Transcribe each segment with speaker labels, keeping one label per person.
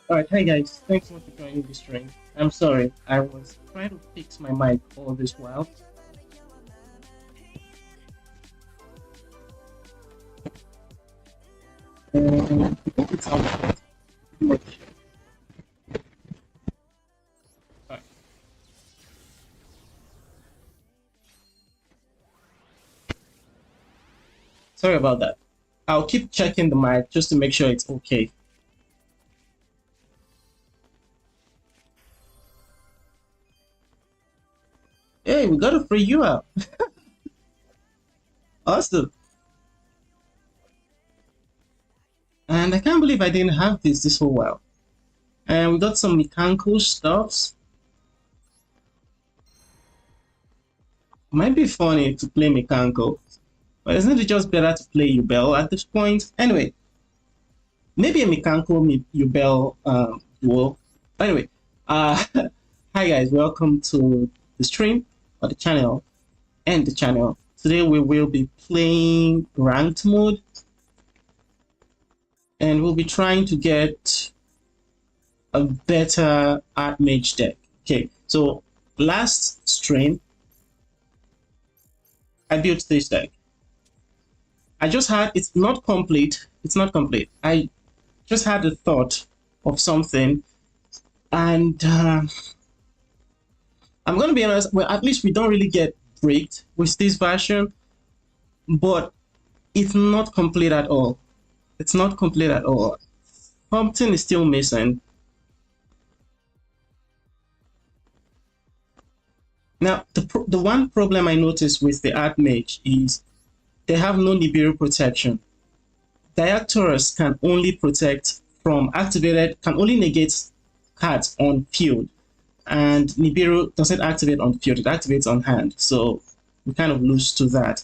Speaker 1: Alright, hi guys, thanks so much for joining the stream. I'm sorry, I was trying to fix my mic all this while. I think it sounds pretty much. Alright. Sorry about that. I'll keep checking the mic just to make sure it's okay. Hey, we got a free UL. Awesome. And I can't believe I didn't have this whole while. And we got some mechanical stuffs. Might be funny to play mechanical, but isn't it just better to play Yubel at this point? Anyway, maybe a mechanical Yubel duel. Anyway, hi guys, welcome to the stream or the channel and the channel. Today we will be playing ranked mode, and we'll be trying to get a better ARTMAGE deck. Okay, so last stream I built this deck. I just had, it's not complete. I just had a thought of something, and I'm gonna be honest, well, at least we don't really get bricked with this version, but it's not complete at all. It's not complete at all. Something is still missing. Now, the one problem I noticed with the ARTMAGE is they have no Nibiru protection. Diactorus can only protect from activated, can only negate cards on field, and Nibiru doesn't activate on field, it activates on hand, so we kind of lose to that.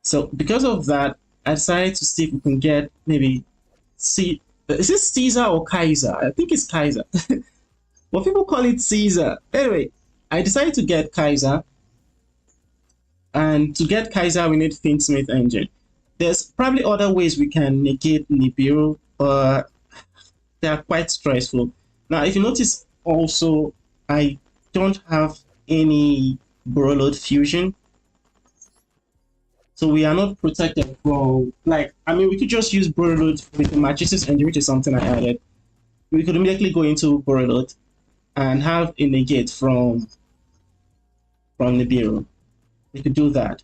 Speaker 1: So because of that, I decided to see if we can get maybe is this Caesar or Kaiser? I think it's Kaiser. But people call it Caesar. Anyway, I decided to get Kaiser, and to get Kaiser we need Finsmith engine. There's probably other ways we can negate Nibiru, but they are quite stressful. Now, if you notice also, I don't have any Borreload fusion, so we are not protected from, like, I mean, we could just use Borreload with the Matrices engine, which is something I added. We could immediately go into Borreload and have a negate from Nibiru. We could do that.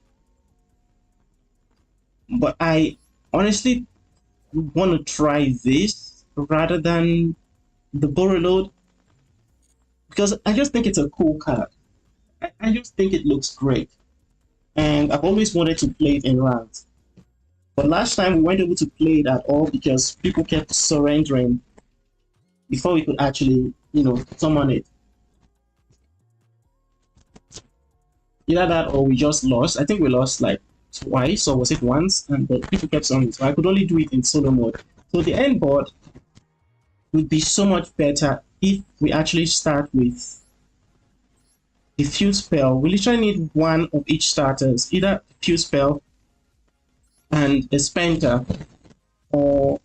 Speaker 1: But I honestly want to try this rather than the Borreload, because I just think it's a cool card. I just think it looks great, and I've always wanted to play it in ranked. But last time we weren't able to play it at all because people kept surrendering before we could actually, summon it. Either that or we just lost. I think we lost like twice, or was it once? And the people kept summoning, so I could only do it in solo mode. So the end board would be so much better if we actually start with a Fuse Spell. We literally need one of each starters, either a Fuse Spell and a Spectre, or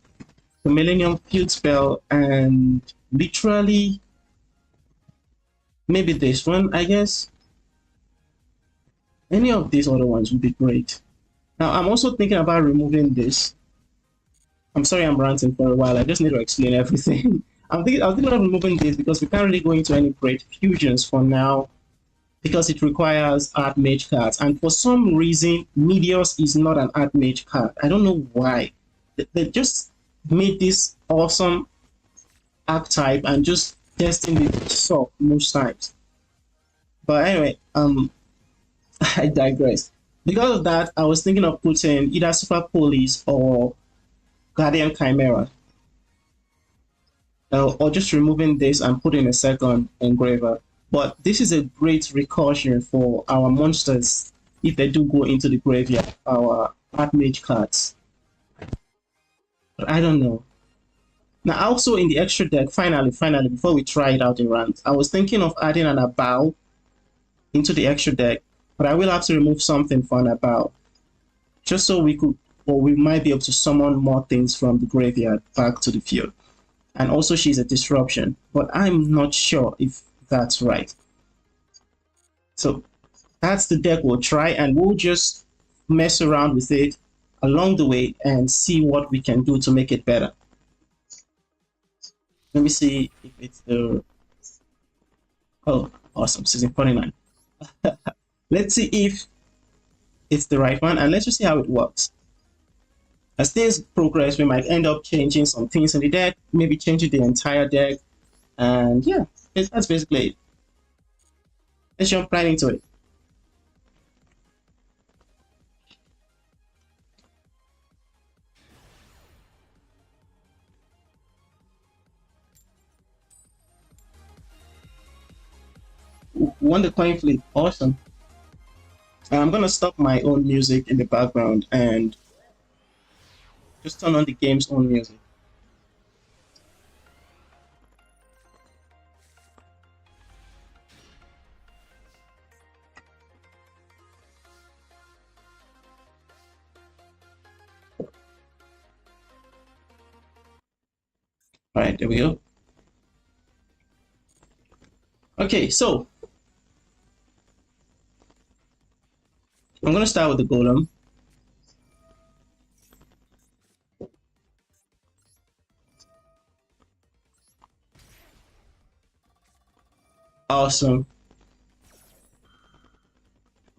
Speaker 1: the Millennium Field Spell and literally maybe this one, I guess. Any of these other ones would be great. Now, I'm also thinking about removing this. I'm sorry I'm ranting for a while, I just need to explain everything. I'm thinking of removing this because we can't really go into any great fusions for now, because it requires ARTMAGE cards, and for some reason Meteors is not an ARTMAGE card. I don't know why. They just made this awesome archetype and just destined it to suck most times. But anyway, I digress. Because of that, I was thinking of putting either Super Police or Guardian Chimera, or just removing this and putting a second engraver. But this is a great recursion for our monsters if they do go into the graveyard, our ARTMAGE cards. But I don't know. Now, also in the extra deck, finally, before we try it out in ranked, I was thinking of adding an Abao into the extra deck, but I will have to remove something for an Abao, just so we could, or we might be able to summon more things from the graveyard back to the field. and also she's a disruption, but I'm not sure if that's right. So that's the deck we'll try, and we'll just mess around with it along the way and see what we can do to make it better. Let me see if it's the... Oh, awesome, season 49. Let's see if it's the right one, and let's just see how it works. As things progress, we might end up changing some things in the deck, maybe changing the entire deck, and yeah, that's basically it. Let's jump right into it. Won the coin flip, awesome. I'm gonna stop my own music in the background and just turn on the game's own music. All right, there we go. Okay, so I'm gonna start with the golem. Awesome.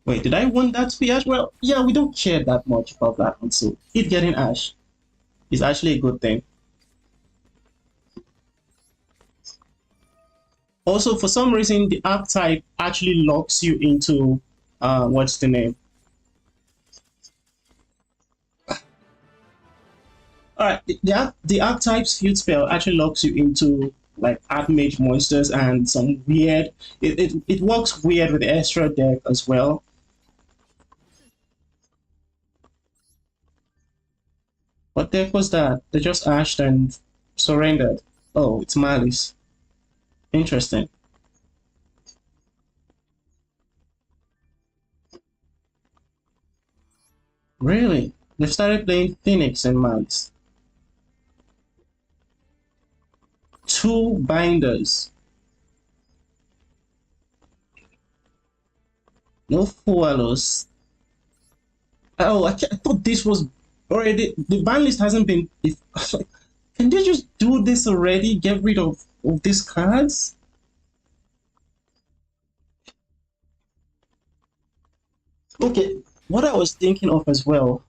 Speaker 1: Wait, did I want that to be Ash? Well, yeah, we don't care that much about that one, so it getting Ash is actually a good thing. Also, for some reason, the archetype actually locks you into what's the name? All right, the archetype's field spell actually locks you into like ARTMAGE monsters and some weird. It works weird with the extra deck as well. What deck was that? They just ashed and surrendered. Oh, it's Malice. Interesting. Really? They started playing Phoenix and Malice. Two binders. No Fualos. Oh, I thought this was already... The ban list hasn't been... Can they just do this already? Get rid of these cards? Okay, what I was thinking of as well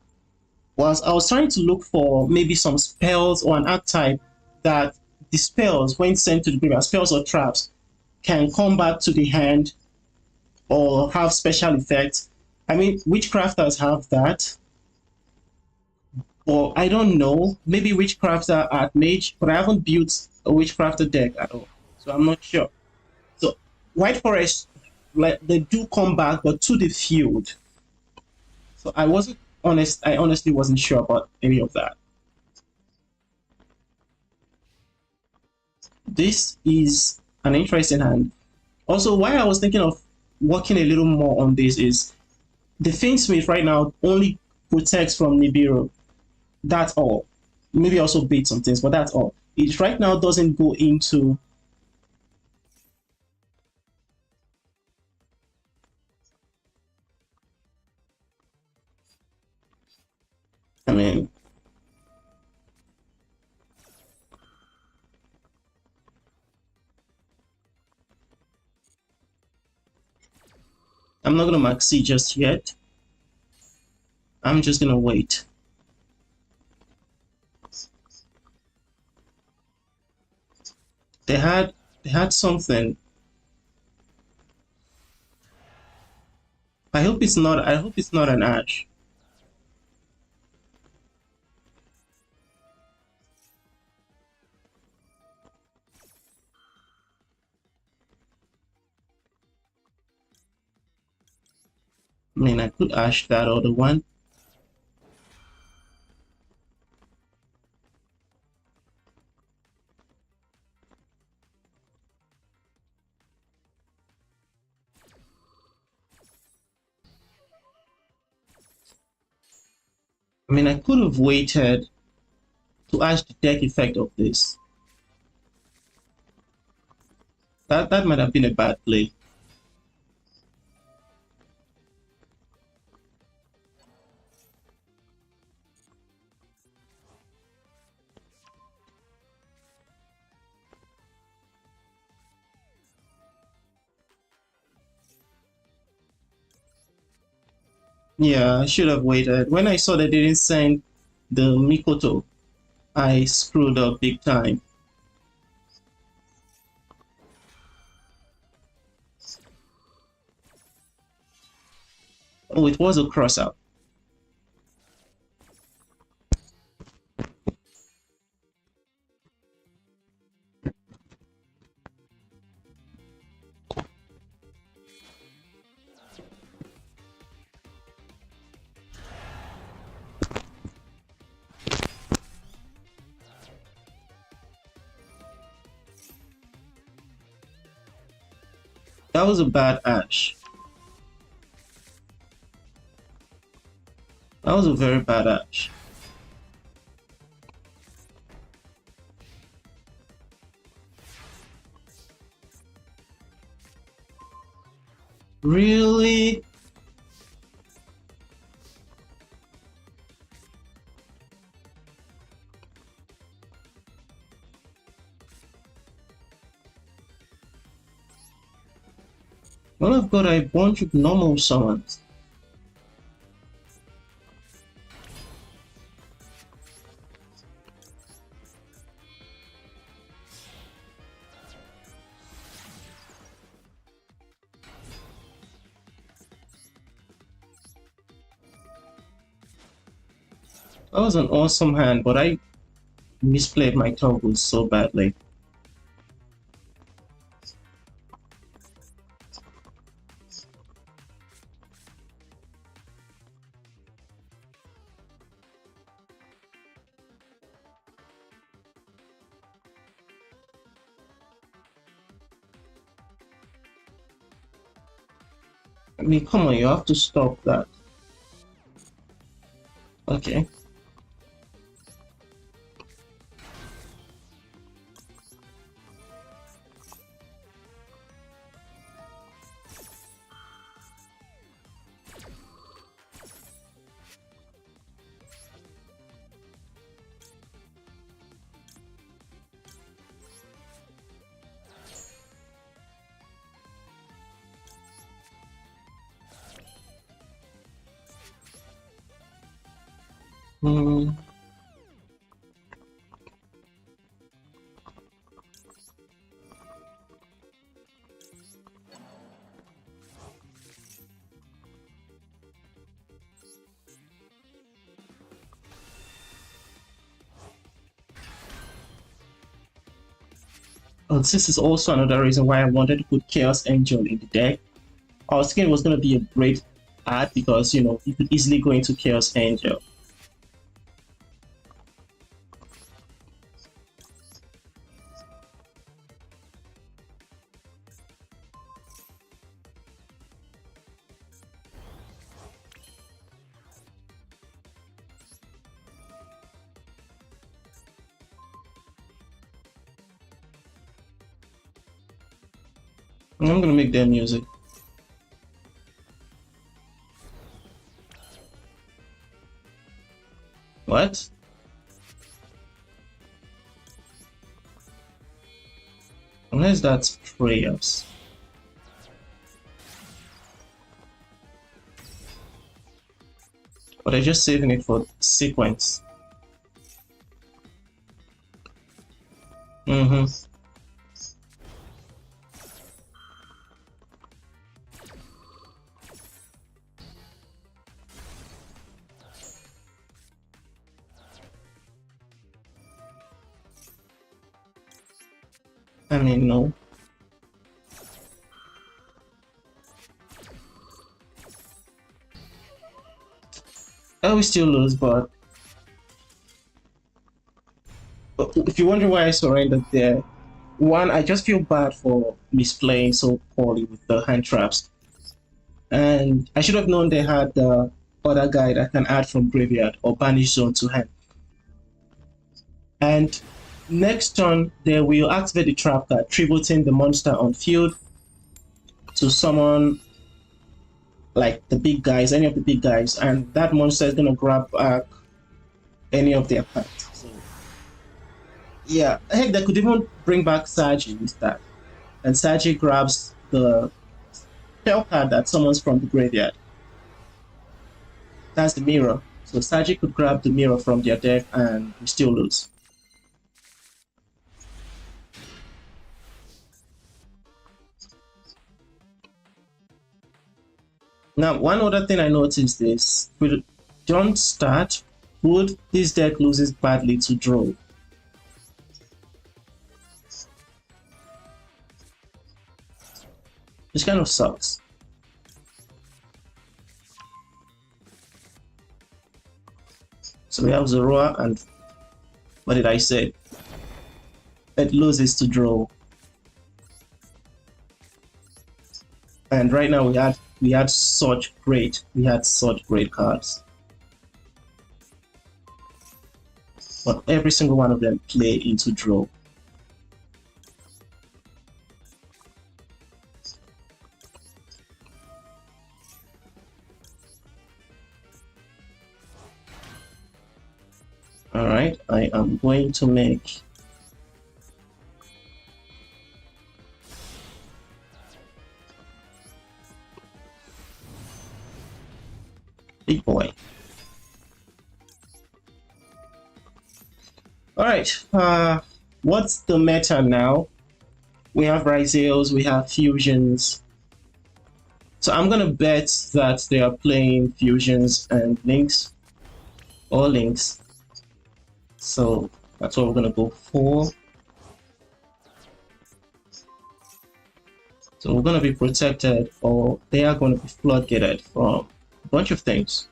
Speaker 1: was I was trying to look for maybe some spells or an archetype that the spells, when sent to the graveyard, spells or traps, can come back to the hand or have special effects. I mean, witchcrafters have that, or I don't know, maybe witchcrafter at mage, but I haven't built a witchcrafter deck at all, so I'm not sure. So White Forest, like they do come back, but to the field. So I wasn't honest. I honestly wasn't sure about any of that. This is an interesting hand. Also, why I was thinking of working a little more on this is the Finsmith right now only protects from Nibiru. That's all. Maybe also beat some things, but that's all. It right now doesn't go into... I mean... I'm not gonna maxi just yet. I'm just gonna wait. They had something. I hope it's not an Ash. I mean, I could Ash that other one. I mean, I could have waited to ash the deck effect of this. That might have been a bad play. Yeah, I should have waited. When I saw they didn't send the Mikoto, I screwed up big time. Oh, it was a cross out. That was a bad Ash. That was a very bad Ash. Really? Well, I've got a bunch of normal summons. That was an awesome hand, but I misplayed my toggles so badly. I mean, come on, you have to stop that. Okay. Hmm. Oh, this is also another reason why I wanted to put Chaos Angel in the deck. I was thinking it was going to be a great add because, you know, you could easily go into Chaos Angel. And I'm going to make their music. What? Unless that's prayers. But I'm just saving it for sequence. Mm-hmm. I mean, no. I will still lose, but if you wonder why I surrendered there, one, I just feel bad for misplaying so poorly with the hand traps. And I should have known they had the other guy that can add from graveyard or banish zone to hand. And Next turn, they will activate the trap card, tributing the monster on field to summon like the big guys, any of the big guys, and that monster is gonna grab back any of their cards. So yeah, heck, they could even bring back Saji with that, and Saji grabs the spell card that summons from the graveyard. That's the mirror. So Saji could grab the mirror from their deck and we still lose. Now, one other thing I noticed is with don't start, would this deck loses badly to draw. Which kind of sucks. So we have Zoroa and what did I say? It loses to draw. And right now we had such great cards. But every single one of them play into draw. Alright, I am going to make big boy. Alright, what's the meta now? We have Rizeos, we have Fusions. So I'm gonna bet that they are playing Fusions and Links. Or Links. So that's what we're gonna go for. So we're gonna be protected, or they are gonna be floodgated from a bunch of things.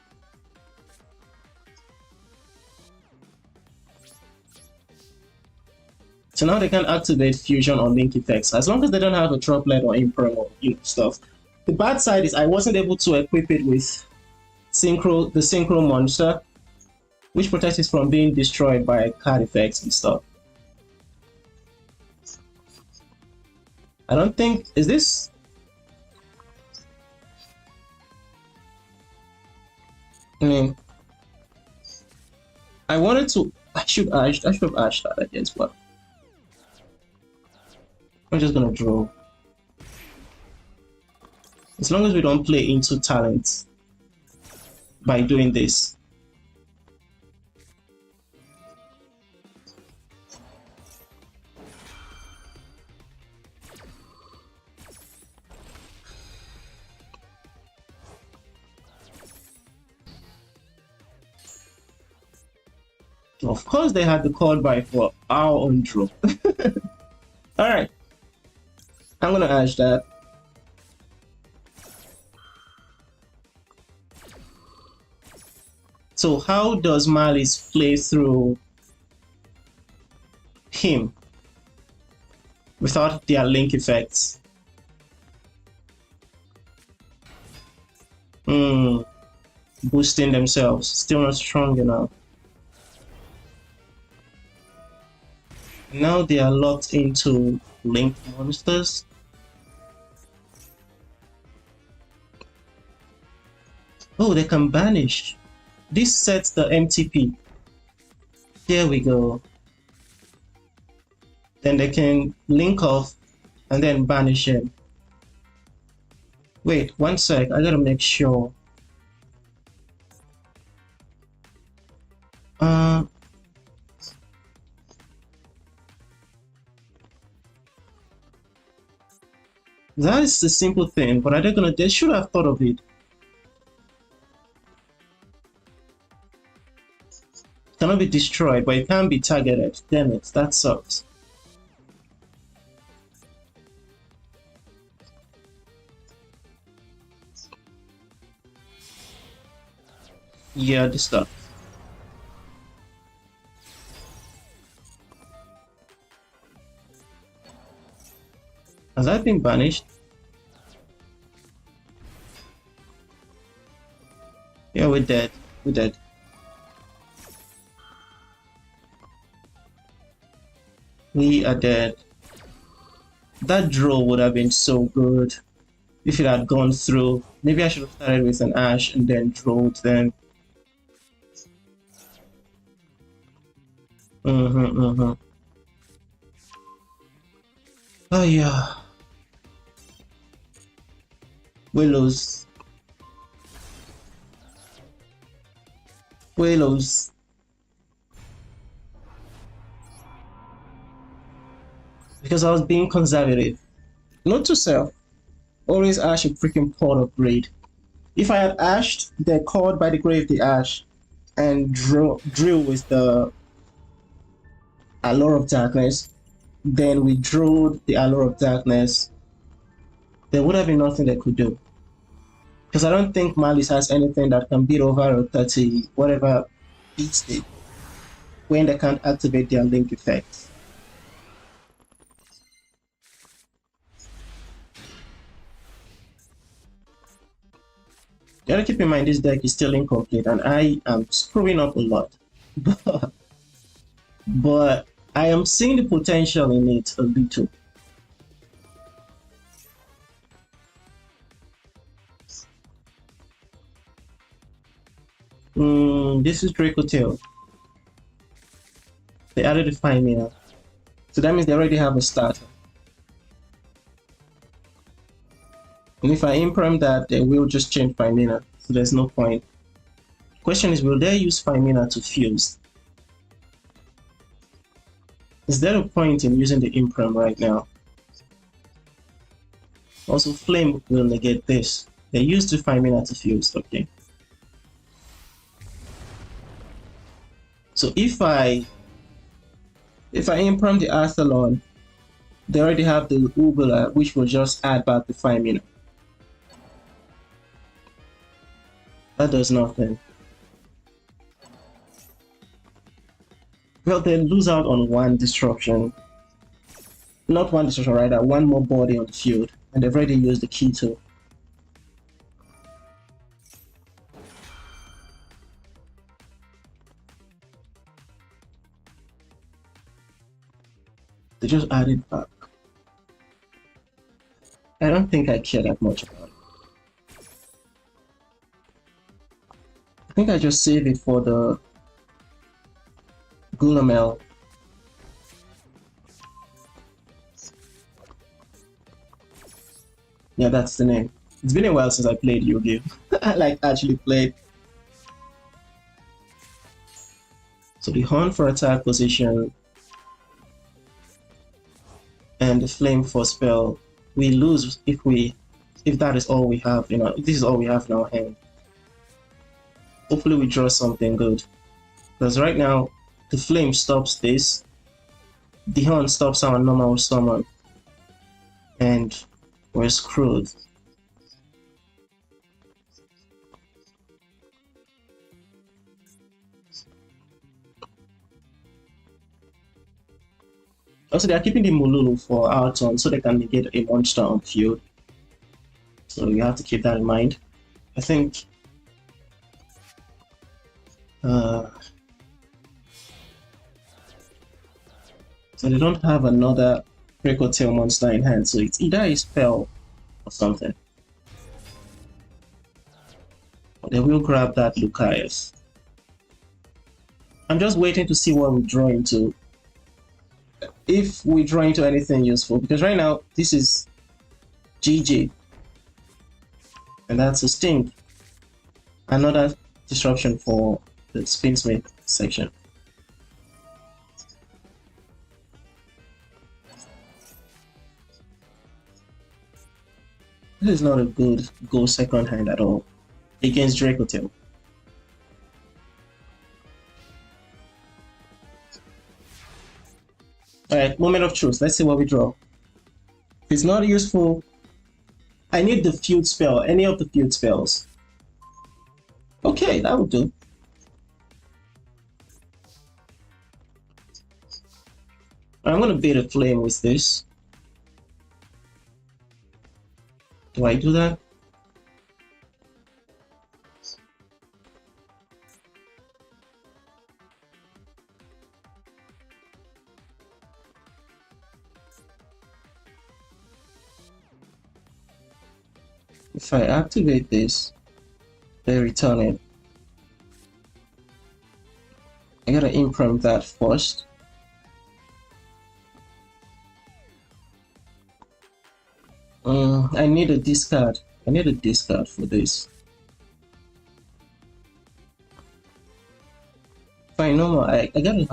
Speaker 1: So now they can activate fusion or link effects as long as they don't have a droplet or imperm or stuff. The bad side is I wasn't able to equip it with the synchro monster, which protects it from being destroyed by card effects and stuff. I don't think is this. I mean, I wanted to. I should have ashed that, I guess, but I'm just gonna draw. As long as we don't play into talent by doing this. Of course, they had the call by for our own draw. Alright. I'm gonna ash that. So how does Malice play through him without their link effects? Boosting themselves, still not strong enough. Now they are locked into linked monsters. Oh, they can banish. This sets the MTP. There we go. Then they can link off and then banish him. Wait, one sec, I gotta make sure. That is a simple thing, but they should have thought of it. It cannot be destroyed, but it can be targeted. Damn it, that sucks. Yeah, this stuff. Has that been banished? Yeah, we're dead. We're dead. We are dead. That draw would have been so good if it had gone through. Maybe I should have started with an Ash and then drawed then. Oh yeah. Willows. Willows. Because I was being conservative. Not to sell. Always ash a freaking pot upgrade. If I had ashed, they're called by the grave the ash and drill with the Allure of Darkness, then we drew the Allure of Darkness, there would have been nothing they could do. Because I don't think Malice has anything that can beat over a 30, whatever beats it, when they can't activate their link effects. You gotta keep in mind this deck is still incomplete and I am screwing up a lot. But I am seeing the potential in it a little. This is Draco Tail. They added a 5 mana. So that means they already have a starter. And if I imprime that, they will just change 5 mana. So there's no point. Question is, will they use 5 mana to fuse? Is there a point in using the imprime right now? Also, Flame will negate this. They used the 5 mana to fuse, okay. So if I imprime the Athlon, they already have the Ubula, which will just add back the 5 mana. That does nothing. Well, they lose out on one disruption. Not one disruption, rather, one more body on the field. And they've already used the key to. They just added back. I don't think I care that much about it. I think I just save it for the Gulamel. Yeah, that's the name. It's been a while since I played Yu-Gi-Oh! I like actually played. So the Horn for attack position and the Flame for spell. We lose if that is all we have, if this is all we have in our hand. Hopefully we draw something good. Because right now the Flame stops this. The Horn stops our normal summon. And we're screwed. Also, they are keeping the Mululu for our turn so they can negate a monster on field. So you have to keep that in mind. I think so they don't have another Draco Tail monster in hand, so it's either a spell or something. But they will grab that Lucaris. I'm just waiting to see what we draw into. If we draw into anything useful, because right now this is GG. And that's a Sting. Another disruption for the Spinsmith section. This is not a good go second hand at all against Draco Tail. Alright, moment of truth. Let's see what we draw. If it's not useful, I need the field spell, any of the field spells. Okay, that will do. I'm gonna bait a flame with this. Do I do that? If I activate this, they return it. I gotta imprint that first. I need a discard. I need a discard for this. Fine, no more. I gotta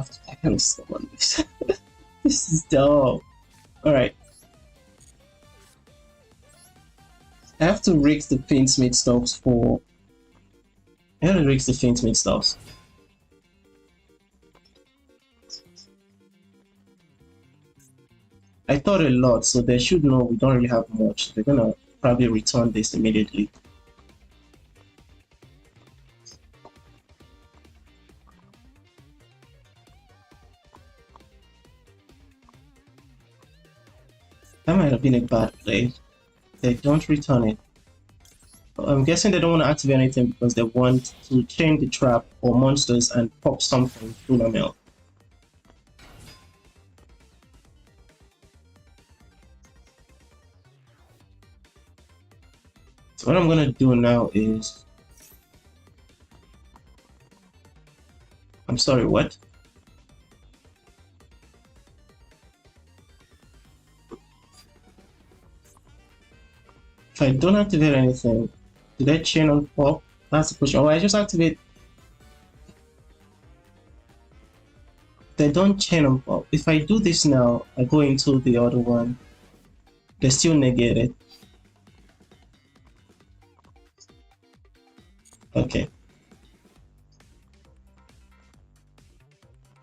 Speaker 1: stop on this. This is dumb. Alright. I have to rig the paintsmith stuffs for. I gotta rig the paintsmith stuffs. I thought a lot, so they should know we don't really have much. They're gonna probably return this immediately. That might have been a bad play. They don't return it. I'm guessing they don't want to activate anything because they want to chain the trap or monsters and pop something through the mill. So what I'm gonna do now is, I'm sorry, what? If I don't activate anything, did I chain on pop? That's the question. Oh, I just activate. They don't chain on pop. If I do this now, I go into the other one. They still negate it. Okay.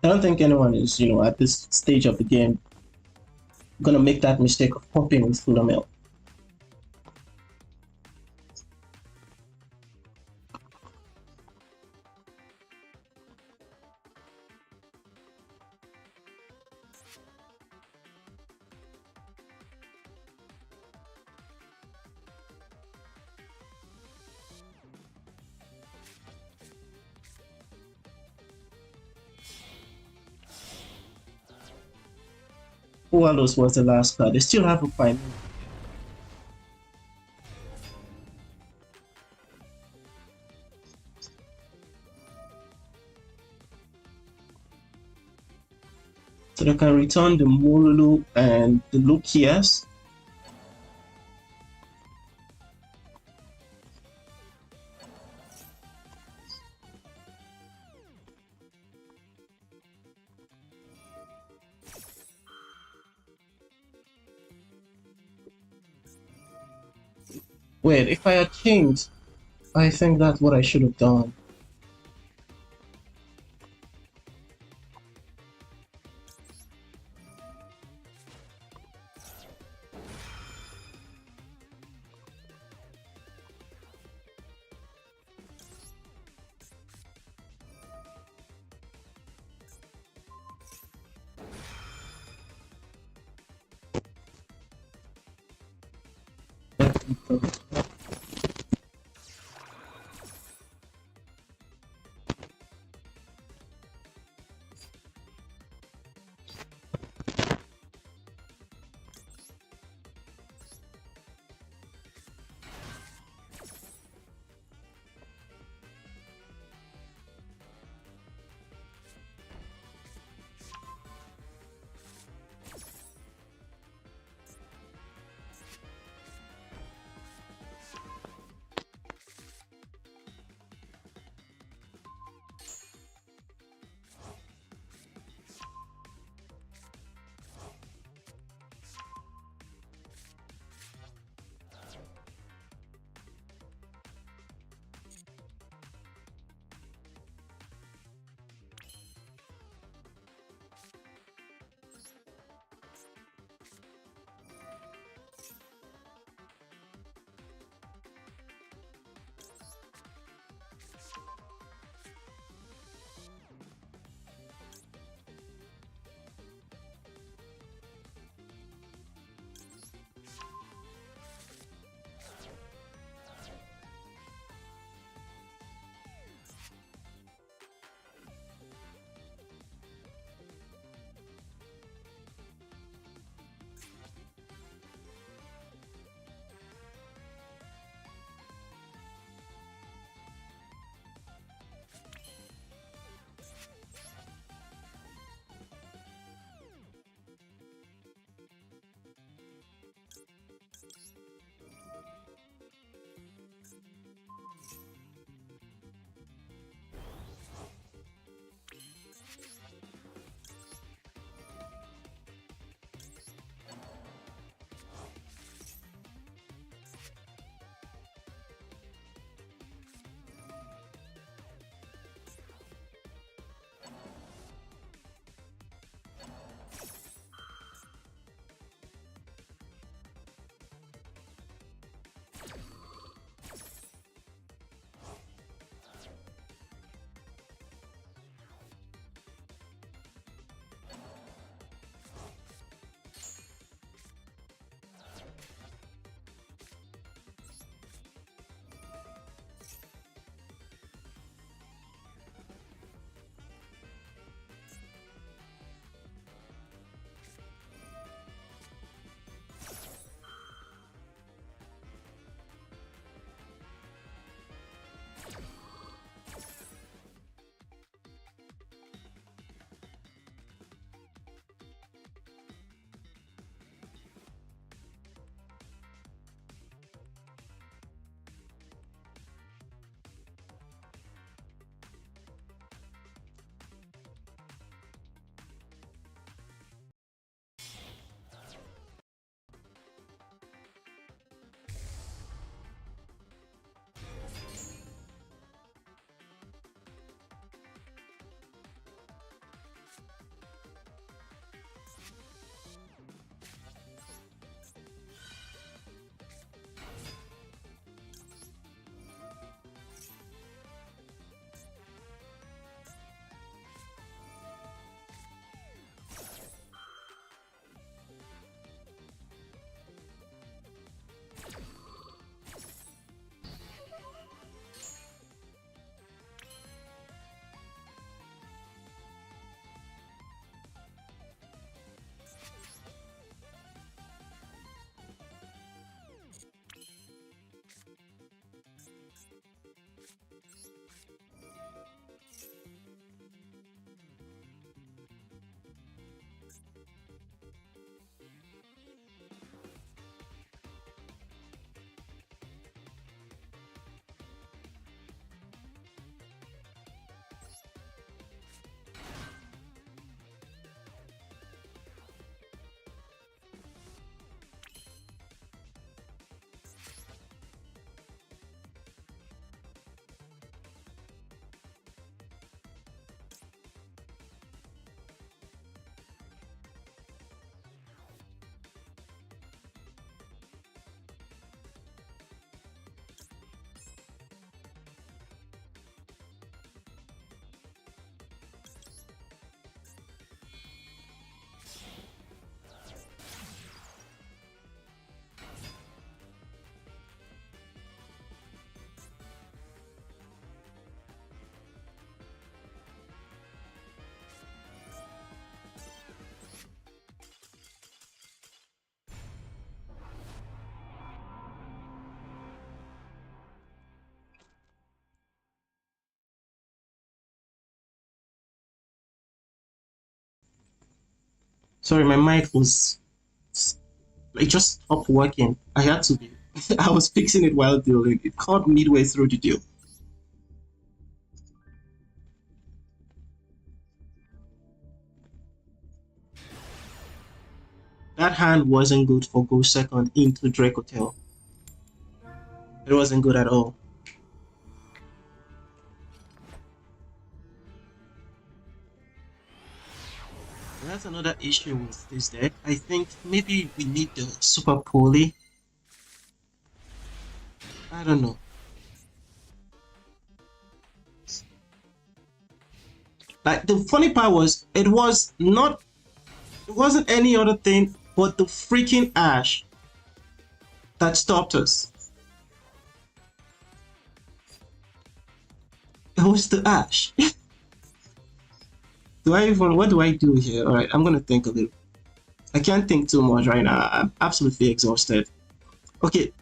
Speaker 1: I don't think anyone is, at this stage of the game gonna make that mistake of popping with full mill. Wallows was the last card. They still have a final. So they can return the Mululu and the Lukias. Wait, if I had changed, I think that's what I should have done. Sorry, my mic was, it just stopped working. I had to be. I was fixing it while dealing. It caught midway through the deal. That hand wasn't good for go second into Drake Hotel. It wasn't good at all. That's another issue with this deck. I think maybe we need the super poly. I don't know. Like the funny part was, it wasn't any other thing but the freaking Ash that stopped us. It was the Ash. What do I do here? Alright, I'm gonna think a little. I can't think too much right now. I'm absolutely exhausted. Okay,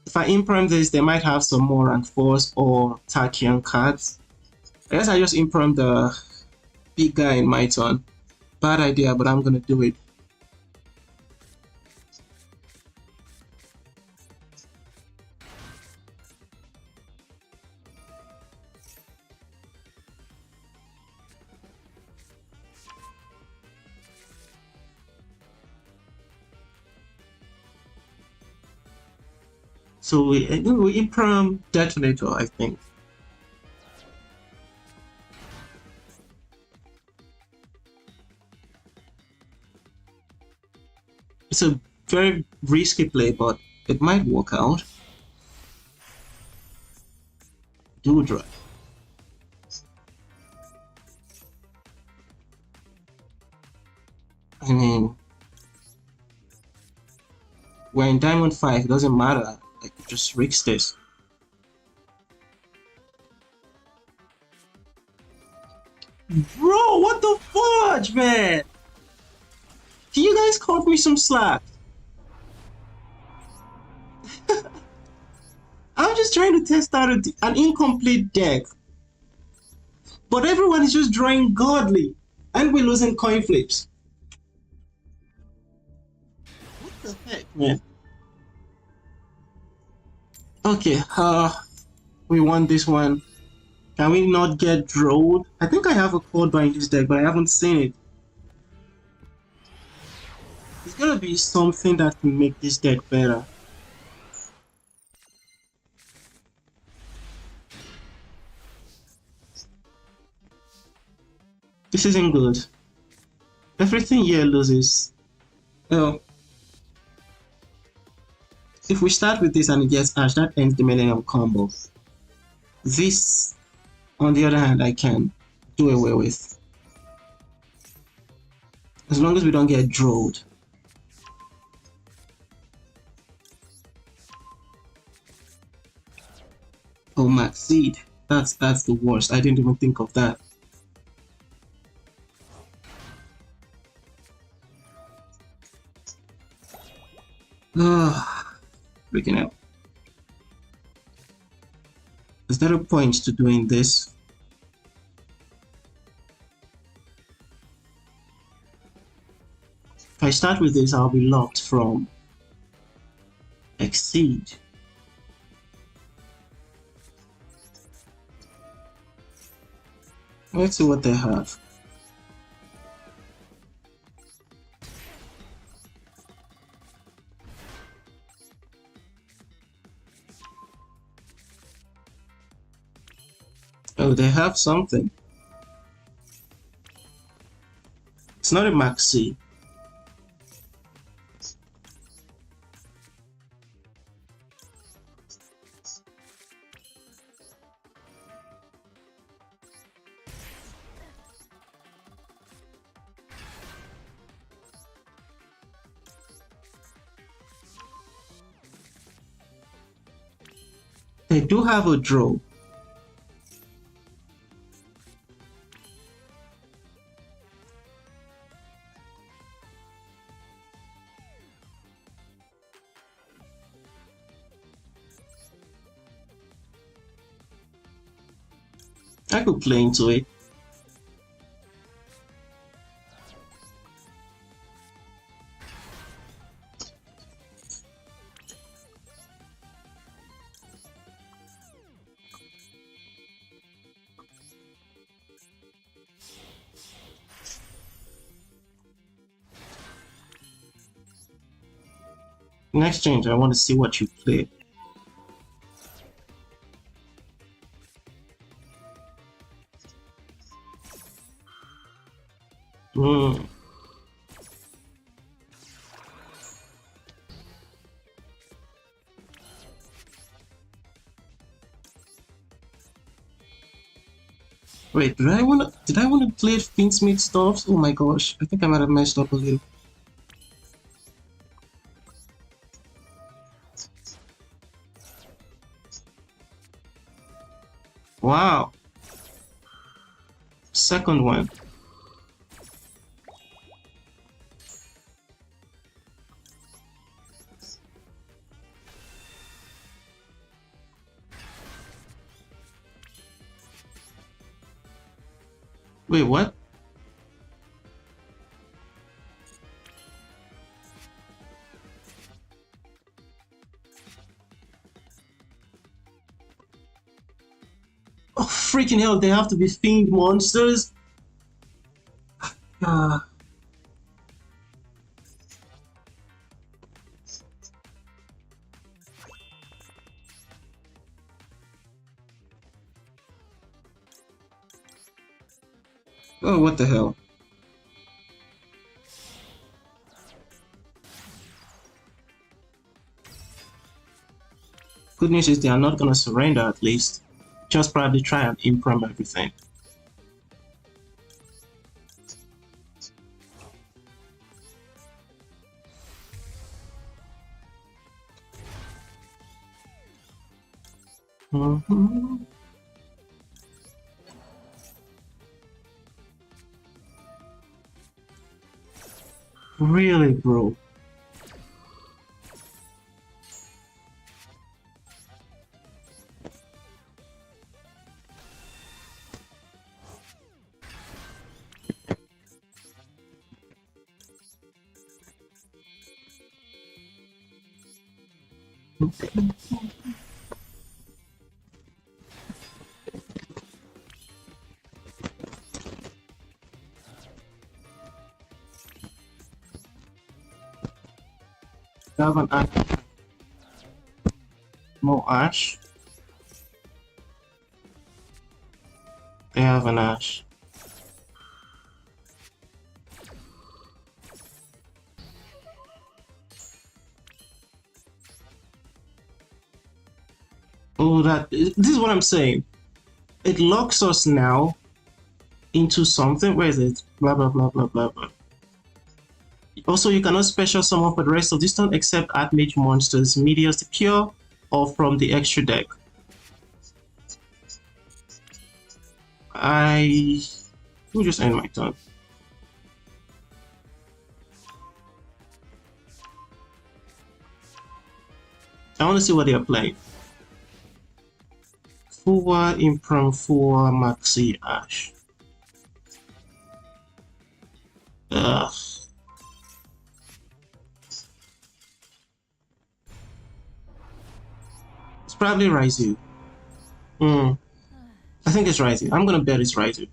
Speaker 1: if I imprime this, they might have some more rank 4s or Tachyon cards. I guess I just imprime the big guy in my turn. Bad idea, but I'm gonna do it. So we imprime Detonator, I think. It's a very risky play, but it might work out. Do drive. I mean, we're in Diamond 5, it doesn't matter. Like, just risk this. Bro, what the fudge, man? Can you guys cut me some slack? I'm just trying to test out an incomplete deck. But everyone is just drawing godly. And we're losing coin flips. What the heck, man? Okay, we won this one. Can we not get drawed? I think I have a code by in this deck, but I haven't seen it. There's gotta be something that can make this deck better. This isn't good. Everything here loses. Oh. If we start with this and it gets Ash, that ends the Millennium combo. This, on the other hand, I can do away with. As long as we don't get drawed. Oh, Max Seed. That's the worst. I didn't even think of that. Freaking out. Is there a point to doing this? If I start with this, I'll be locked from Exceed. Let's see what they have. Oh, they have something. It's not a maxi. They do have a draw. I could play into it. Next change, I want to see what you play. Hmm. Wait, did I want to play Finsmith stuff? Oh my gosh, I think I might have messed up a little. Wow. Second one. Wait, what? Oh, freaking hell, they have to be fiend monsters? Ah. Oh, what the hell? Good news is they are not gonna surrender at least. Just probably try and imprint everything. Really, bro? They have an ash. More ash. They have an ash. Oh, this is what I'm saying. It locks us now into something. Where is it? Blah blah blah blah blah blah. Also, you cannot special summon for the rest of this turn except ARTMAGE monsters, Meteors the Pure, or from the extra deck. I will just end my turn. I want to see what they are playing. Fuwa, Improm, Fuwa, Maxi, Ash. Ugh. It's probably Raizu. I think it's Raizu. I'm gonna bet it's Raizu.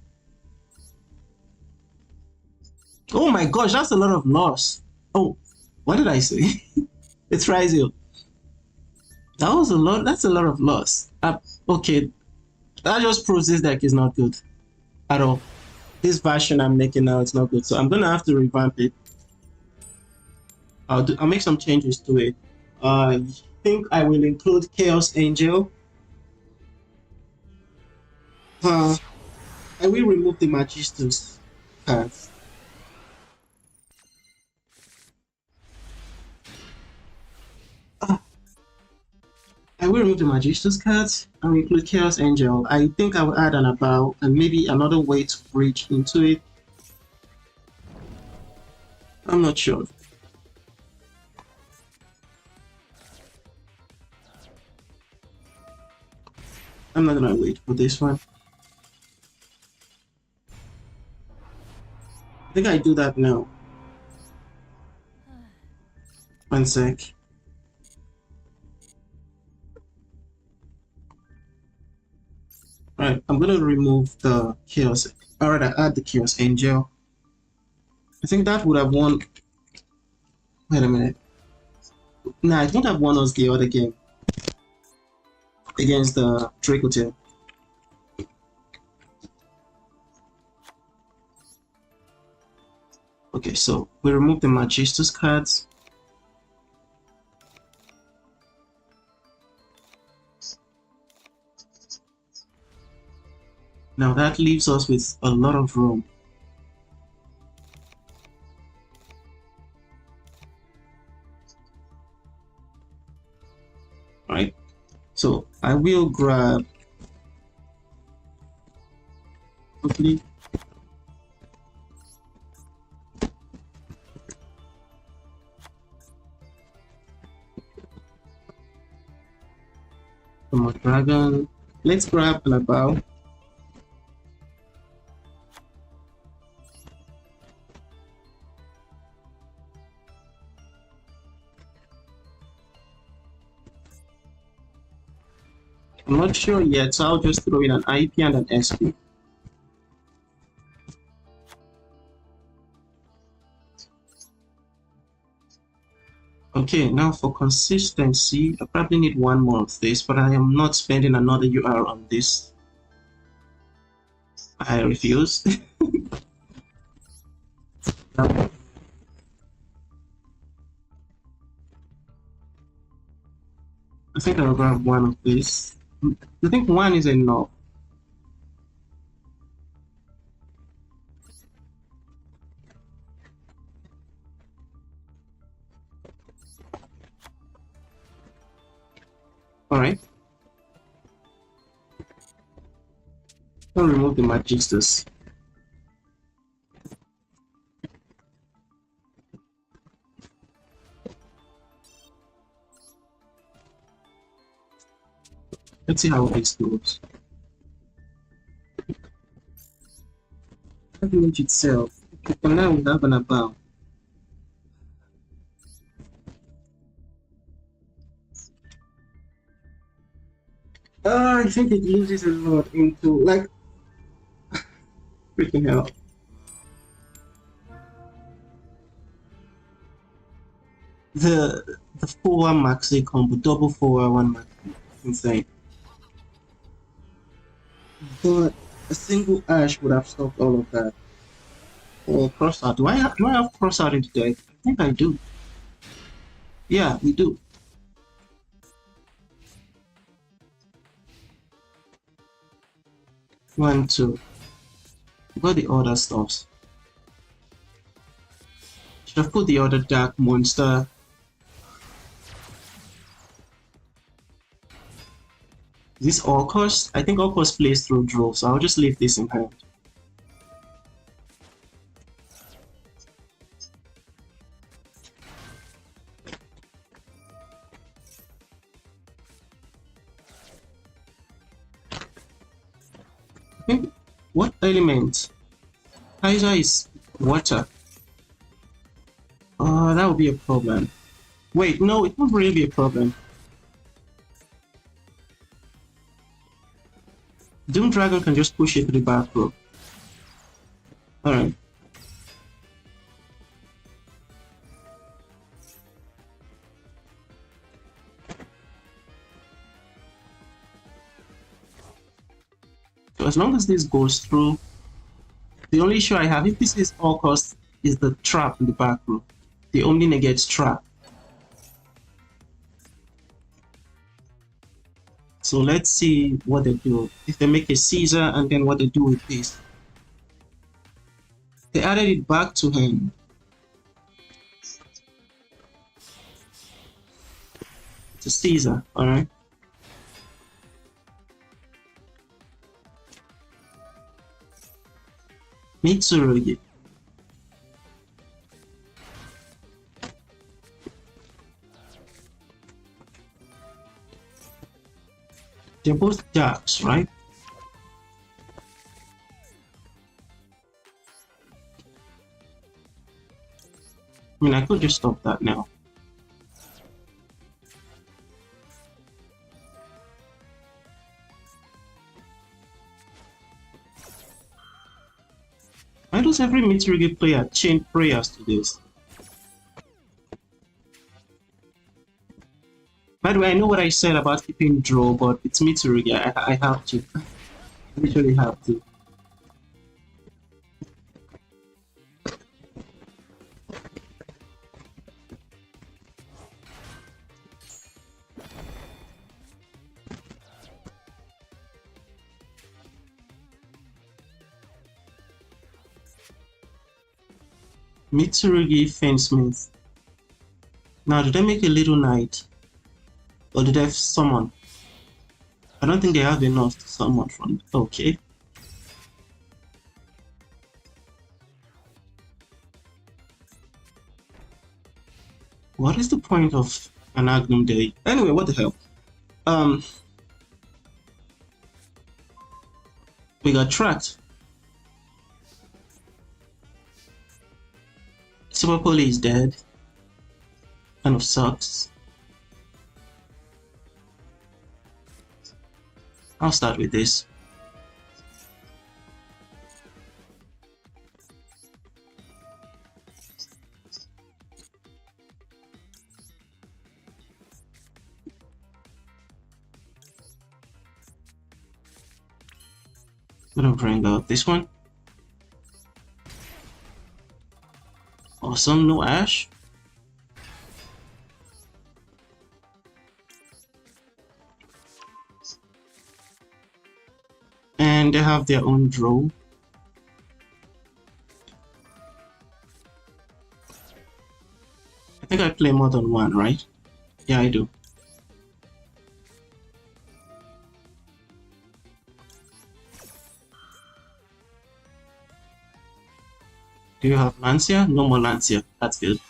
Speaker 1: Oh my gosh, that's a lot of loss. Oh, what did I say? It's Raizu. That was a lot. That's a lot of loss. Okay, that just proves this deck is not good at all. This version I'm making now is not good, so I'm gonna have to revamp it. I'll make some changes to it. I think I will include Chaos Angel. I will remove the Magistus cards. I will remove the Magistus cards and include Chaos Angel. I think I will add an About and maybe another way to bridge into it. I'm not sure. I'm not gonna wait for this one. I think I do that now. One sec. Alright, I'm gonna remove the Chaos. Alright, I add the Chaos Angel. I think that would have won. Wait a minute. Nah, I don't have won us the other game against the Draco Tail. Okay, so we remove the Magistus cards. Now that leaves us with a lot of room. Right, so I will grab quickly from a dragon. Let's grab an about. I'm not sure yet, so I'll just throw in an IP and an SP. Okay, now for consistency, I probably need one more of this, but I am not spending another UR on this. I refuse. I think I'll grab one of these. I think one is enough. Alright. I'll remove the Magistus. Let's see how this goes. ARTMAGE itself. For now we have an about. I think it loses a lot into like freaking hell. The 4-1 maxi combo, double 4-1 maxi, insane. But a single Ash would have stopped all of that. Or crossout. Do I have crossout in the deck? I think I do. Yeah, we do. One, two. Got the other stuffs. Should have put the other dark monster. Is this all cost? I think all cost plays through draw, so I'll just leave this in hand. Okay. What element? Kaiser is water. That would be a problem. Wait, no, it won't really be a problem. Doom Dragon can just push it to the back row. Alright. So as long as this goes through, the only issue I have, if this is all cost, is the trap in the back row. The only negates trap. So let's see what they do. If they make a Caesar and then what they do with this. They added it back to him. It's a Caesar, alright. Mitsurugi. They're both darks, right? I mean, I could just stop that now. Why does every Mitsurugi player chain prayers to this? By the way, I know what I said about keeping draw, but it's Mitsurugi. I have to. I literally have to. Mitsurugi Fainsmith. Now, did I make a little knight? Or did I summon? I don't think they have enough to summon from. Okay. What is the point of an Agnum Day? Anyway, what the hell? We got tracked. Super Poli is dead. Kind of sucks. I'll start with this. I'm gonna bring out this one. Awesome, no Ash. And they have their own draw. I think I play more than one, right? Yeah, I do. Do you have Lancia? No more Lancia. That's good.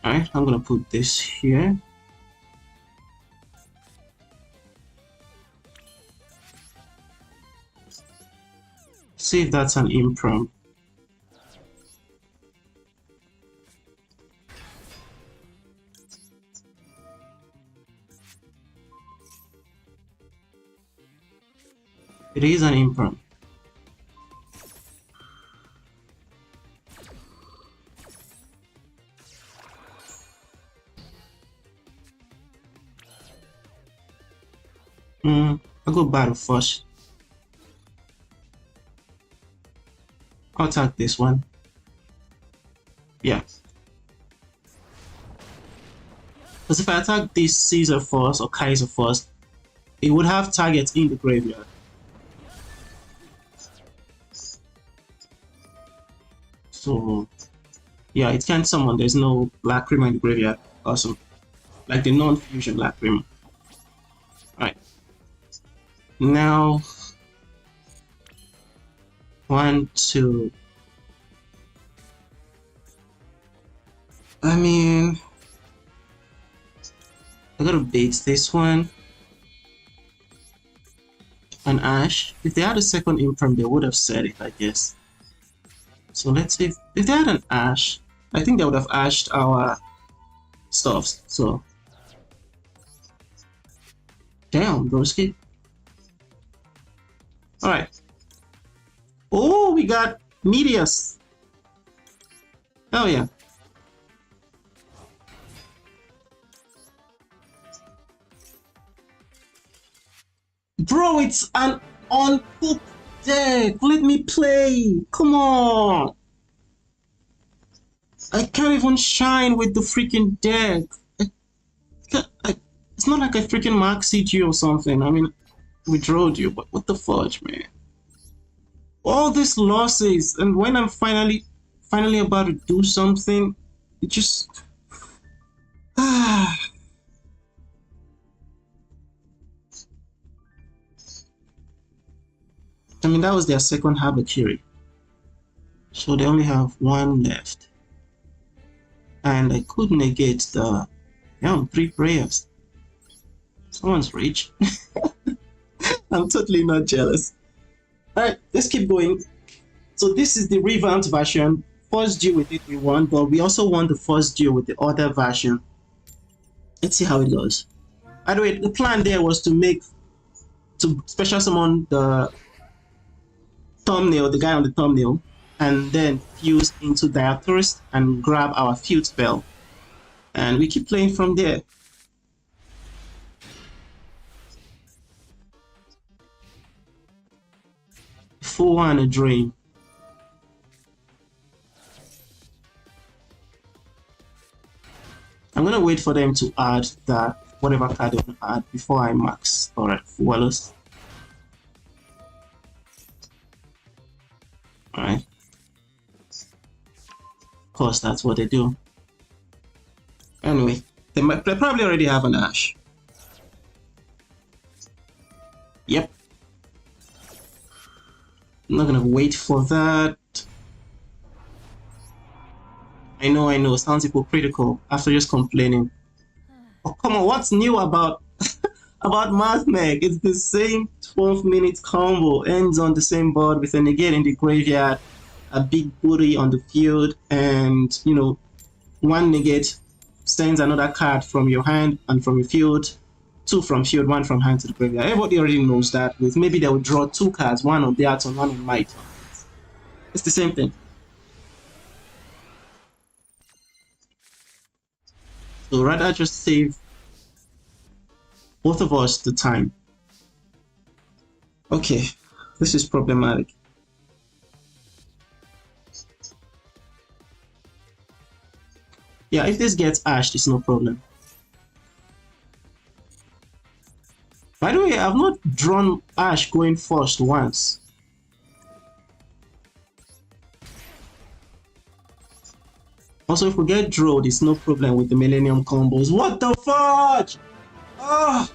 Speaker 1: Alright, I'm gonna put this here. See if that's an improm. It is an improm. I'll go battle first. I'll attack this one. Yeah. Because if I attack this Caesar first or Kaiser first, it would have targets in the graveyard. So, yeah, it can't summon. There's no Lacrima in the graveyard. Awesome. Like the non-fusion Lacrima. Alright. Now, 1, 2. I mean, I gotta bait this one. An Ash. If they had a second improm, they would have said it, I guess. So let's see. If they had an Ash, I think they would have ashed our stuffs. So, damn, broski. Alright. Oh, we got Meteus. Oh, yeah. Bro, it's an uncooked deck. Let me play. Come on. I can't even shine with the freaking deck. It's not like I freaking maxed you or something. I mean, we drawed you, but what the fudge, man? All these losses, and when I'm finally about to do something, it just I mean, that was their second Habakiri, so they only have one left, and I could negate the 3 prayers. Someone's rich. I'm totally not jealous. Alright, let's keep going. So this is the revamped version. First duel with it we won, but we also won the first duel with the other version. Let's see how it goes. By the way, the plan there was to special summon the thumbnail, the guy on the thumbnail, and then fuse into Diaturist and grab our field spell. And we keep playing from there. Full one a drain. I'm gonna wait for them to add that whatever card they want to add before I max. Alright, Wallace. Alright. Of course, that's what they do. Anyway, they probably already have an Ash. Yep. I'm not gonna wait for that. I know, sounds hypocritical after just complaining. Oh, come on, what's new about about Math Meg? It's the same 12-minute combo, ends on the same board with a negate in the graveyard, a big booty on the field, and, you know, one negate sends another card from your hand and from your field, two from field, one from hand to the graveyard. Everybody already knows that. With maybe they will draw two cards, one on their turn, one on my turn. It's the same thing. So rather just save both of us the time. Okay, this is problematic. Yeah, if this gets ashed, it's no problem. By the way, I've not drawn Ash going first once. Also, if we get drilled, it's no problem with the Millennium combos. What the fudge? Ah!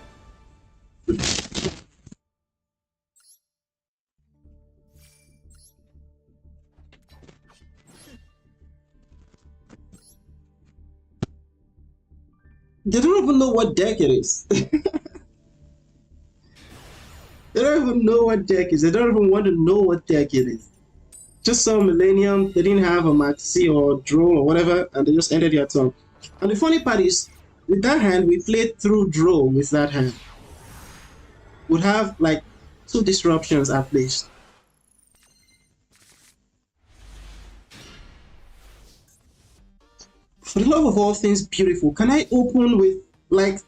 Speaker 1: They don't even know what deck it is. They don't even know what deck it is. They don't even want to know what deck it is. Just saw Millennium, they didn't have a Maxi or draw or whatever, and they just ended their turn. And the funny part is, with that hand, we played through draw with that hand. We'd have like 2 disruptions at least. For the love of all things beautiful, can I open with like...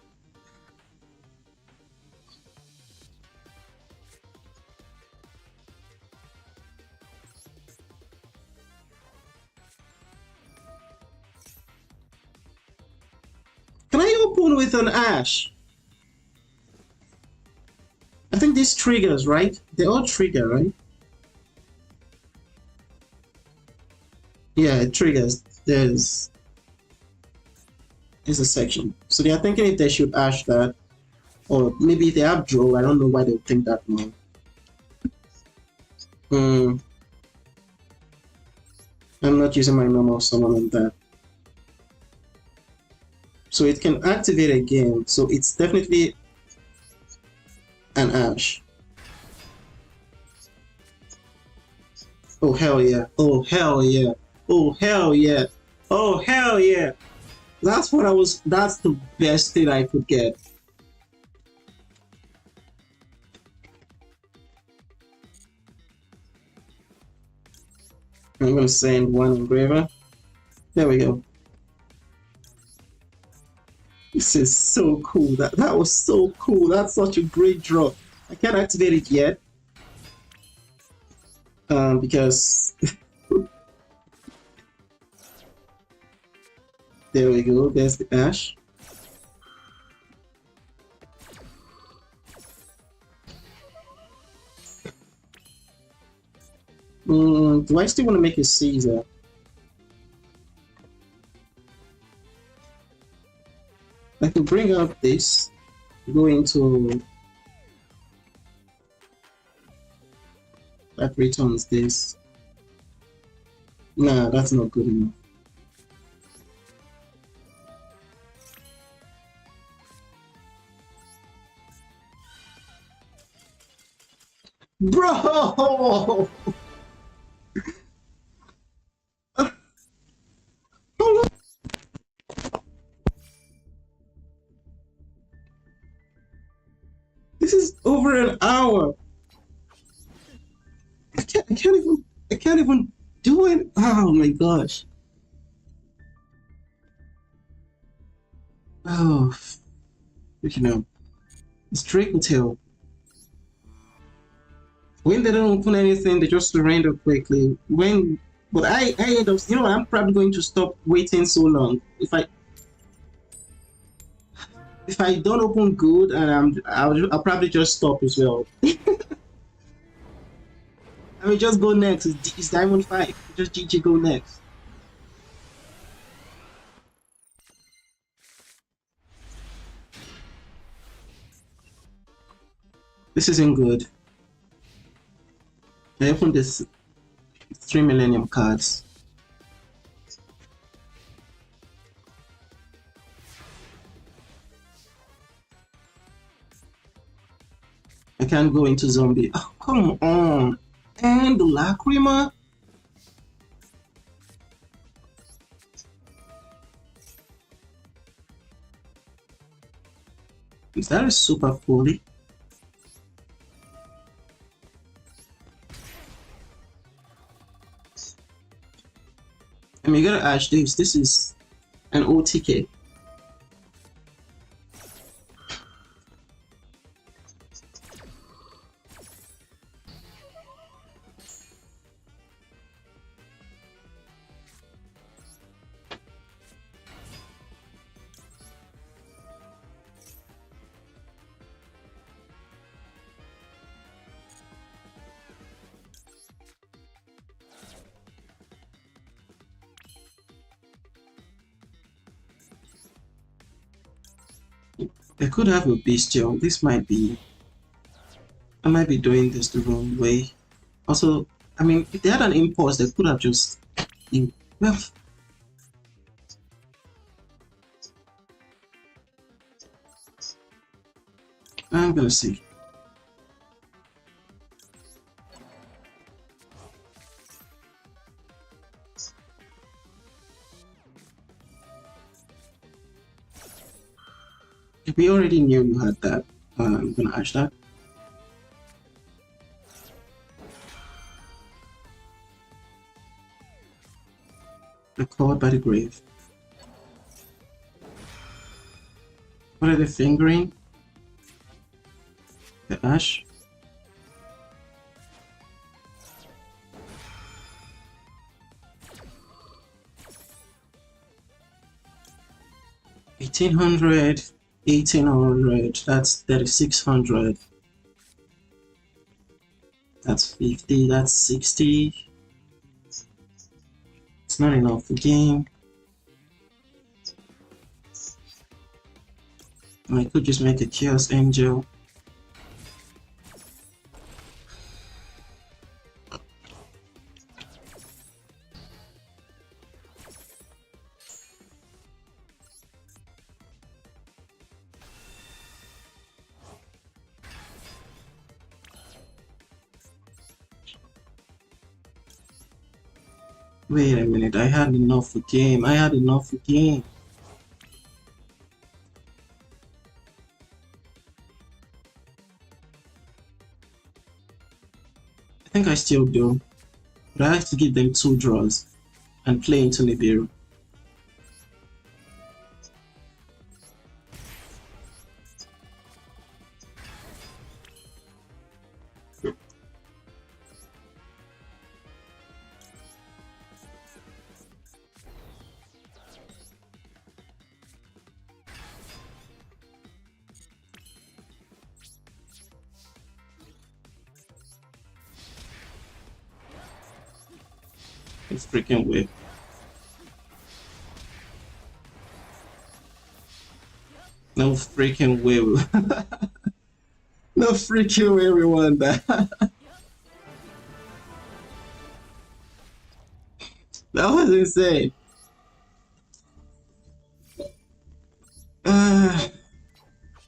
Speaker 1: Can I open with an Ash? I think this triggers, right? They all trigger, right? Yeah, it triggers. There's a section. So they are thinking if they should Ash that. Or maybe if they have draw, I don't know why they would think that now. I'm not using my normal summon on that. So it can activate again, so it's definitely an Ash. Oh hell yeah, oh hell yeah, oh hell yeah, oh hell yeah. That's the best thing I could get. I'm gonna send one engraver. There we go. This is so cool. That was so cool. That's such a great draw. I can't activate it yet. Because there we go. There's the Ash. Do I still want to make a Caesar? I could bring up this, go into that returns this. Nah, that's not good enough. Bro! This is over an hour. I can't even do it. Oh my gosh. Oh, you know, it's Drake Hotel. When they don't open anything, they just surrender quickly. But I end up, I'm probably going to stop waiting so long. If I don't open good, and I'll probably just stop as well. I mean, just go next. It's Diamond 5. Just GG, go next. This isn't good. I opened this 3 Millennium cards. I can't go into zombie. Oh, come on. And the Lacrima? Is that a super fully? I mean, you gotta ask this. This is an OTK. I could have a bestial. I might be doing this the wrong way. Also, I mean, if they had an impulse, they could have just, well, I'm gonna see. If we already knew you had that, I'm gonna ash that. Record by the grave. What are they fingering? The ash. $1,800, 1,800. That's 3,600. That's 50. That's 60. It's not enough for game. I could just make a Chaos Angel. Wait a minute, I had enough for game. I had enough for game. I think I still do. But I have to give them 2 draws and play into Nibiru. It's freaking weird. No freaking way. No freaking way we won that. That was insane.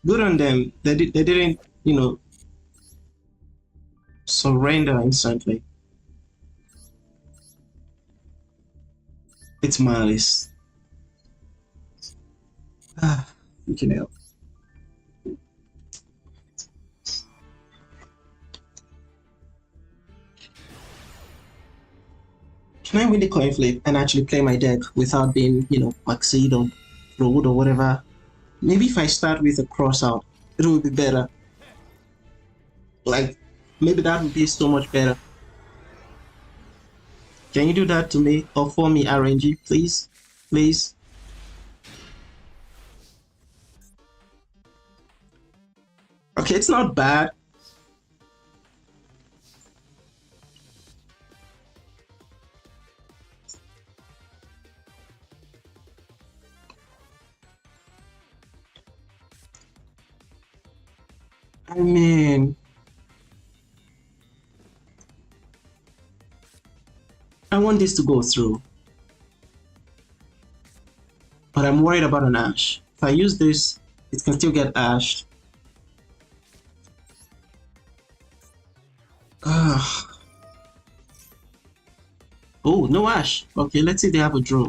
Speaker 1: Good on them. They didn't, surrender instantly. It's malice. You can help. can win the coin flip and actually play my deck without being, maxed or rolled or whatever. Maybe if I start with a cross out, it will be better. Like, maybe that would be so much better. Can you do that to me or for me, RNG, please? Please. Okay, it's not bad. I mean, I want this to go through, but I'm worried about an ash. If I use this, it can still get ashed. Oh, no ash. Okay, let's see they have a draw.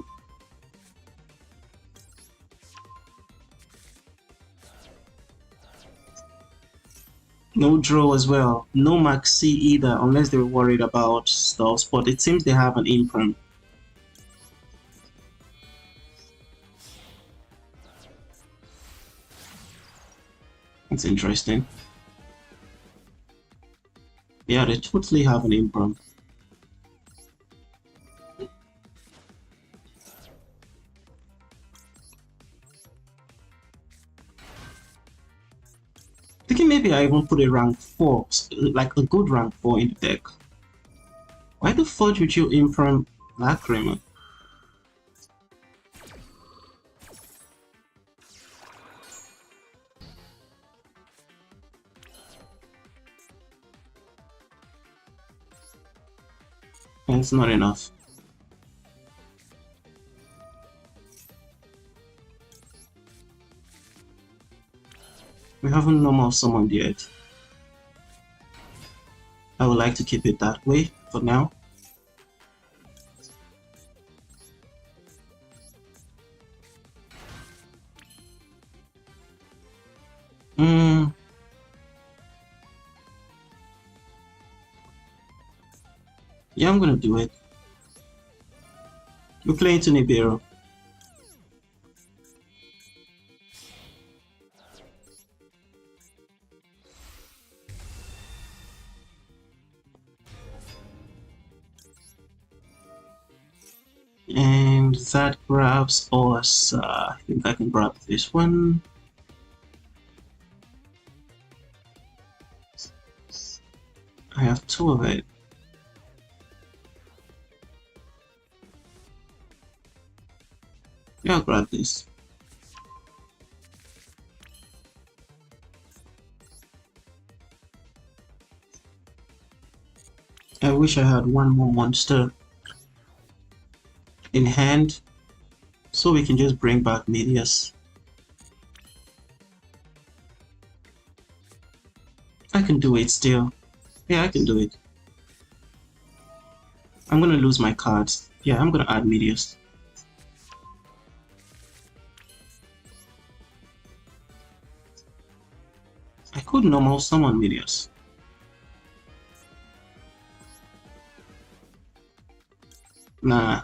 Speaker 1: No draw as well. No maxi either, unless they were worried about stuff, but it seems they have an imprint. That's interesting. Yeah, they totally have an imprint. Thinking maybe I even put a rank 4, like a good rank 4 in the deck. Why the fudge would you imprint Lacrima? It's not enough. We haven't normal summoned yet. I would like to keep it that way for now. Yeah, I'm gonna do it. We're playing to Nibiru. And that grabs us. I think I can grab this one. I have 2 of it. Yeah, I'll grab this. I wish I had one more monster in hand so we can just bring back Medius. I can do it still. Yeah, I can do it. I'm gonna lose my cards. Yeah, I'm gonna add Medius. I could normal summon Medius. Nah.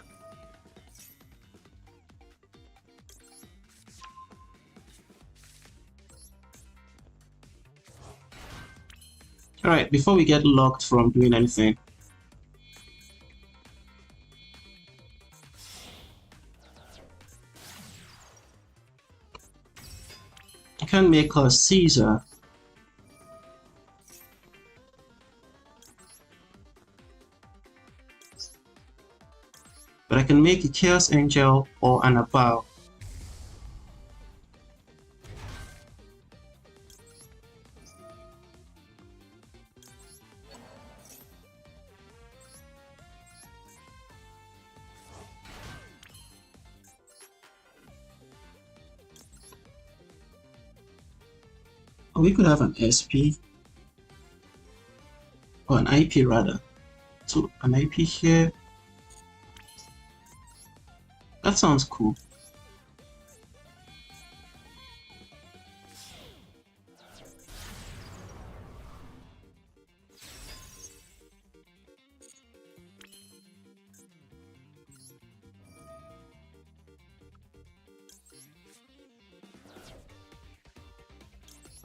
Speaker 1: Alright, before we get locked from doing anything, I can make a Caesar. But I can make a Chaos Angel or an Abao. Or we could have an SP. Or an IP rather. So an IP here. That sounds cool.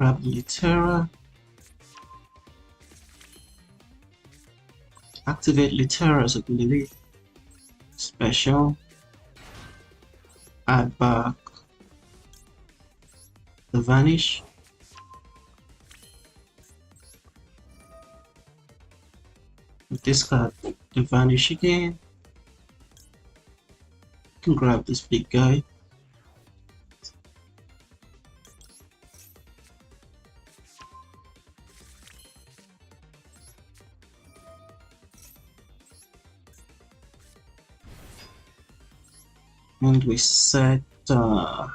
Speaker 1: Grab Litera. Activate Litera's ability. Special. Add back the Vanish. Discard the Vanish again. You can grab this big guy. And we set now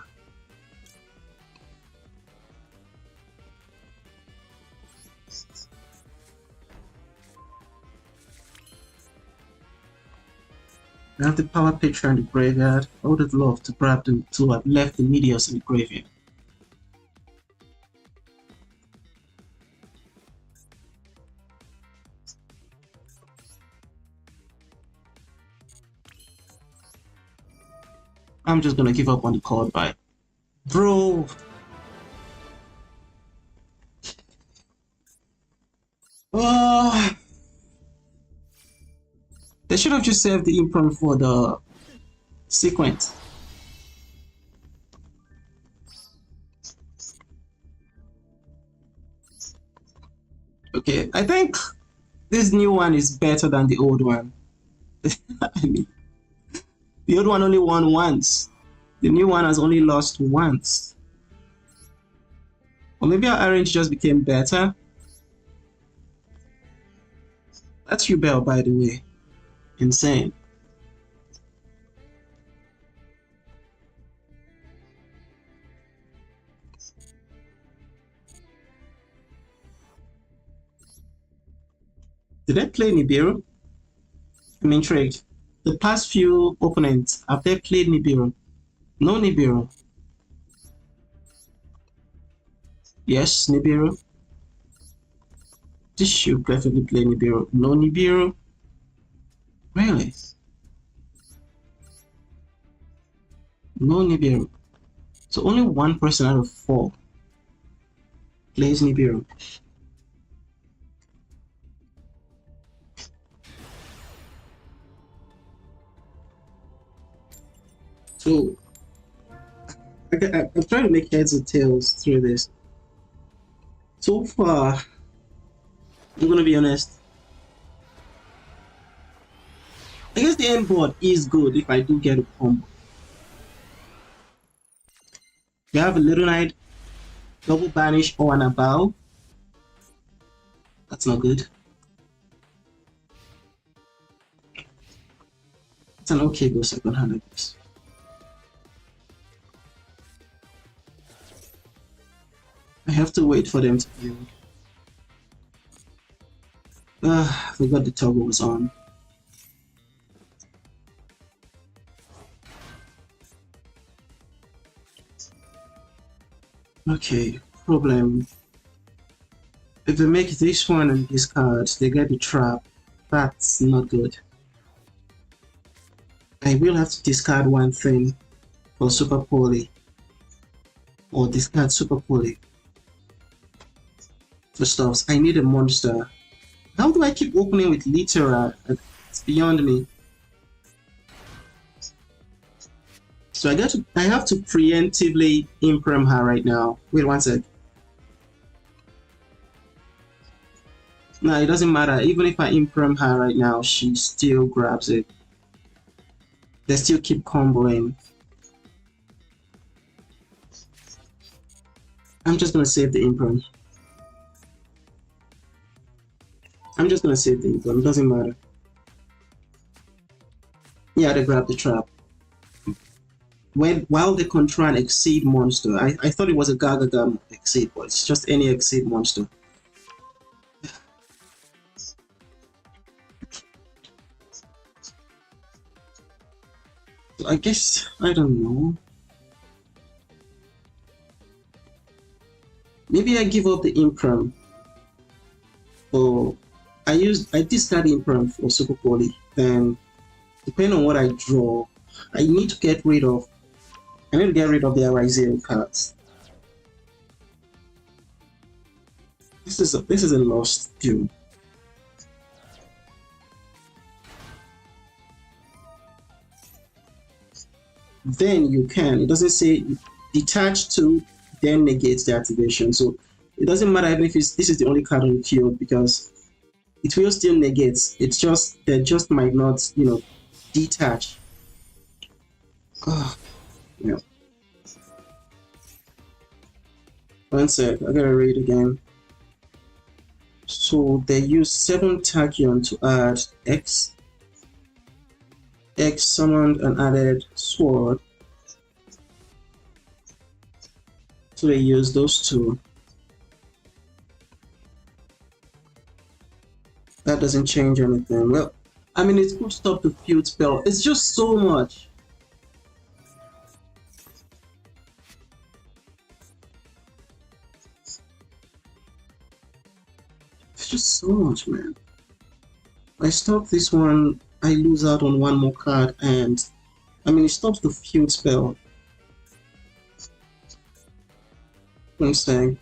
Speaker 1: the power picture in the graveyard. I would have loved to grab them to have left the Meteors in the graveyard. I'm just gonna give up on the card buy. Bro! Oh! They should have just saved the imprint for the sequence. Okay, I think this new one is better than the old one. I mean, the old one only won once. The new one has only lost once. Or maybe our arrange just became better. That's Yugioh, by the way. Insane. Did I play Nibiru? I'm intrigued. The past few opponents, have they played Nibiru? No Nibiru. Yes, Nibiru. This should definitely play Nibiru. No Nibiru. Really? No Nibiru. So only one person out of 4 plays Nibiru. So I'm trying to make heads or tails through this. So far, I'm gonna be honest. I guess the end board is good if I do get a combo. You have a Little Knight, double banish, or an Abao. That's not good. It's an okay go second hand, I guess. I have to wait for them to build. I forgot the toggle was on. Okay, problem. If they make this one and this card, they get the trap. That's not good. I will have to discard one thing for Super Poly. Or discard Super Poly. For stuffs. I need a monster. How do I keep opening with Litera? It's beyond me. So I have to preemptively imprem her right now. Wait one sec. No, it doesn't matter. Even if I imprem her right now, she still grabs it. They still keep comboing. I'm just gonna save the imprem. I'm just gonna save the imprem. It doesn't matter. Yeah, they grab the trap. While they control an Exceed monster, I thought it was a Gagaga Exceed, but it's just any Exceed monster. So I guess, I don't know. Maybe I give up the Imprem. Or I discard Imprem for Super Poly. Then, depending on what I draw, I need to get rid of. I need to get rid of the Arizero cards. this is a lost duel. Then you can. It doesn't say detach to, then negates the activation. So it doesn't matter even if this is the only card on the field, because it will still negate. It's just that just might not, you know, detach. Oh, yeah. One sec, I gotta read again. So they use 7 tachyon to add X. X summoned and added sword. So they use those two. That doesn't change anything. Well, I mean, it could stop the field spell. It's just so much. It's just so much, man. I stop this one, I lose out on one more card, and I mean, it stops the field spell. What I'm saying.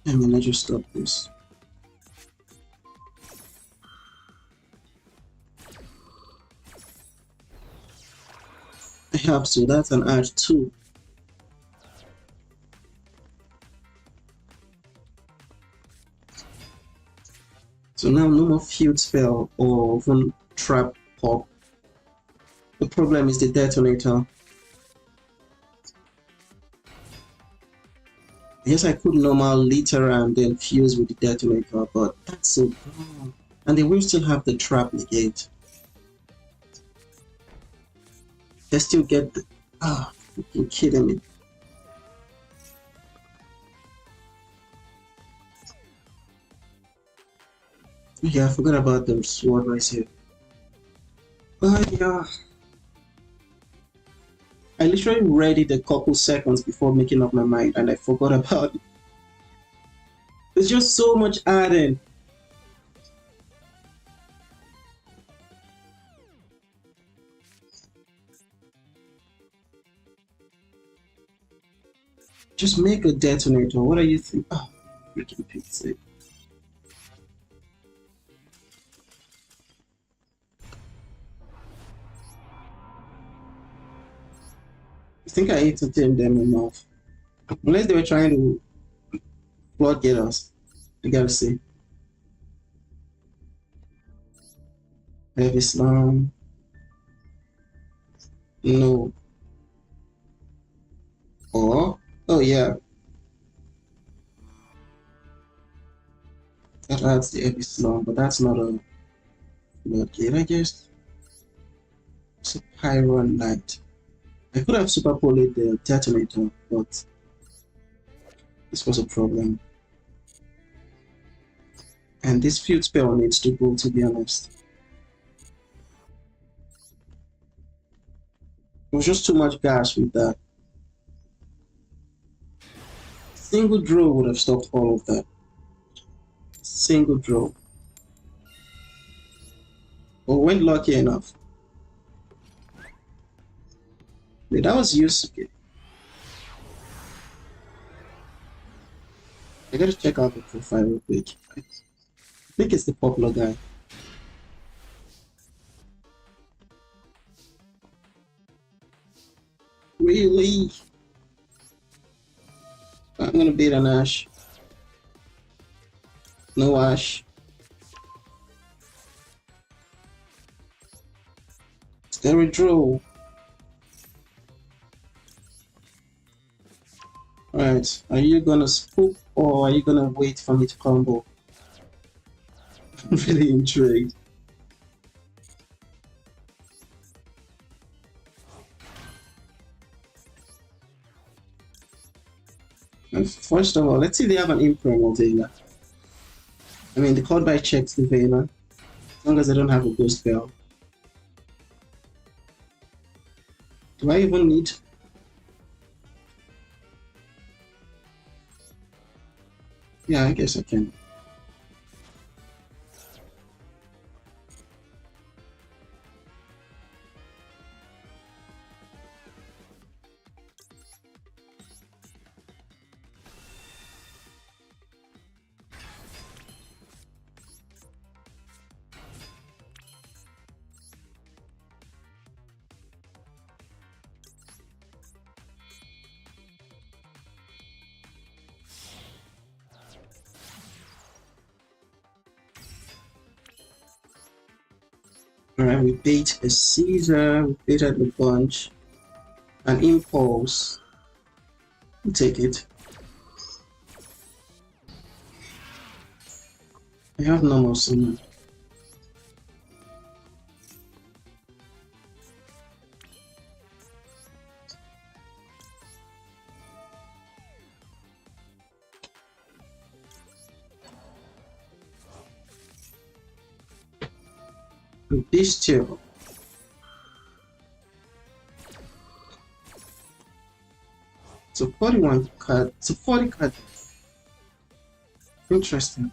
Speaker 1: I mean, I just stop this. I have to, that's an R2. So now no more field spell or even trap pop. The problem is the detonator. Yes, I could normal litter and then fuse with the detonator, but that's so dumb. And they will still have the trap negate. They still get the... Ah, you're kidding me. Yeah, I forgot about the sword right here. But yeah. I literally read it a couple seconds before making up my mind and I forgot about it. There's just so much adding. Just make a detonator. What do you think? Oh, freaking pizza. I think I entertained them enough. Unless they were trying to flood get us. I gotta see. Have Islam. No. Or, oh yeah. That adds the Islam, but that's not a floodgate, I guess. It's a pyro light. I could have superpoled the detonator, but this was a problem. And this field spell needs to go, to be honest. It was just too much gas with that. Single draw would have stopped all of that. Single draw. But went lucky enough. Wait, that was Yusuke. I gotta check out the profile real quick. I think it's the popular guy. Really? I'm gonna beat an Ash. No Ash. Stereo draw. Alright, are you gonna spook or are you gonna wait for me to combo? I'm really intrigued. And first of all, let's see if they have an Imprem or Vela. I mean, the card by checks the Vela, as long as they don't have a Ghost Bell. Do I even need... Yeah, I guess I can. Alright, we bait a Caesar, we baited the bunch, an impulse. We'll take it. I have no more summon. Bestial. So 41 card, so 40 card. Interesting.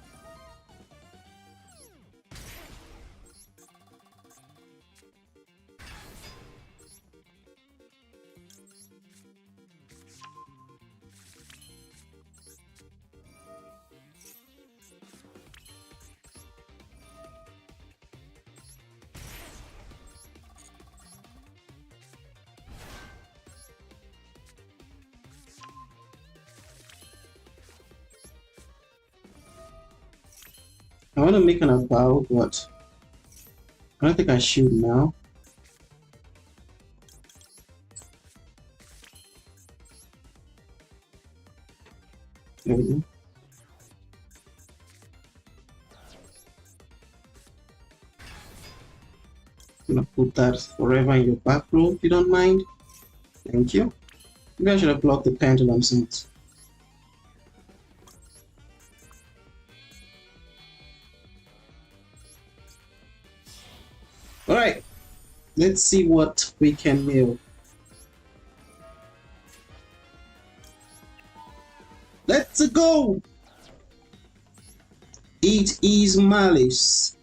Speaker 1: I want to make an about, but I don't think I should now. There we go. I'm gonna put that forever in your back row if you don't mind. Thank you. Maybe I should have blocked the pendulum since. Alright, let's see what we can mill. Let's go! It is Malice.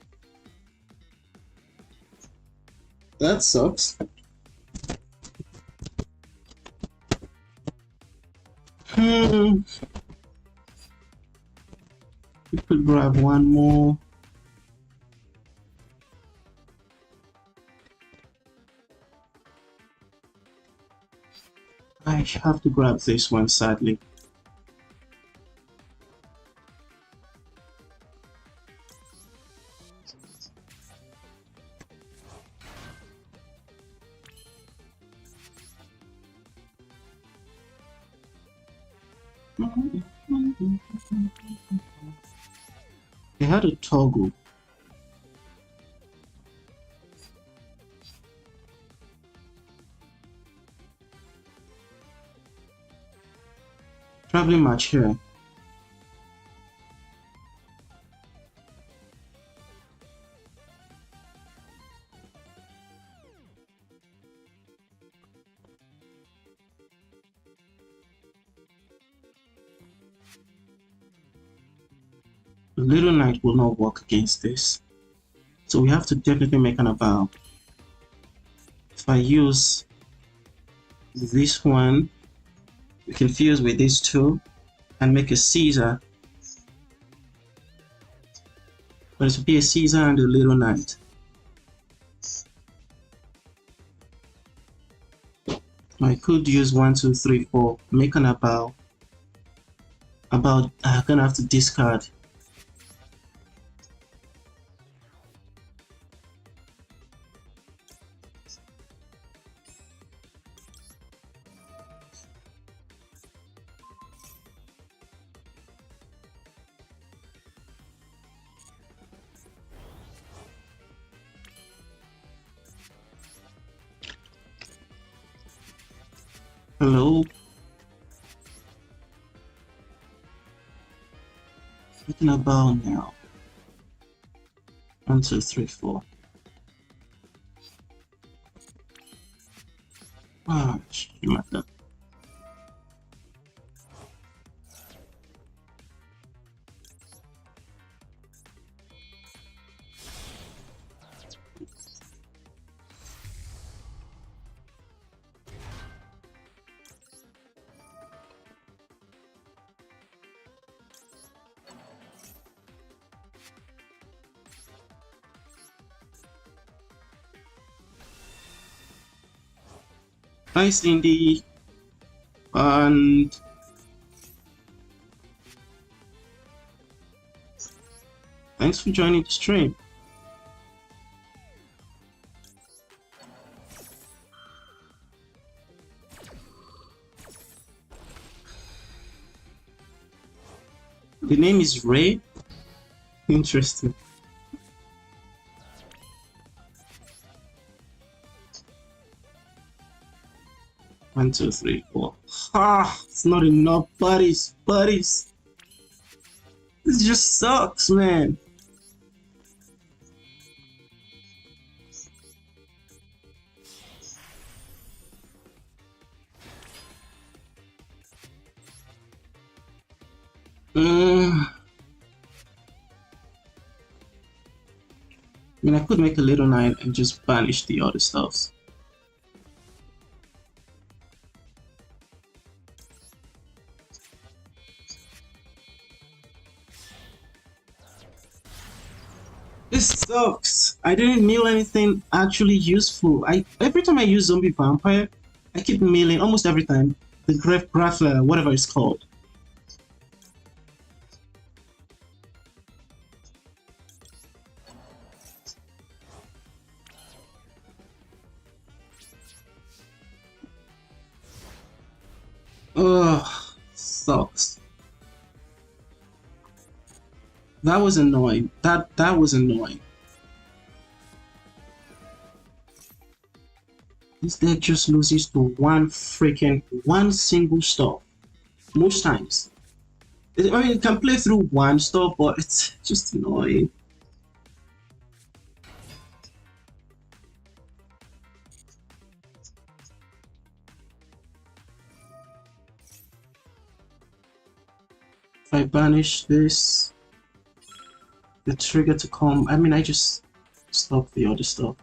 Speaker 1: That sucks. We could grab one more. I have to grab this one, sadly. They had a toggle. Traveling match here. The Little Knight will not work against this. So we have to definitely make an about. If I use this one, we can fuse with these two and make a Caesar. But it will be a Caesar and a Little Knight. I could use 1, 2, 3, 4, make an about. I'm gonna have to discard. Hello. Thinking about now. 1, 2, 3, 4. Ah, you might have. Hi Cindy, and thanks for joining the stream. The name is Ray. Interesting. One, two, three, four. Ah, it's not enough, buddies. Buddies. This just sucks, man. I mean, I could make a little knight and just banish the other stuffs. This sucks. I didn't mill anything actually useful. Every time I use zombie vampire, I keep milling almost every time. The graph, whatever it's called. Ugh, sucks. That was annoying. That was annoying. This deck just loses to one single stuff. Most times. I mean, it can play through one stuff, but it's just annoying. If I banish this, the trigger to come, I mean, I just stop the other stuff.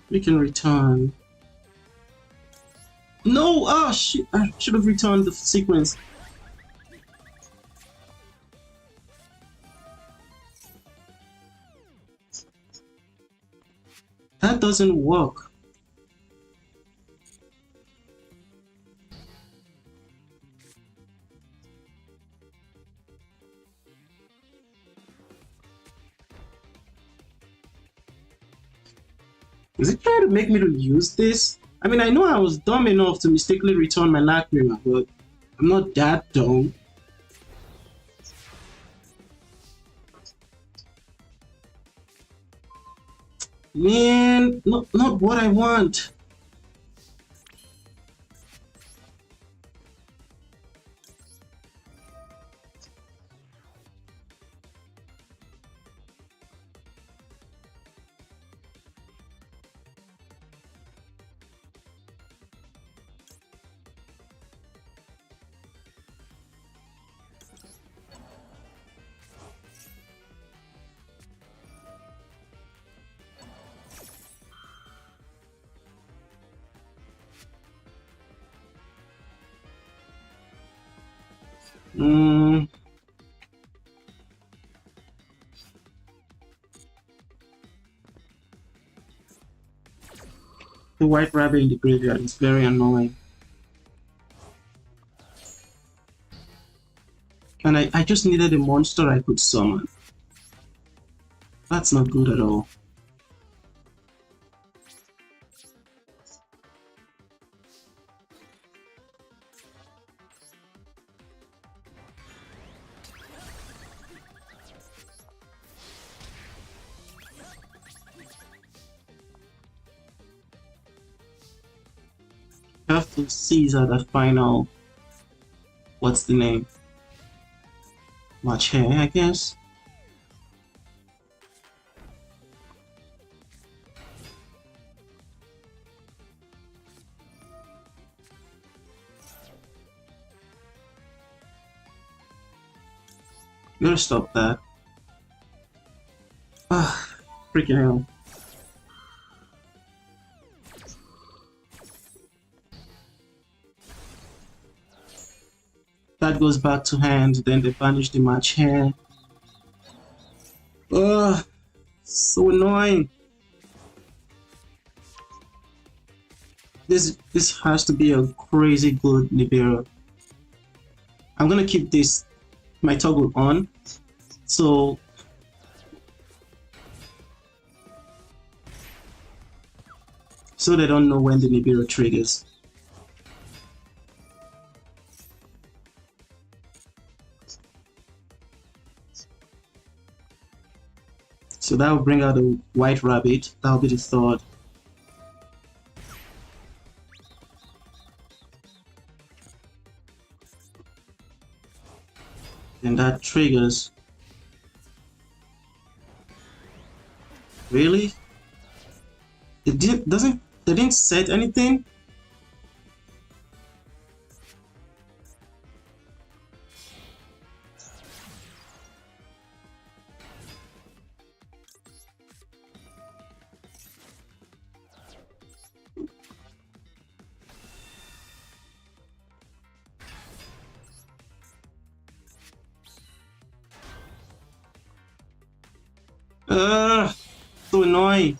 Speaker 1: We can return. No! Ah, shit! I should have returned the sequence. That doesn't work. Is it trying to make me to use this? I mean, I know I was dumb enough to mistakenly return my Lack Mirror, but I'm not that dumb. Man, not what I want. The white rabbit in the graveyard is very annoying. And I just needed a monster I could summon. That's not good at all. Have to seize at that final, what's the name? Match here, I guess. You gotta stop that. Ah, freaking hell. That goes back to hand, then they banish the match here. Ugh, so annoying. This has to be a crazy good Nibiru. I'm gonna keep this my toggle on so they don't know when the Nibiru triggers. So that will bring out a white rabbit. That will be the third. And that triggers. Really? They didn't set anything? So annoying.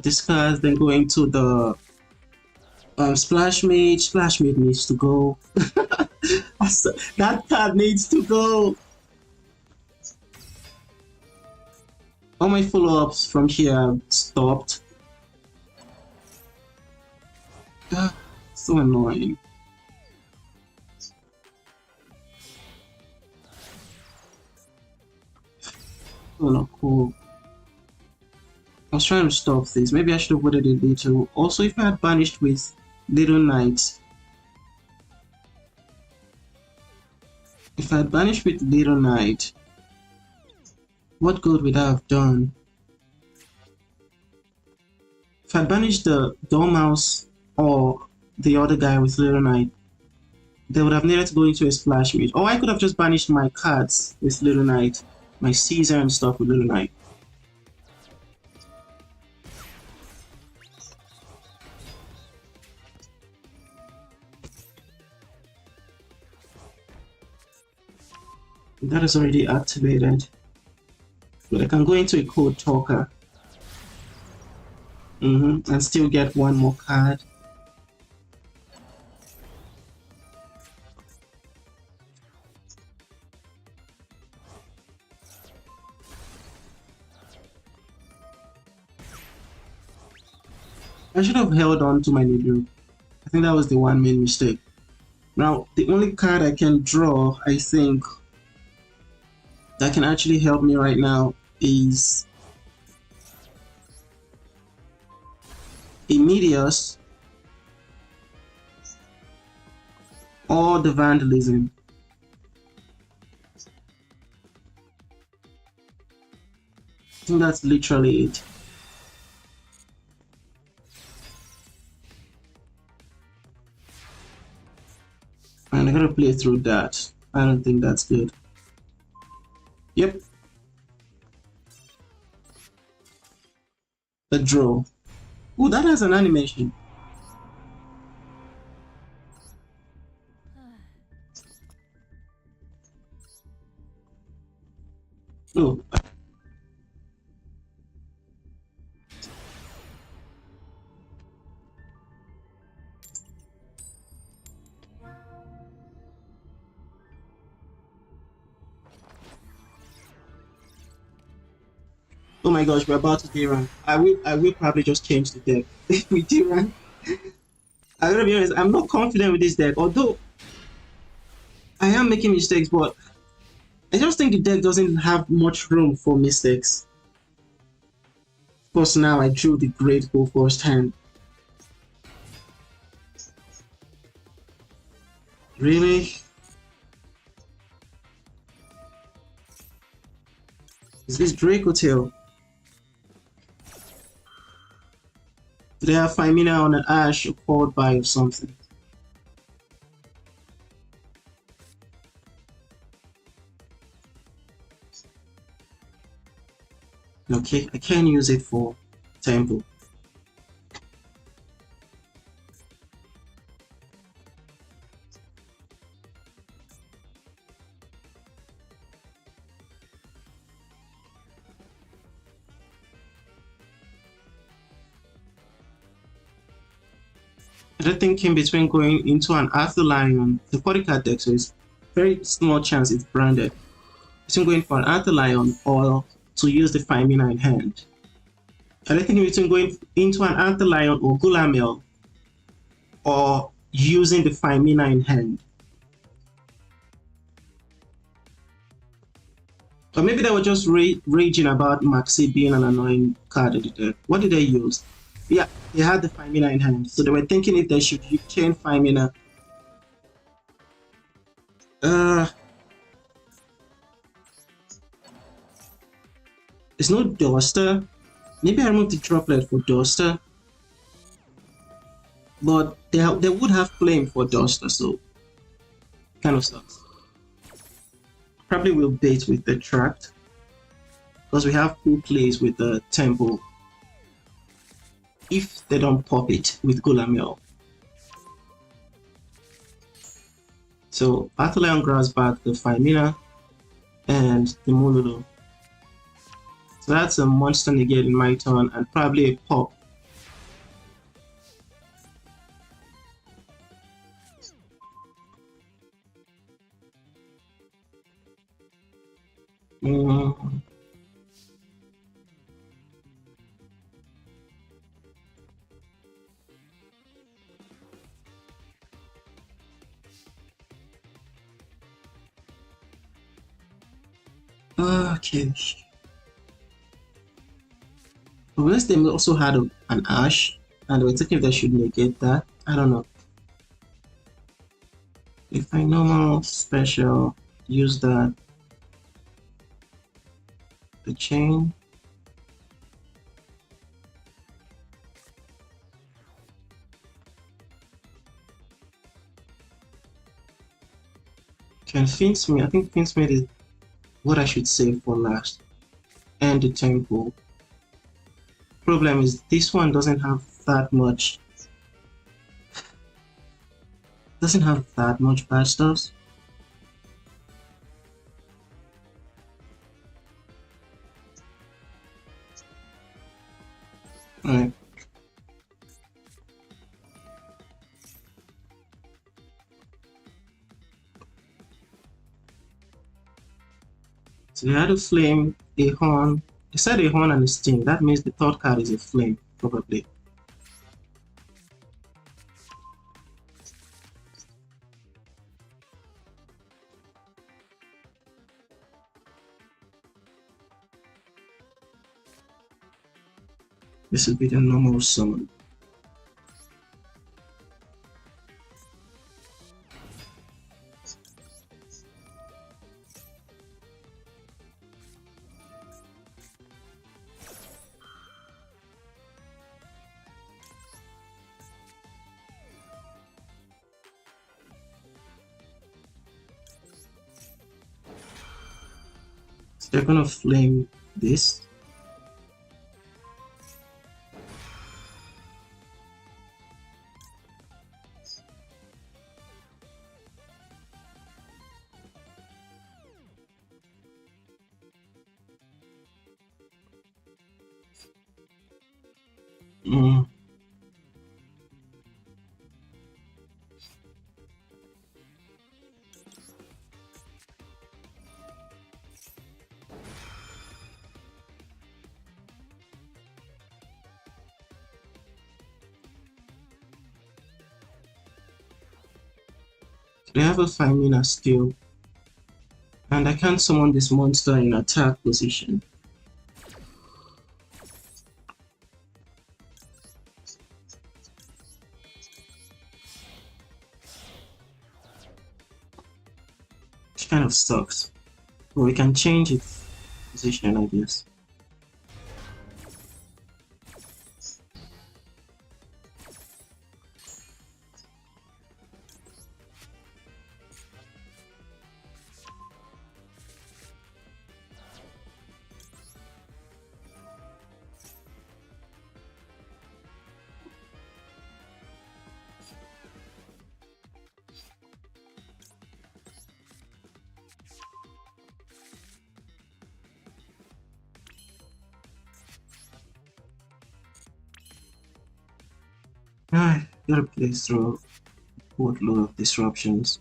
Speaker 1: Discards, then go into the Splash Mage. Splash Mage needs to go. That card needs to go. All my follow-ups from here have stopped. So annoying. Oh, not cool. I was trying to stop this. Maybe I should have waited a little. Also, if I had banished with Little Knight. If I had banished with Little Knight, what good would I have done? If I banished the Dormouse or the other guy with Little Knight, they would have needed to go into a Splash Mage. Or I could have just banished my cards with Little Knight, my Caesar and stuff with Little Knight. That is already activated. But I can go into a Code Talker. And still get one more card. I should have held on to my Nibiru. I think that was the one main mistake. Now, the only card I can draw, I think, that can actually help me right now is Immedius or the Vandalism. I think that's literally it. And I gotta play through that. I don't think that's good. Yep. The draw. Ooh, that has an animation. Oh. Oh my gosh, we're about to D-rank. I will probably just change the deck with D-rank. I gotta be honest, I'm not confident with this deck, although I am making mistakes, but I just think the deck doesn't have much room for mistakes. Of course, now I drew the great go first hand. Really? Is this Draco Tail? Do they have Femina on an Ash or Called By or something? Okay, I can use it for Temple. They're thinking between going into an Arthur Lion, the 40 card deck, so it's very small chance it's branded. Between going for an Arthur Lion or to use the Femina in hand. And they're thinking between going into an Arthur Lion or Gulamel or using the Femina in hand. Or maybe they were just raging about Maxi being an annoying card editor. What did they use? Yeah, they had the Femina in hand, so they were thinking if they should chain Femina. There's no Duster. Maybe I removed the droplet for Duster. But they would have Flame for Duster, so kind of sucks. Probably will bait with the Tract because we have cool plays with the Temple if they don't pop it with Gulamel. So Arthur grabs back the Femina and the Mululu. So that's a monster negate in my turn and probably a pop. Okay. Unless they also had an Ash and they were thinking if they should negate that. I don't know. If I normal special, use that. The chain. Can Finsmith, I think Finsmith is what I should save for last. And the Temple. Problem is this one doesn't have that much bad stuff. Alright. So they had a flame, a horn. They said a horn and a sting. That means the third card is a flame, probably. This will be the normal summon. So they're gonna flame this. They have a Femina still, and I can't summon this monster in attack position. Which kind of sucks. But we can change its position, I guess. Gotta play through a boatload of disruptions.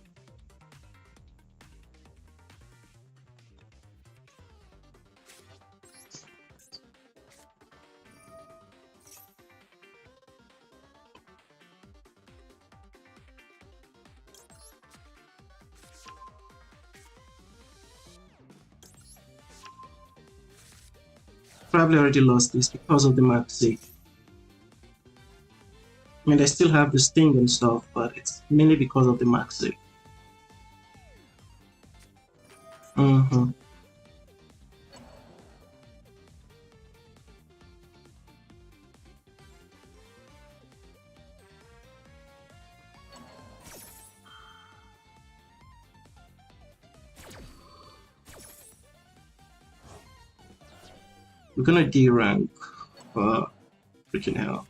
Speaker 1: Probably already lost this because of the maxi. I mean, they still have the sting and stuff, but it's mainly because of the maxi. Mm-hmm. We're gonna D rank. Freaking hell.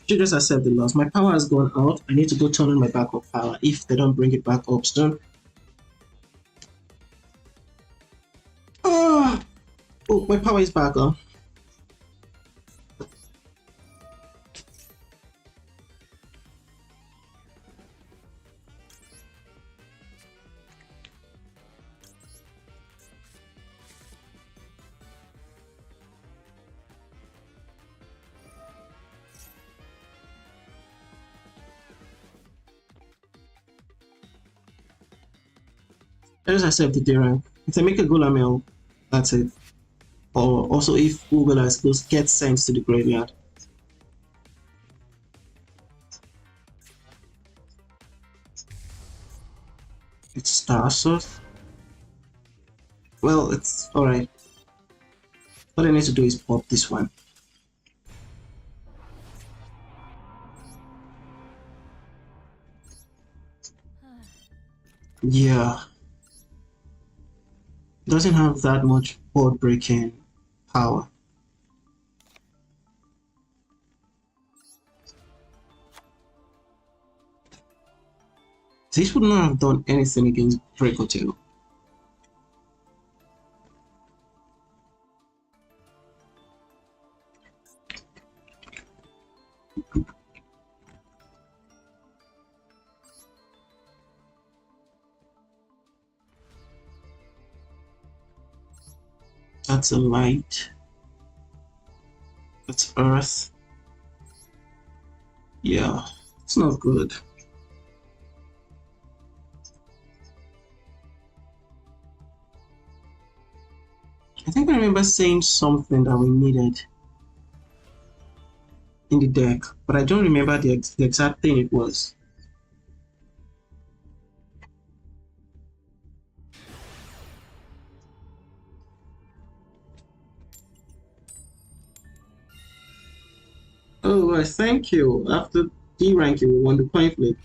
Speaker 1: You just accept the loss. My power has gone out. I need to go turn on my backup power if they don't bring it back up soon. Oh, my power is back on. I just accept the D rank. If I make a Gulamel, that's it. Or also if Ugalas gets sent to the graveyard. It's Tarsus. Well, it's alright. What I need to do is pop this one. Yeah. Doesn't have that much board breaking power. This would not have done anything against Breakotail. That's a light. That's earth. Yeah, it's not good. I think I remember saying something that we needed in the deck, but I don't remember the exact thing it was. Oh, thank you. After D ranking, we won the coin flip.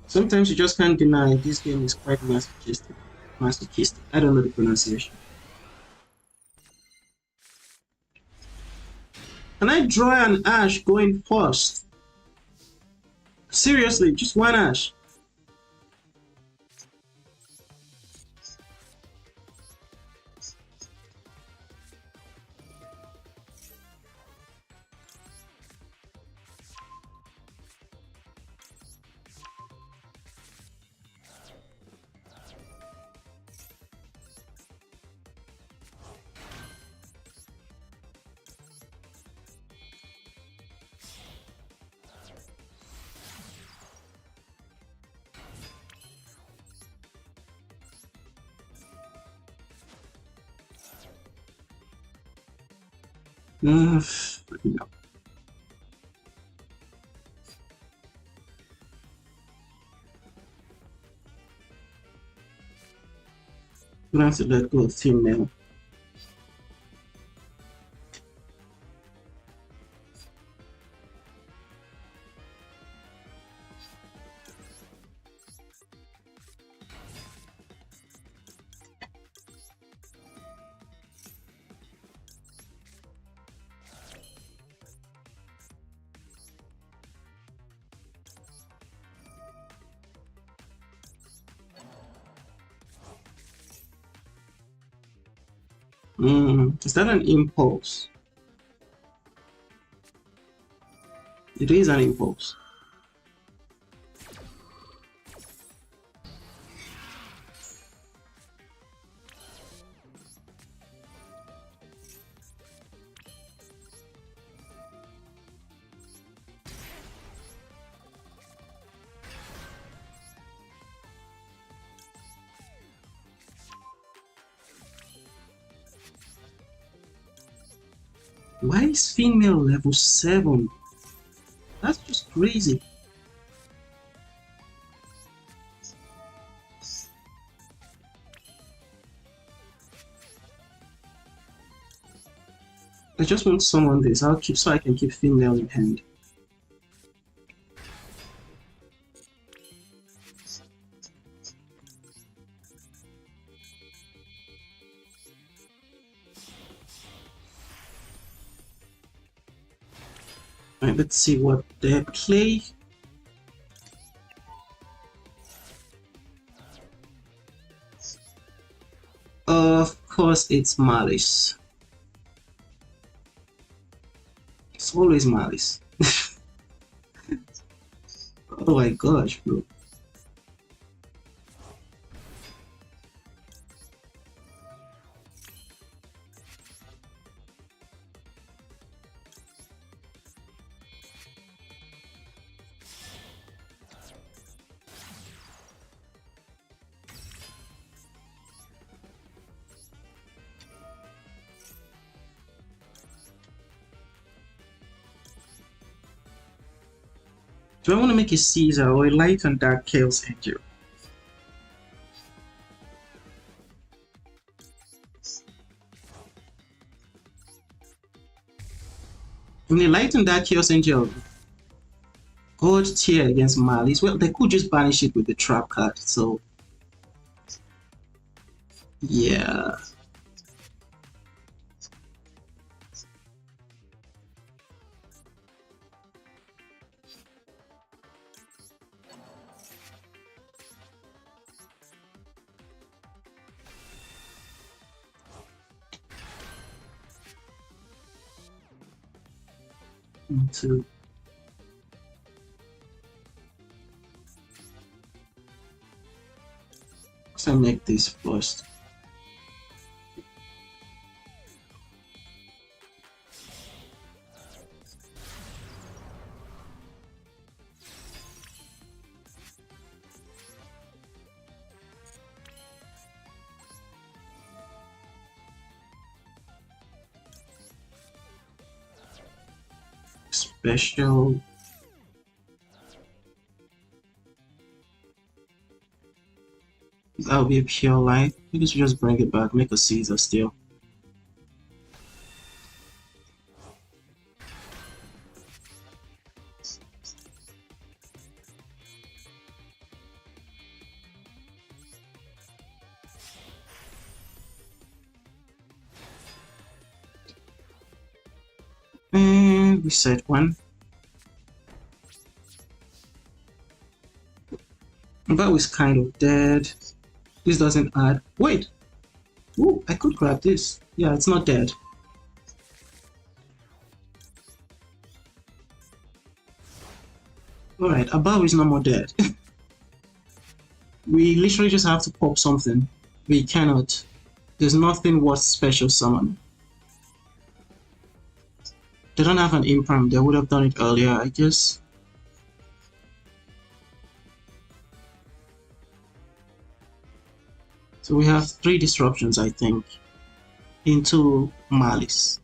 Speaker 1: Sometimes you just can't deny this game is quite masochistic. Masochistic. I don't know the pronunciation. Can I draw an Ash going first? Seriously, just one Ash. No. I'm gonna have to let go of team now. Is that an impulse? It is an impulse. Why is female level 7? That's just crazy. I just want to summon this. I'll keep so I can keep female in hand. Alright, let's see what they play. Of course, it's Malice. It's always Malice. Oh my gosh, bro. Do I want to make a Caesar or a light and dark Chaos Angel? In the light and dark Chaos Angel, God tier against Malice. Well, they could just banish it with the trap card, so yeah. Two. So I make this first. Special. That'll be a pure light. You can just bring it back, make a Caesar still. And reset one. That was kind of dead. This doesn't add. Wait! Ooh, I could grab this. Yeah, it's not dead. Alright, Abao is no more dead. We literally just have to pop something. We cannot. There's nothing worth special summon. They don't have an imperm. They would have done it earlier, I guess. So we have 3 disruptions, I think, into Malice.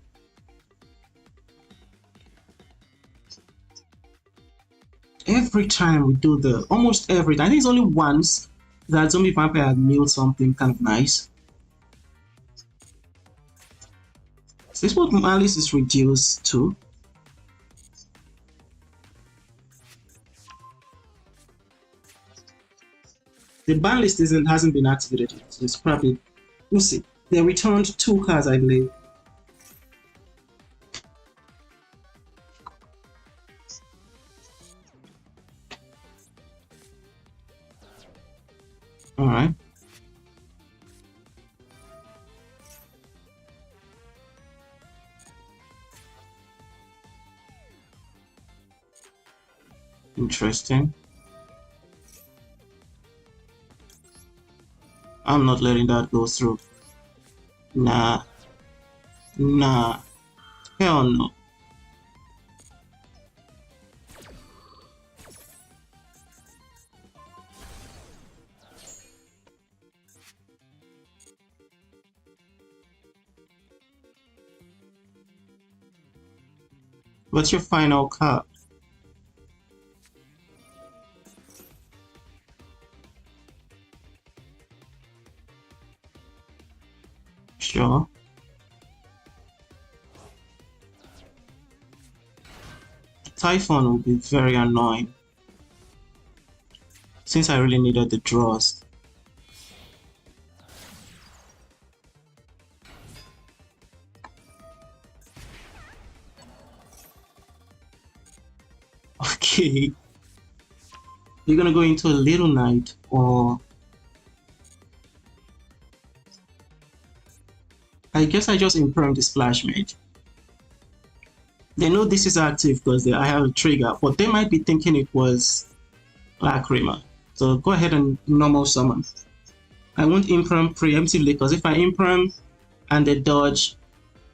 Speaker 1: Every time we do almost every time, I think it's only once that Zombie Vampire had milled something kind of nice. Is this what Malice is reduced to? The ban list hasn't been activated yet, so it's probably... We'll see. They returned 2 cards, I believe. Alright. Interesting. I'm not letting that go through. Nah. Nah. Hell no. What's your final card? Sure. Typhon will be very annoying, since I really needed the draws. Okay. You're gonna go into a Little Knight, or I guess I just imperm the Splash Mage. They know this is active because I have a trigger, but they might be thinking it was Lacrima. So go ahead and normal summon. I won't imperm preemptively because if I imperm and they dodge,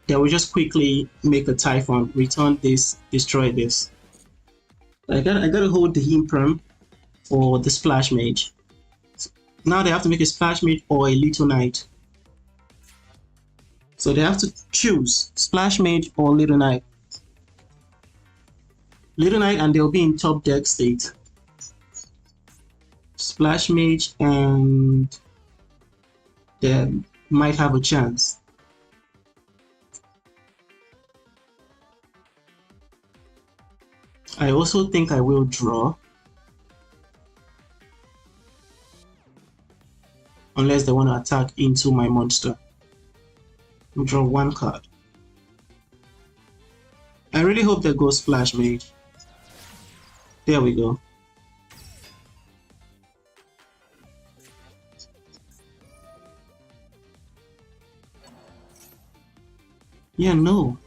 Speaker 1: they will just quickly make a Typhon, return this, destroy this. I gotta hold the imperm for the Splash Mage. Now they have to make a Splash Mage or a Little Knight. So they have to choose Splash Mage or Little Knight. Little Knight and they'll be in top deck state. Splash Mage and they might have a chance. I also think I will draw. Unless they want to attack into my monster. I'll draw one card. I really hope they go Splash Mage. There we go. Yeah, no.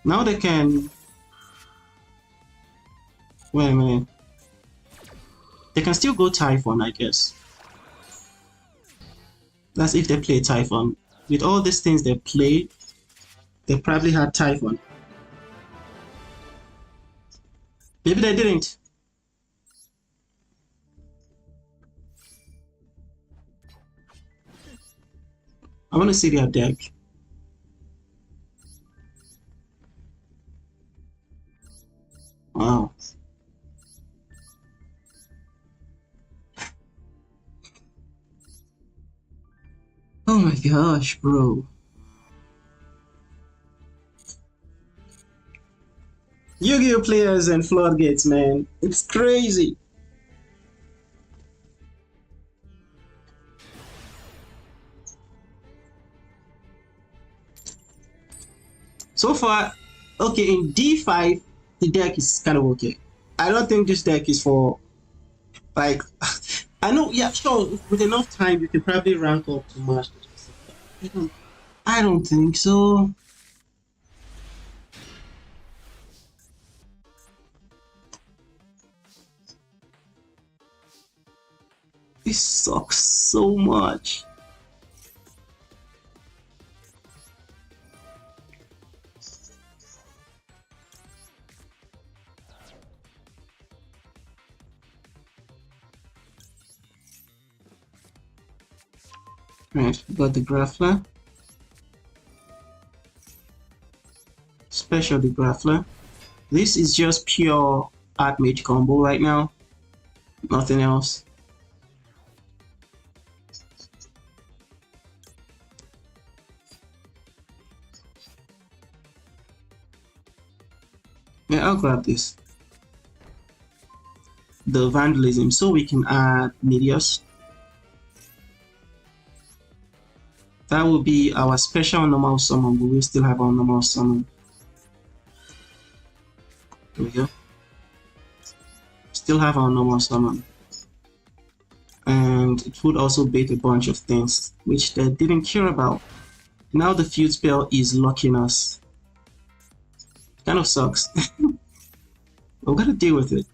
Speaker 1: Now they can... Wait a minute. They can still go Typhon, I guess. That's if they play Typhon. With all these things they played, they probably had Typhon. Maybe they didn't. I want to see their deck. Wow. Oh my gosh, bro. Yu-Gi-Oh players and floodgates, man. It's crazy. So far, okay, in D5, the deck is kind of okay. I don't think this deck is for, like, I know, yeah, sure, with enough time, you can probably rank up to Master. I don't think so. This sucks so much. Right, got the Grappler. Special the Grappler. This is just pure ARTMAGE combo right now. Nothing else. Yeah, I'll grab this. The Vandalism, so we can add Meteors. That will be our special normal summon, but we still have our normal summon. There we go. Still have our normal summon. And it would also bait a bunch of things, which they didn't care about. Now the feud spell is locking us. Kind of sucks. But we gotta deal with it.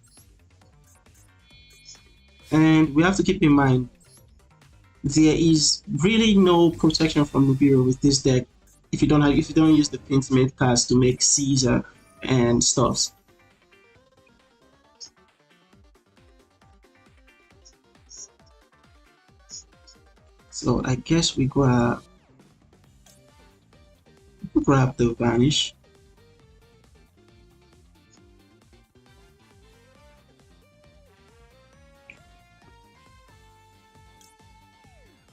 Speaker 1: And we have to keep in mind, there is really no protection from Nibiru with this deck if you don't use the Pinsmith cards to make Caesar and stuffs. So I guess we grab the Vanish.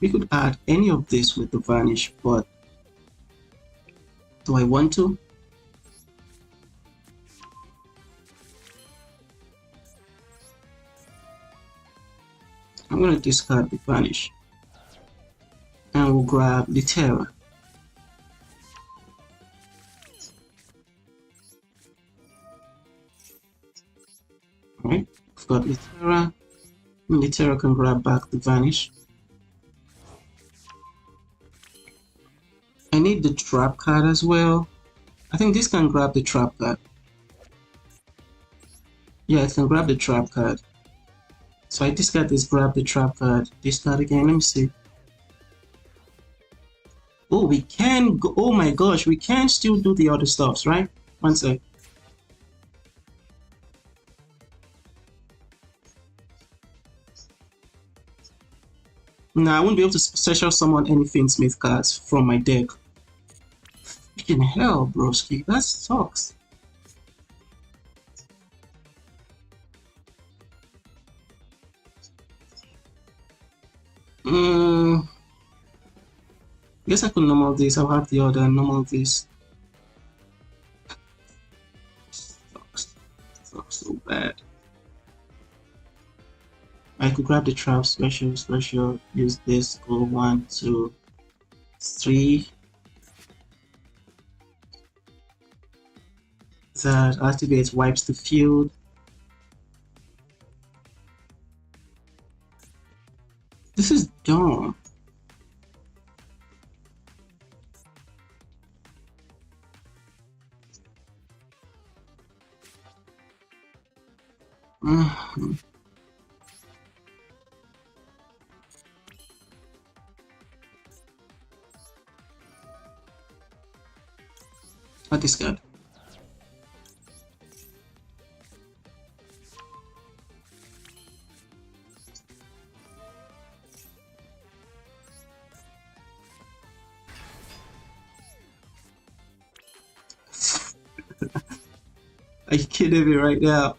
Speaker 1: We could add any of this with the Vanish, but do I want to? I'm going to discard the Vanish. And we'll grab Litera. Alright, we've got Litera. And Litera can grab back the Vanish. I need the trap card as well. I think this can grab the trap card. Yeah, it can grab the trap card. So I discard this, grab the trap card, discard again, let me see. Oh, we can go, oh my gosh, we can still do the other stuffs, right? One sec. Nah, I won't be able to special summon any Finsmith cards from my deck. Freaking hell, broski, that sucks. Guess I could normal this. I'll have the other normal this. Sucks so bad. I could grab the trap, special, use this, go 1, 2, 3. That activates, wipes the field. This is dumb. What is good? Are you kidding me right now?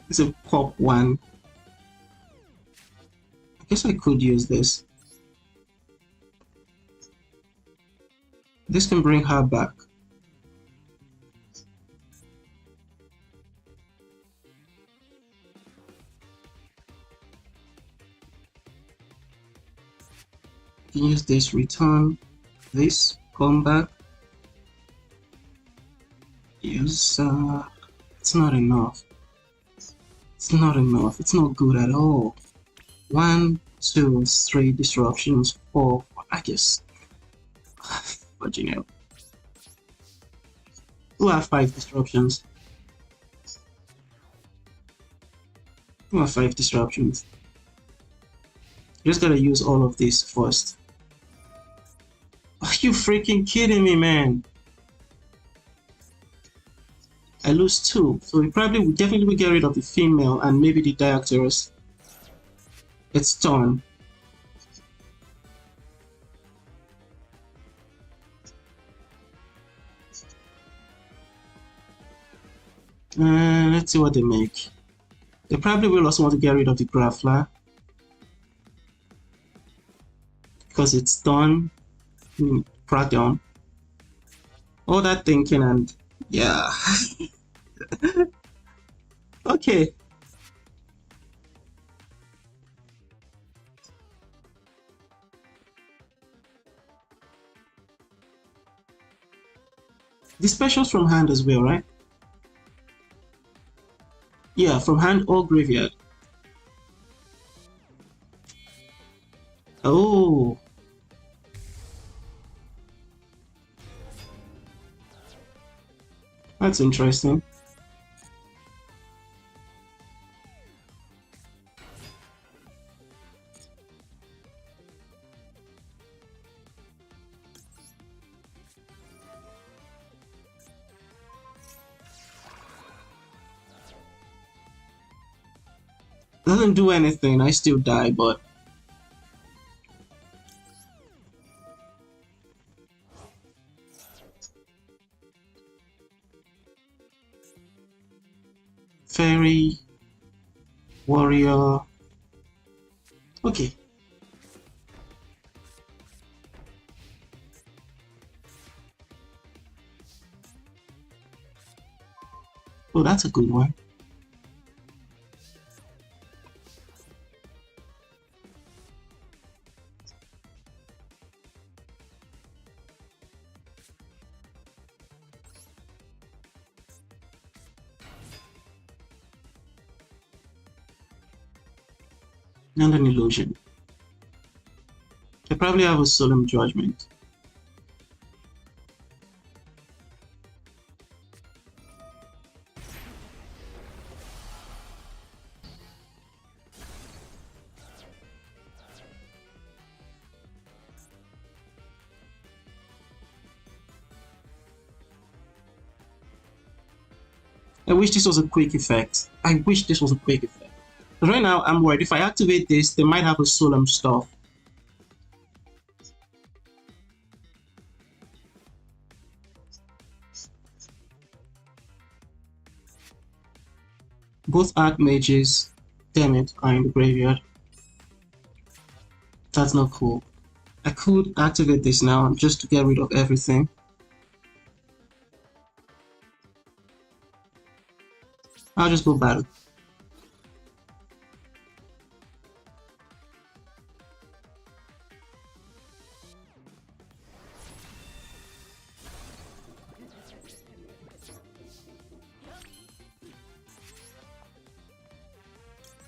Speaker 1: It's a pop one. I guess I could use this. This can bring her back. You can use this, return this, come back. Use it's not enough. It's not enough. It's not good at all. 1, 2, 3 disruptions. 4. I guess. Virginia. We'll have 5 disruptions. We'll have 5 disruptions. You just gotta use all of this first. Are you freaking kidding me, man? I lose 2, so we definitely will get rid of the female and maybe the Diactorus. It's done. Let's see what they make. They probably will also want to get rid of the Grappler because it's done. Crackdown. All that thinking and yeah. Okay. The specials from hand as well, right? Yeah, from hand or graveyard. Oh, that's interesting. Doesn't do anything, I still die, but fairy, warrior. Okay. Oh, that's a good one. And an illusion. I probably have a solemn judgment. I wish this was a quick effect. I wish this was a quick effect. But right now, I'm worried. If I activate this, they might have a solemn stuff. Both archmages, damn it, are in the graveyard. That's not cool. I could activate this now just to get rid of everything. I'll just go battle.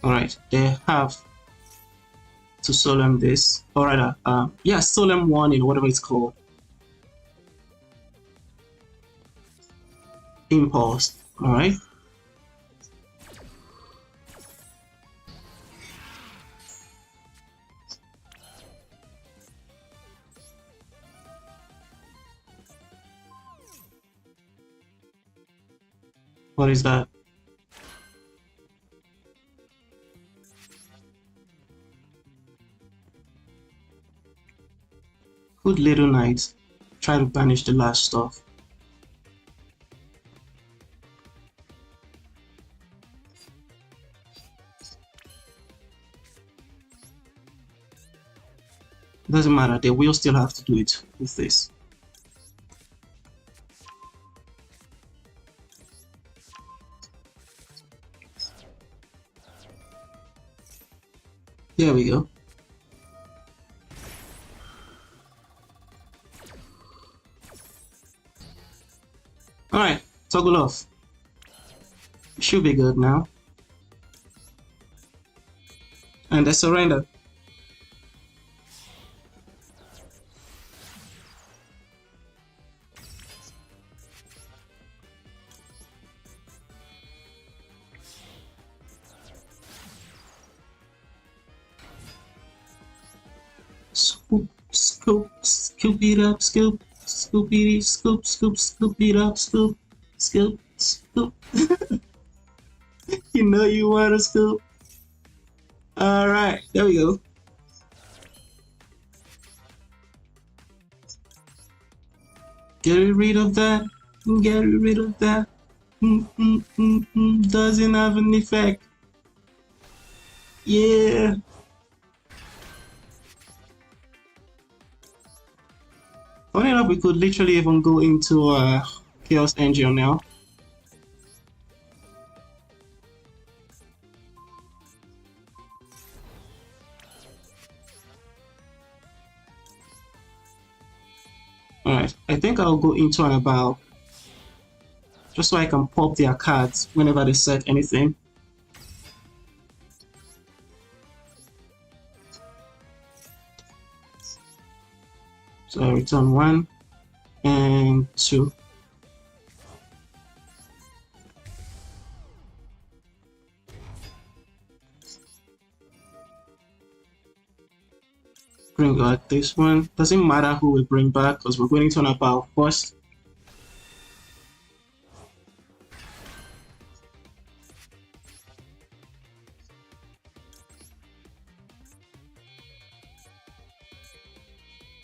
Speaker 1: Alright, they have to solemn this. Or rather, yeah, solemn one in whatever it's called. Impulse. Alright. What is that? Good little knight. Try to banish the last stuff. Doesn't matter, they will still have to do it with this. There we go. Alright, toggle off. Should be good now. And I surrender. Scoop it up, scoop it, scoop it up, scoop. You know you wanna scoop. Alright, there we go. Get rid of that, get rid of that. Doesn't have an effect. Yeah. Funny enough, we could literally even go into Chaos Engine now. Alright, I think I'll go into an about just so I can pop their cards whenever they set anything. So I return 1 and 2. Bring back this one. Doesn't matter who we bring back because we're going to turn up our first.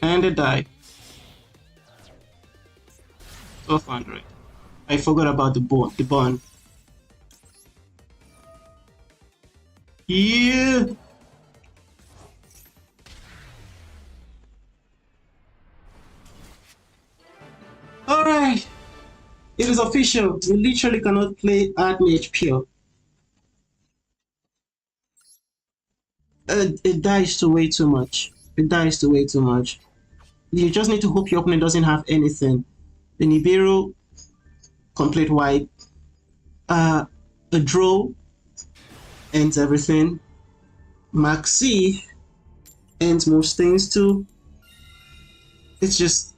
Speaker 1: And they die. 1200. I forgot about the bond. Yeah. Alright. It is official. We literally cannot play ARTMAGE pure. It dies to way too much. It dies to way too much. You just need to hope your opponent doesn't have anything. The Nibiru, complete wipe. A draw ends everything. Maxi ends most things too. It just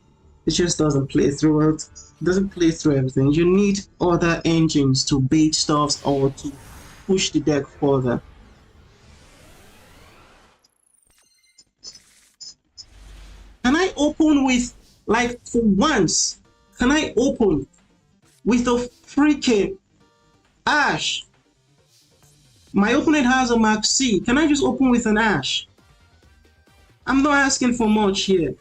Speaker 1: doesn't play through it. It doesn't play through everything. You need other engines to bait stuffs or to push the deck further. Can I open with, like, for once, can I open with a freaking Ash? My opponent has a Maxi. Can I just open with an Ash? I'm not asking for much here.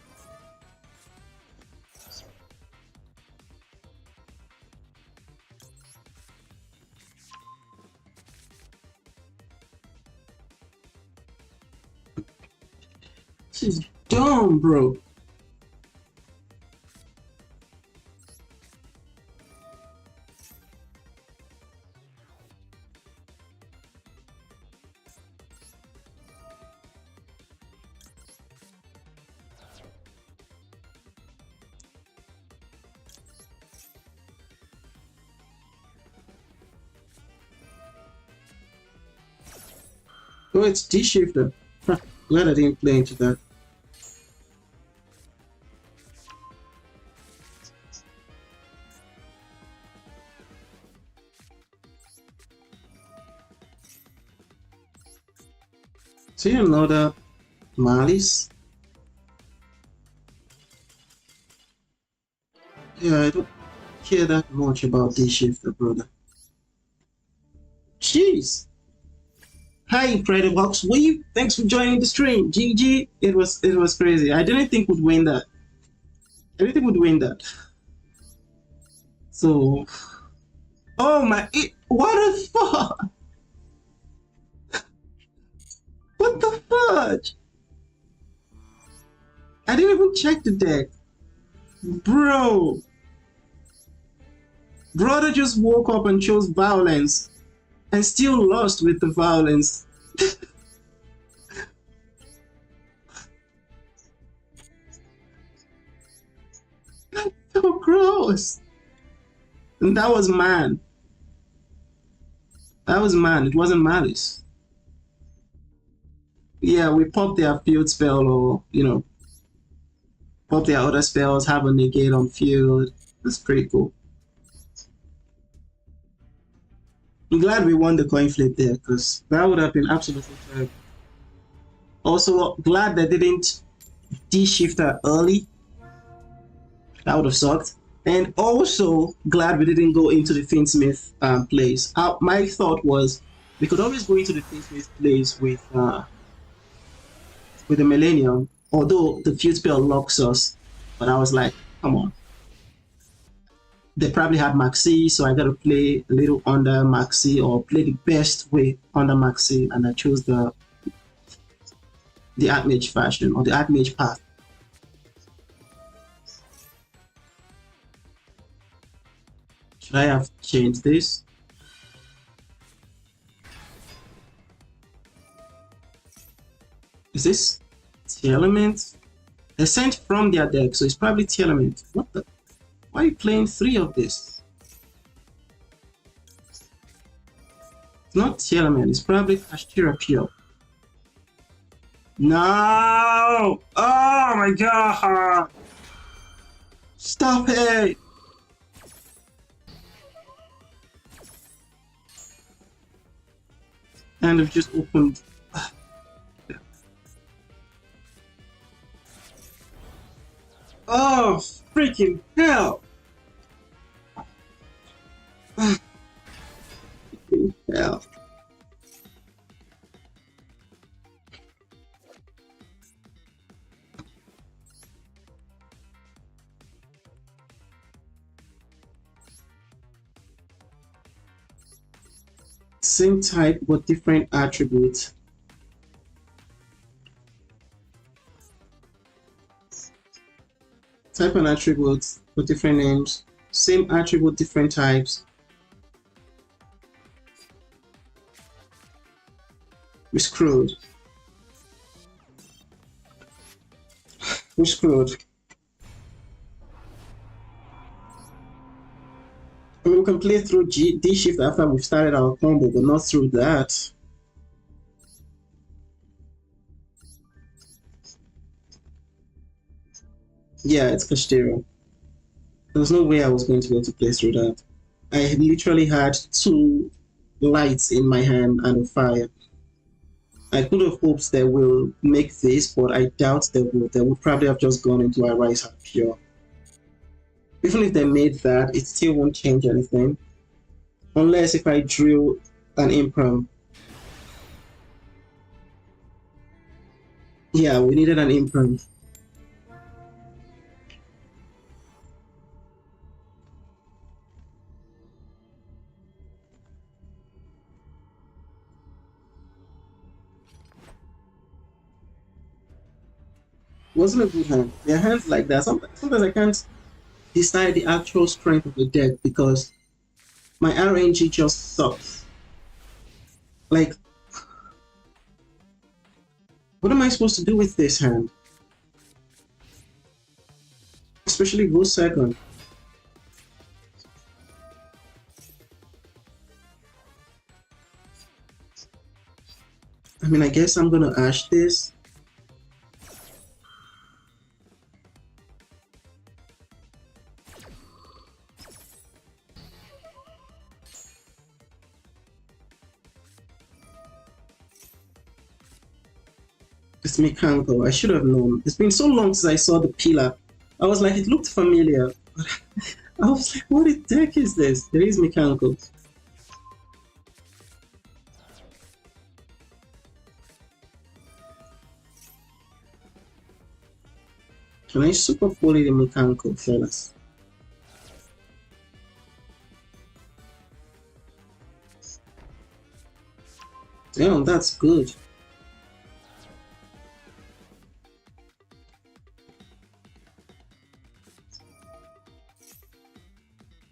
Speaker 1: This is dumb, bro. Oh, it's D-shifter. Glad I didn't play into that. See another Malice. Yeah, I don't care that much about D-shifter, brother. Jeez. Hi, Incredibox. Wave. Thanks for joining the stream. GG. It was crazy. I didn't think we'd win that. I didn't think we'd win that. So, oh my! What the fuck? What the fudge? I didn't even check the deck, bro. Brother just woke up and chose violence. And still lost with the violence. That's so gross. And that was man. That was man. It wasn't Malice. Yeah, we pop their field spell or, you know, pop their other spells, have a negate on field. That's pretty cool. I'm glad we won the coin flip there, because that would have been absolutely terrible. Also, glad they didn't D-shifter early. That would have sucked. And also, glad we didn't go into the Finsmith plays. My thought was, we could always go into the Finsmith plays with the Millennium, although the field spell locks us. But I was like, come on. They probably had Maxi, so I got to play a little under Maxi or play the best way under Maxi, and I chose the ARTMAGE version or the ARTMAGE path. Should I have changed this? Is this T-Element? They sent from their deck, so it's probably T-Element. What the? Why are you playing 3 of this? It's not T-Element, it's probably Kashtira Pure. No! Oh my god! Stop it! And I've just opened. Oh, freaking hell! Freaking hell. Same type but different attributes. Type and attributes with different names. Same attribute, different types. We screwed. We screwed. I mean, we can play through D shift after we've started our combo, but not through that. Yeah, it's Kashtira. There's no way I was going to be able to play through that. I literally had 2 lights in my hand and a fire. I could have hoped they will make this, but I doubt they would. They would probably have just gone into a Rise Hard Pure. Even if they made that, it still won't change anything. Unless if I drill an Impram. Yeah, we needed an Impram. Wasn't a good hand. There are hands like that. Sometimes I can't decide the actual strength of the deck because my RNG just sucks. Like, what am I supposed to do with this hand? Especially go second. I mean, I guess I'm gonna ash this. It's Mikanko. I should have known. It's been so long since I saw the pillar. I was like, it looked familiar. I was like, what deck is this? There is Mikanko. Can I super fully the Mikanko, fellas? Damn, that's good.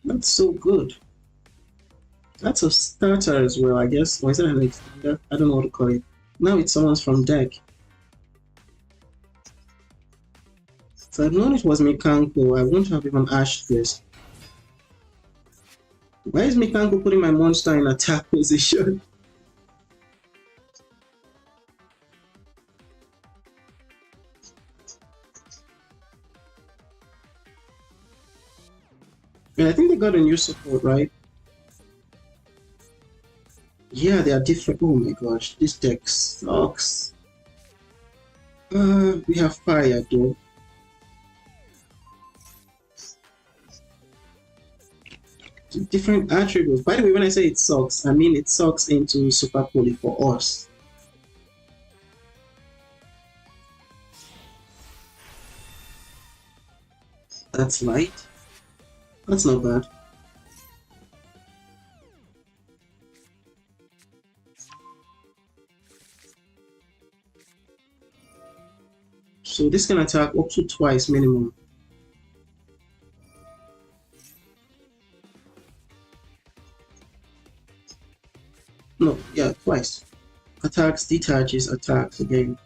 Speaker 1: That's so good. That's a starter as well, I guess. Or is that an extender? I don't know what to call it. Now it's someone's from deck. So I've known it was Mikanko. I wouldn't have even ashed this. Why is Mikanko putting my monster in attack position? Yeah, I think they got a new support, right? Yeah, they are different. Oh my gosh, this deck sucks. We have fire though. Different attributes. By the way, when I say it sucks, I mean it sucks into Super Poly for us. That's light. That's not bad. So this can attack up to twice minimum. No, yeah, twice. Attacks, detaches, attacks again.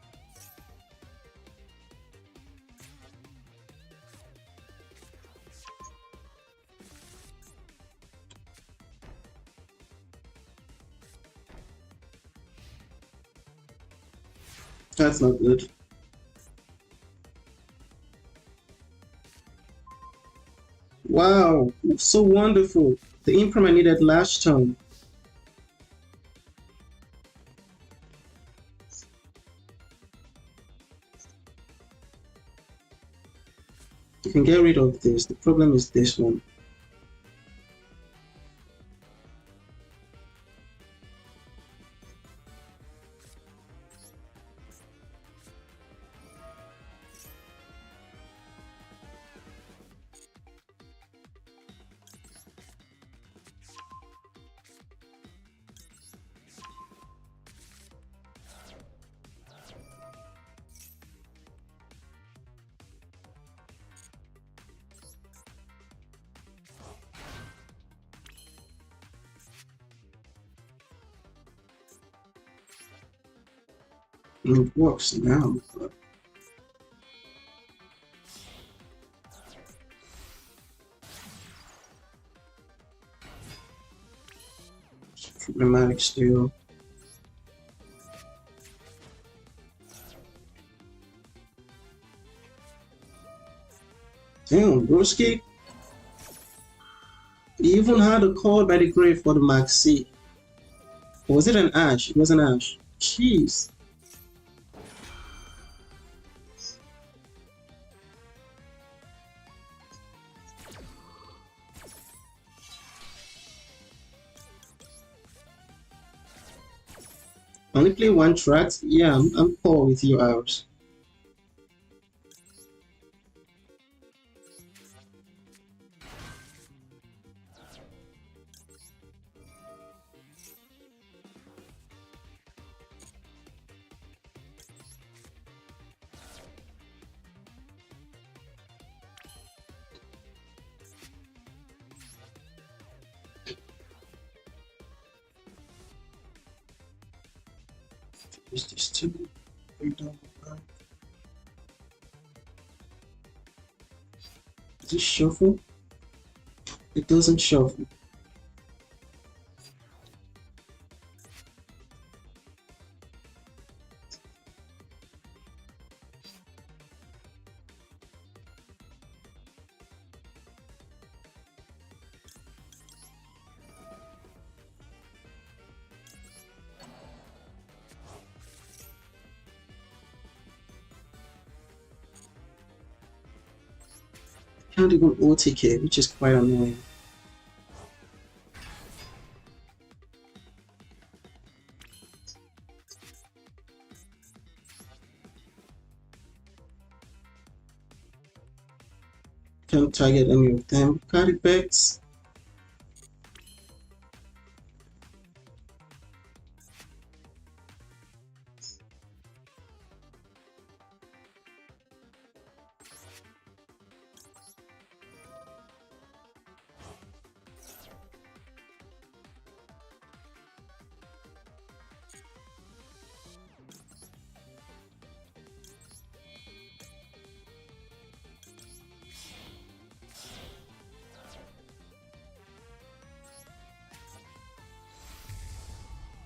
Speaker 1: That's not good. Wow, so wonderful. The imprint I needed last turn. You can get rid of this. The problem is this one. It works now. It's problematic still. Damn, broski. He even had a call by the grave for the Maxi. Or was it an Ash? It was an Ash. Jeez. Only play one track? Yeah, I'm poor with you, hours. Is this too? Does it shuffle? It doesn't shuffle. Can't even OTK, which is quite annoying. Can't target any of them. Card effects.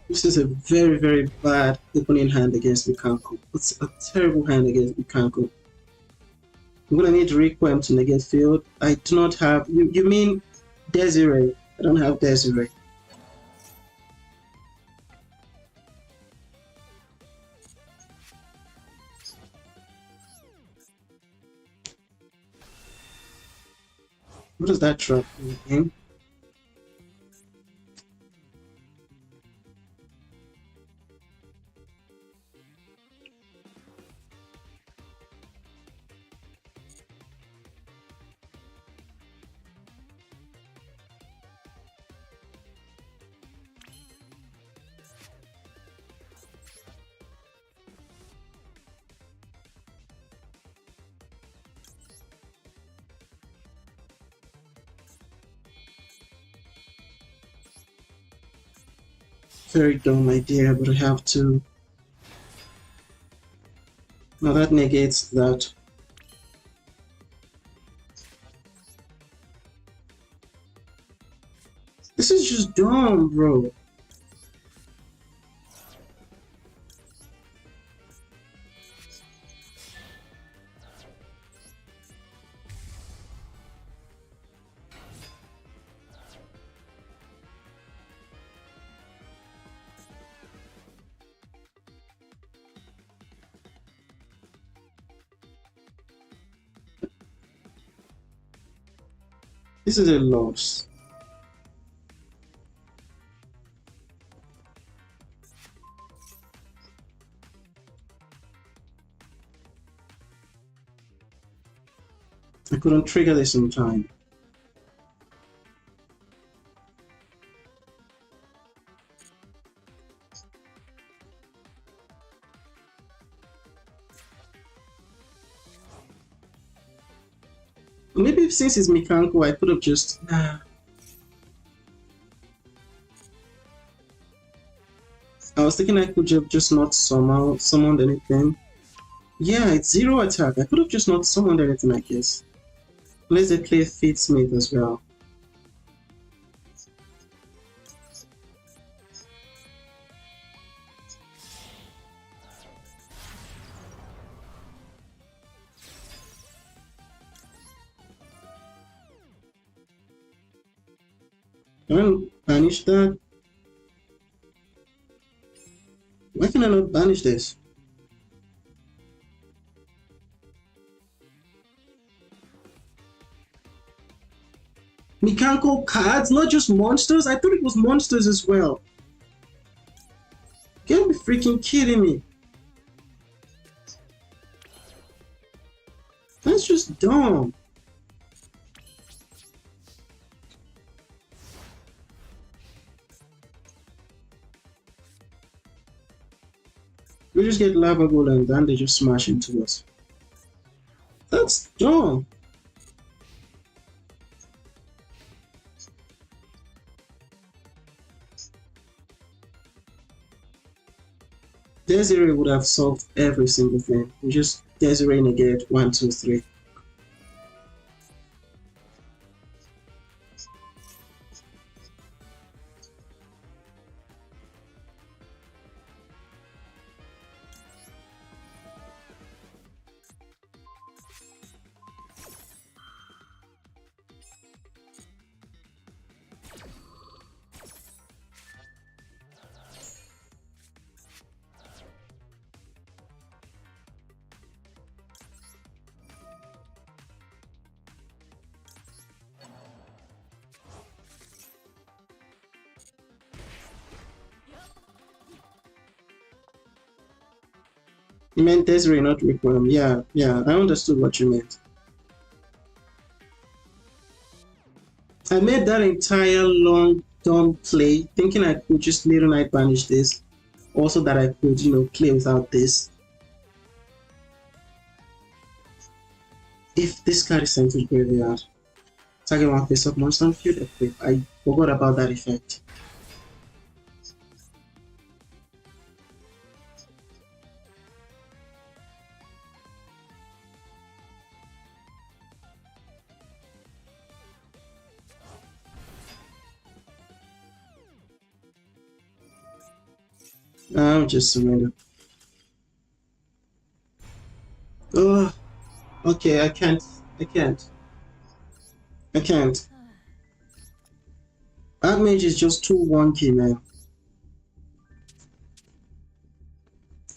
Speaker 1: This is a very, very bad opening hand against Mikanko. It's a terrible hand against Mikanko. I'm gonna need Requiem to negate field. I do not have. You mean Desiree? I don't have Desiree. What does that trap mean? Very dumb idea, but I have to. Now that negates that. This is just dumb, bro. This is a loss. I couldn't trigger this in time. Maybe since it's Mikanko, I could have just... I was thinking I could have just not summoned anything. Yeah, it's 0 attack. I could have just not summoned anything, I guess. Unless they play Fitsmith as well. Can I banish that? Why can I not banish this? Mikanko cards, not just monsters? I thought it was monsters as well. You can't be freaking kidding me. That's just dumb. We just get lava gold and then they just smash into us. That's dumb. Desiree would have solved every single thing. We just Desiree negate 1, 2, 3. You meant Desiree, not Requiem. Yeah, I understood what you meant. I made that entire long, dumb play thinking I could just Little Night banish this. Also that I could, play without this. If this card is sent to the graveyard, target one face up monster and field equip. I forgot about that effect. I'll just surrender. Oh, okay, I can't. ARTMAGE is just too wonky, man.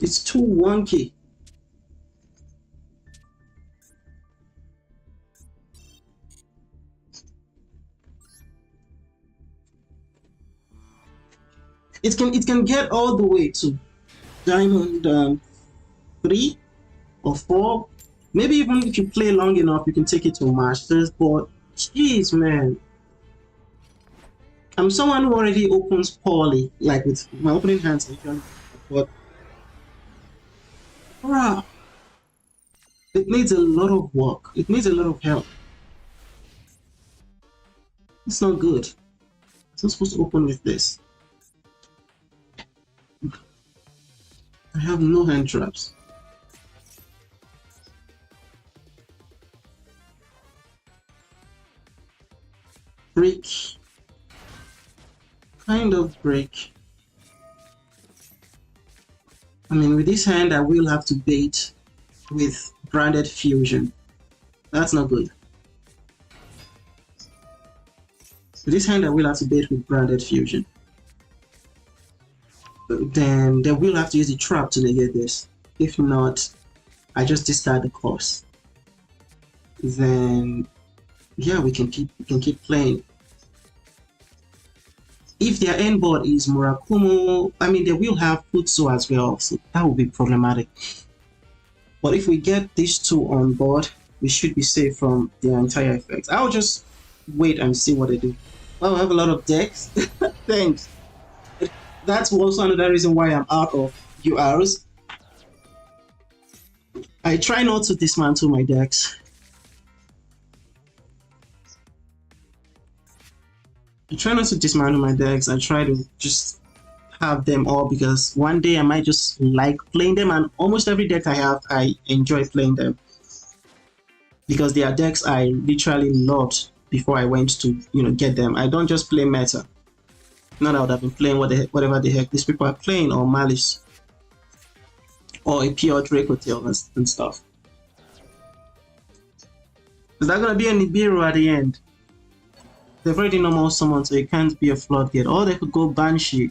Speaker 1: It's too wonky. It can get all the way to diamond 3 or 4. Maybe even if you play long enough, you can take it to masters. But jeez, man, I'm someone who already opens poorly, like with my opening hands. But bruh, it needs a lot of work. It needs a lot of help. It's not good. I'm not supposed to open with this. I have no hand traps. Break. Kind of break. I mean, with this hand, I will have to bait with branded fusion. That's not good. With this hand, I will have to bait with branded fusion. Then they will have to use the trap to negate this. If not, I just discard the course. Then Yeah, we can keep playing. If their end board is Murakumo, I mean they will have Futsu as well, so that will be problematic. But if we get these two on board, we should be safe from the entire effects. I'll just wait and see what they do. Well, I have a lot of decks. Thanks. That's also another reason why I'm out of URs. I try not to dismantle my decks. I try not to dismantle my decks. I try to just have them all because one day I might just like playing them, and almost every deck I have, I enjoy playing them because they are decks I literally loved before I went to get them. I don't just play meta. Not that I would have been playing whatever the heck these people are playing, or Malice, or a pure Draco Tail and stuff. Is that gonna be a Nibiru at the end? They've already normal summon, so it can't be a floodgate. Or they could go Banshee,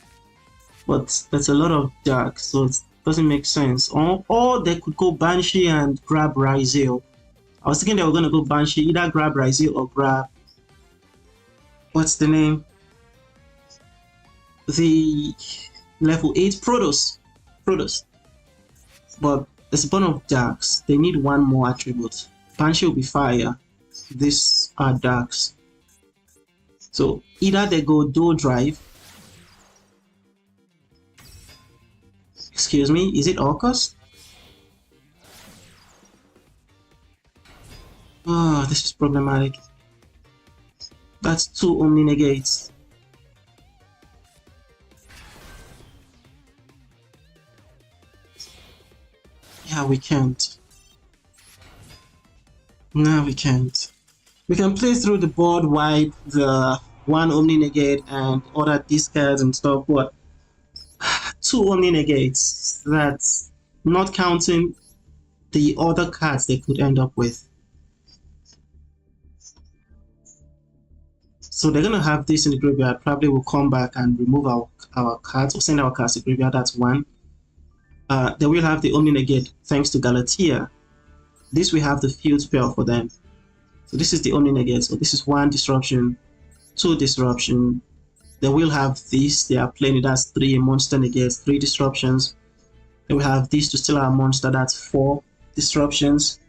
Speaker 1: but that's a lot of dark, so it doesn't make sense. Or they could go Banshee and grab Ryzeal. I was thinking they were gonna go Banshee, either grab Ryzeal or grab, what's the name? The level 8 Protoss. But there's a bunch of darks. They need one more attribute. Banshee will be fire. These are darks. So either they go Dual Drive. Excuse me, is it Orcus? Oh, this is problematic. That's 2 Omni Negates. Yeah, we can't. No, we can't. We can play through the board wide, the 1 Omni Negate and other discards and stuff, but 2 Omni Negates, that's not counting the other cards they could end up with. So they're gonna have this in the graveyard. Probably will come back and remove our cards or send our cards to the graveyard. That's one. They will have the Omni Negate thanks to Galatea. This we have the field spell for them. So this is the Omni Negate. So this is 1 disruption, 2 disruption. They will have this. They are playing it as 3 monster negates, 3 disruptions. They will have this to steal our monster. That's 4 disruptions.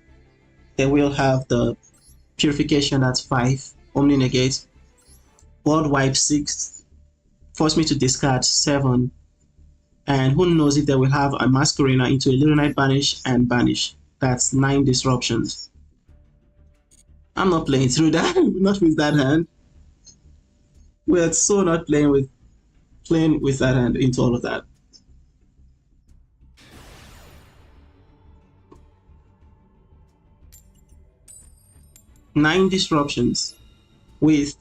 Speaker 1: They will have the purification. That's 5 Omni Negates. Board wipe 6, force me to discard 7, and who knows if they will have a Masquerena into a Little Knight Banish and Banish. That's 9 disruptions. I'm not playing through that, not with that hand. We're so not playing with that hand into all of that. Nine disruptions with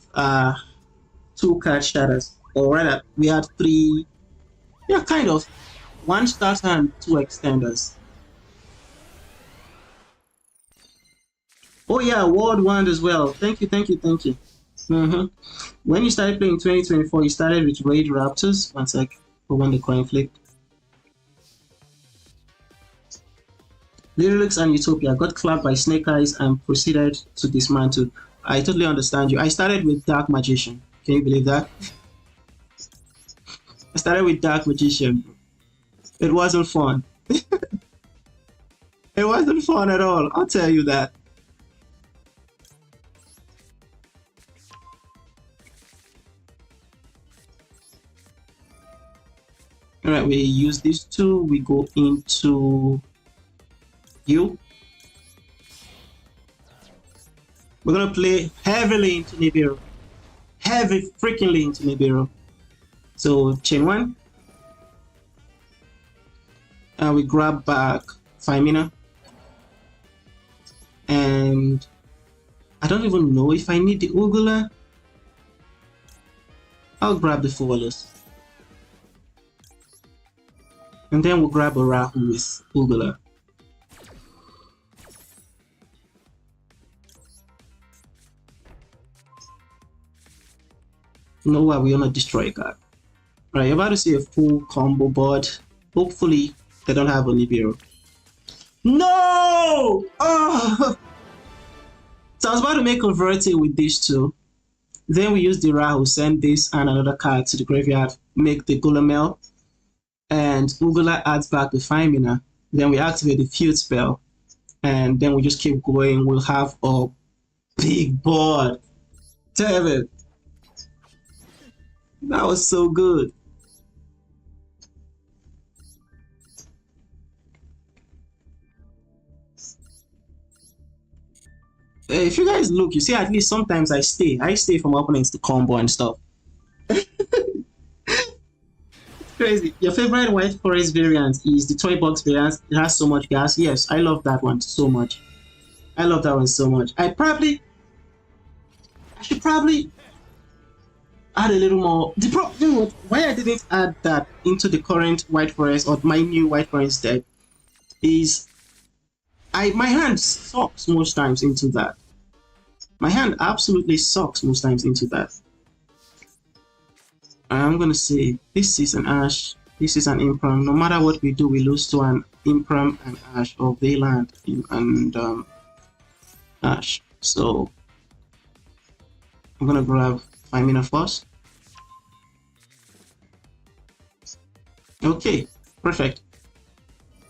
Speaker 1: 2 card shatters, or rather we had 3, yeah, kind of 1 starter and 2 extenders. Oh yeah, World Wand as well. Thank you. When you started playing 2024, you started with Raid Raptors. One sec, for when the coin flipped. Lyrics and Utopia got clapped by Snake Eyes and proceeded to dismantle. I totally understand you. I started with Dark Magician. Can you believe that? I started with Dark Magician. It wasn't fun. It wasn't fun at all, I'll tell you that. Alright, we use these 2, we go into you. We're gonna play heavily into Nibiru. Heavy freakingly into Nibiru. So chain 1. And we grab back Femina. And I don't even know if I need the Ugula. I'll grab the Fuvolus. And then we'll grab a Rahu with Ugula. No way, we're gonna destroy a card. Alright, you're about to see a full combo board. Hopefully, they don't have a Nibiru. No! Oh! So I was about to make converted with these two. Then we use the Rahu, send this and another card to the graveyard, make the Gulamel, and Ugula adds back the Femina. Then we activate the Field spell, and then we just keep going. We'll have a big board. Damn it. That was so good. If you guys look, you see at least sometimes I stay from opponents to combo and stuff. Crazy. Your favorite White Forest variant is the Toy Box variant. It has so much gas. Yes, I love that one so much. I love that one so much. I should probably add a little more. You know what? Why I didn't add that into the current White Forest or my new White Forest deck is my hand sucks most times into that. My hand absolutely sucks most times into that. I'm gonna say this is an Ash, this is an Impram. No matter what we do, we lose to an Impram and Ash or Veiland and Ash. So I'm gonna grab Femina first. Okay, perfect.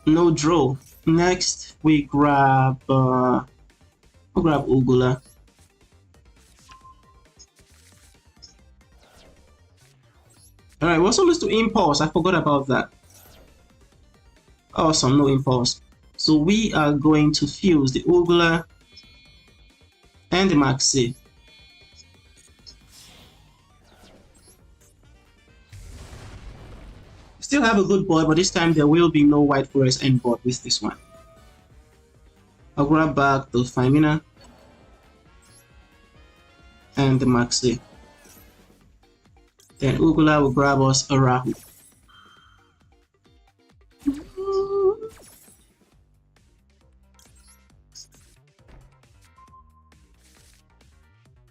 Speaker 1: No draw. Next, we grab we'll grab Ugula. Alright, we're also supposed to impulse. I forgot about that. Awesome, no impulse. So we are going to fuse the Ugula and the Maxi. Still have a good board, but this time there will be no White Forest end board with this one. I'll grab back the Femina and the Maxi. Then Ugula will grab us a Rahu.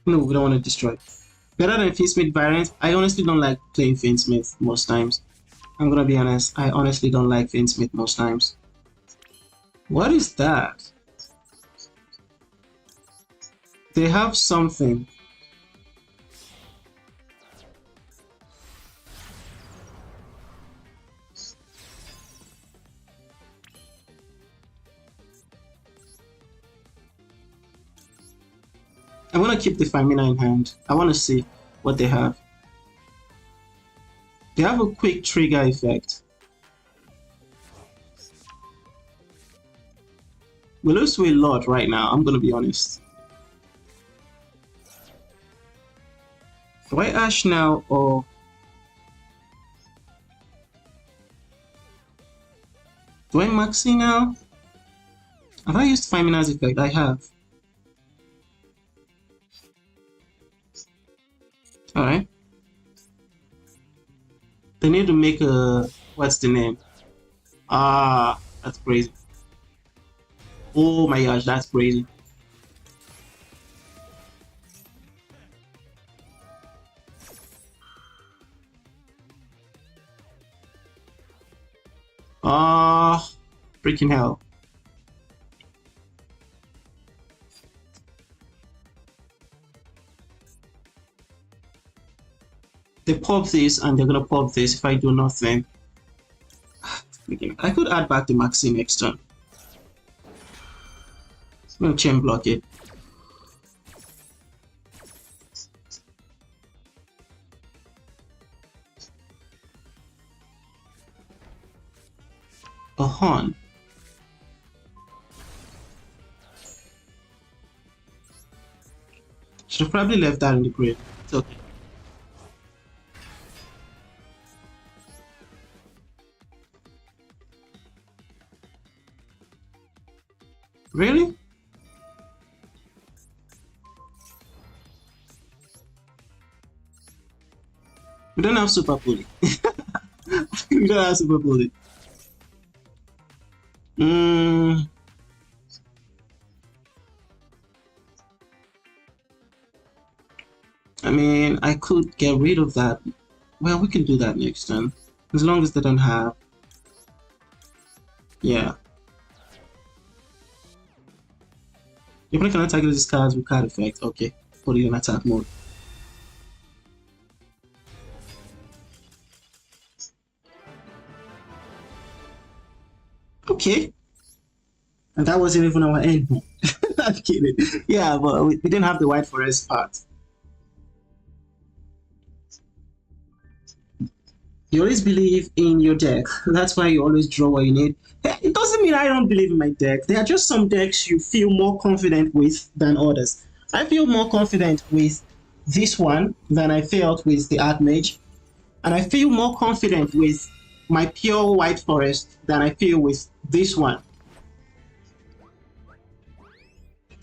Speaker 1: No, we don't want to destroy. Better than Fiendsmith variant. I honestly don't like playing Fiendsmith most times. I'm gonna be honest, I honestly don't like Fiendsmith most times. What is that? They have something. I want to keep the Femina in hand. I want to see what they have. They have a quick trigger effect. We lose to a lot right now, I'm gonna be honest. Do I Ash now or... do I Maxi now? Have I used Femina's effect? I have. Alright. They need to make a... what's the name? Ah, that's crazy. Oh my gosh, that's crazy. Ah, freaking hell. They pop this and they're gonna pop this if I do nothing. I could add back the Maxi next turn. I'm gonna chain block it. A horn. Should have probably left that in the grid. It's okay. Really? We don't have super bully. We don't have super bully. I mean, I could get rid of that. Well, we can do that next time. As long as they don't have... yeah. Your opponent cannot target these cards with card effect. Okay, put it in attack mode. Okay. And that wasn't even our end. I'm kidding. Yeah, but we didn't have the white forest part. You always believe in your deck. That's why you always draw what you need. It doesn't mean I don't believe in my deck. There are just some decks you feel more confident with than others. I feel more confident with this one than I felt with the ARTMAGE. And I feel more confident with my pure white forest than I feel with this one.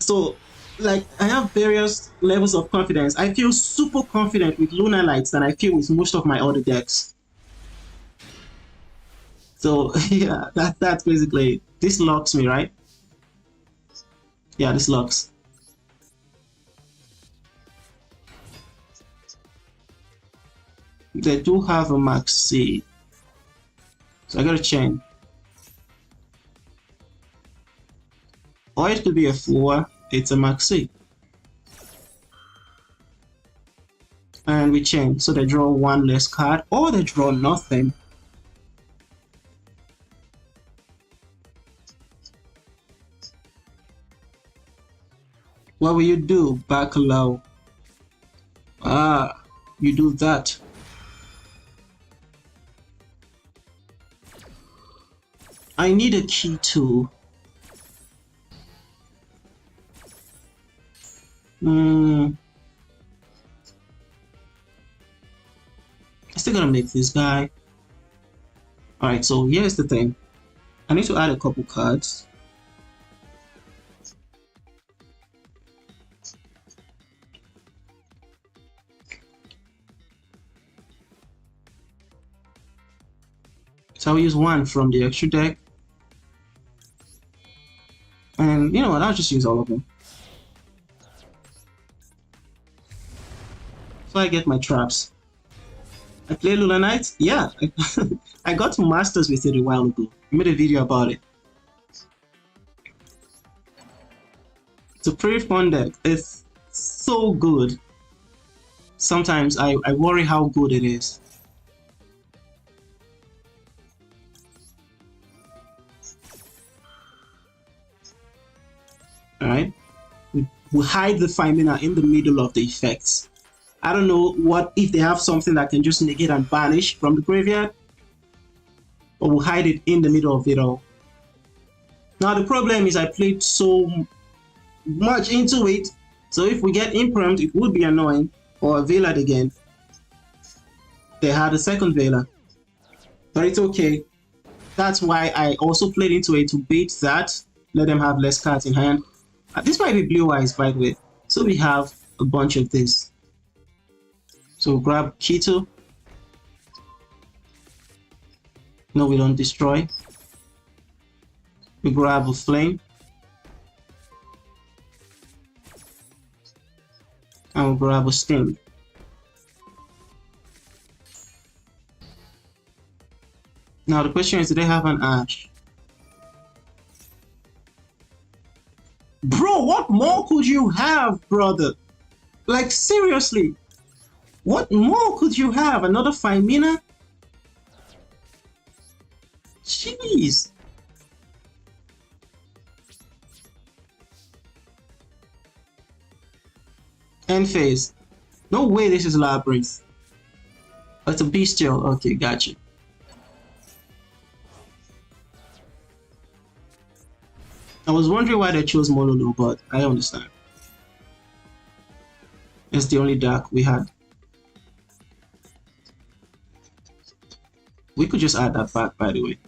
Speaker 1: So, like, I have various levels of confidence. I feel super confident with Lunar Lights than I feel with most of my other decks. So, yeah, that's basically it. This locks me, right? Yeah, this locks. They do have a max C. So I gotta chain. Or it could be a 4, it's a max C. And we chain, so they draw one less card, or they draw nothing. What will you do? Back low. Ah, you do that. I need a key too. I'm still gonna make this guy. Alright, so here's the thing. I need to add a couple cards. So I'll use one from the extra deck. And you know what, I'll just use all of them. So I get my traps. I play Lula Knight? Yeah. I got to Masters with it a while ago. I made a video about it. It's a pretty fun deck. It's so good. Sometimes I worry how good it is. Alright. We hide the Femina in the middle of the effects. I don't know what if they have something that can just negate and banish from the graveyard, but we'll hide it in the middle of it all. Now the problem is I played so much into it, so if we get impermed, it would be annoying. Or a Veiled again. They had a second Veiler, but it's okay. That's why I also played into it to bait that, let them have less cards in hand. This might be Blue Eyes, by the way. So we have a bunch of this. So grab Keto. No, we don't destroy. We grab a Flame. And we'll grab a Sting. Now the question is, do they have an Ash? Bro, what more could you have, brother? Like, seriously. What more could you have? Another Femina? Jeez. End phase. No way this is Labyrinth. Oh, it's a Bestial. Okay, gotcha. I was wondering why they chose Mololo, but I understand. It's the only dark we had. We could just add that back, by the way.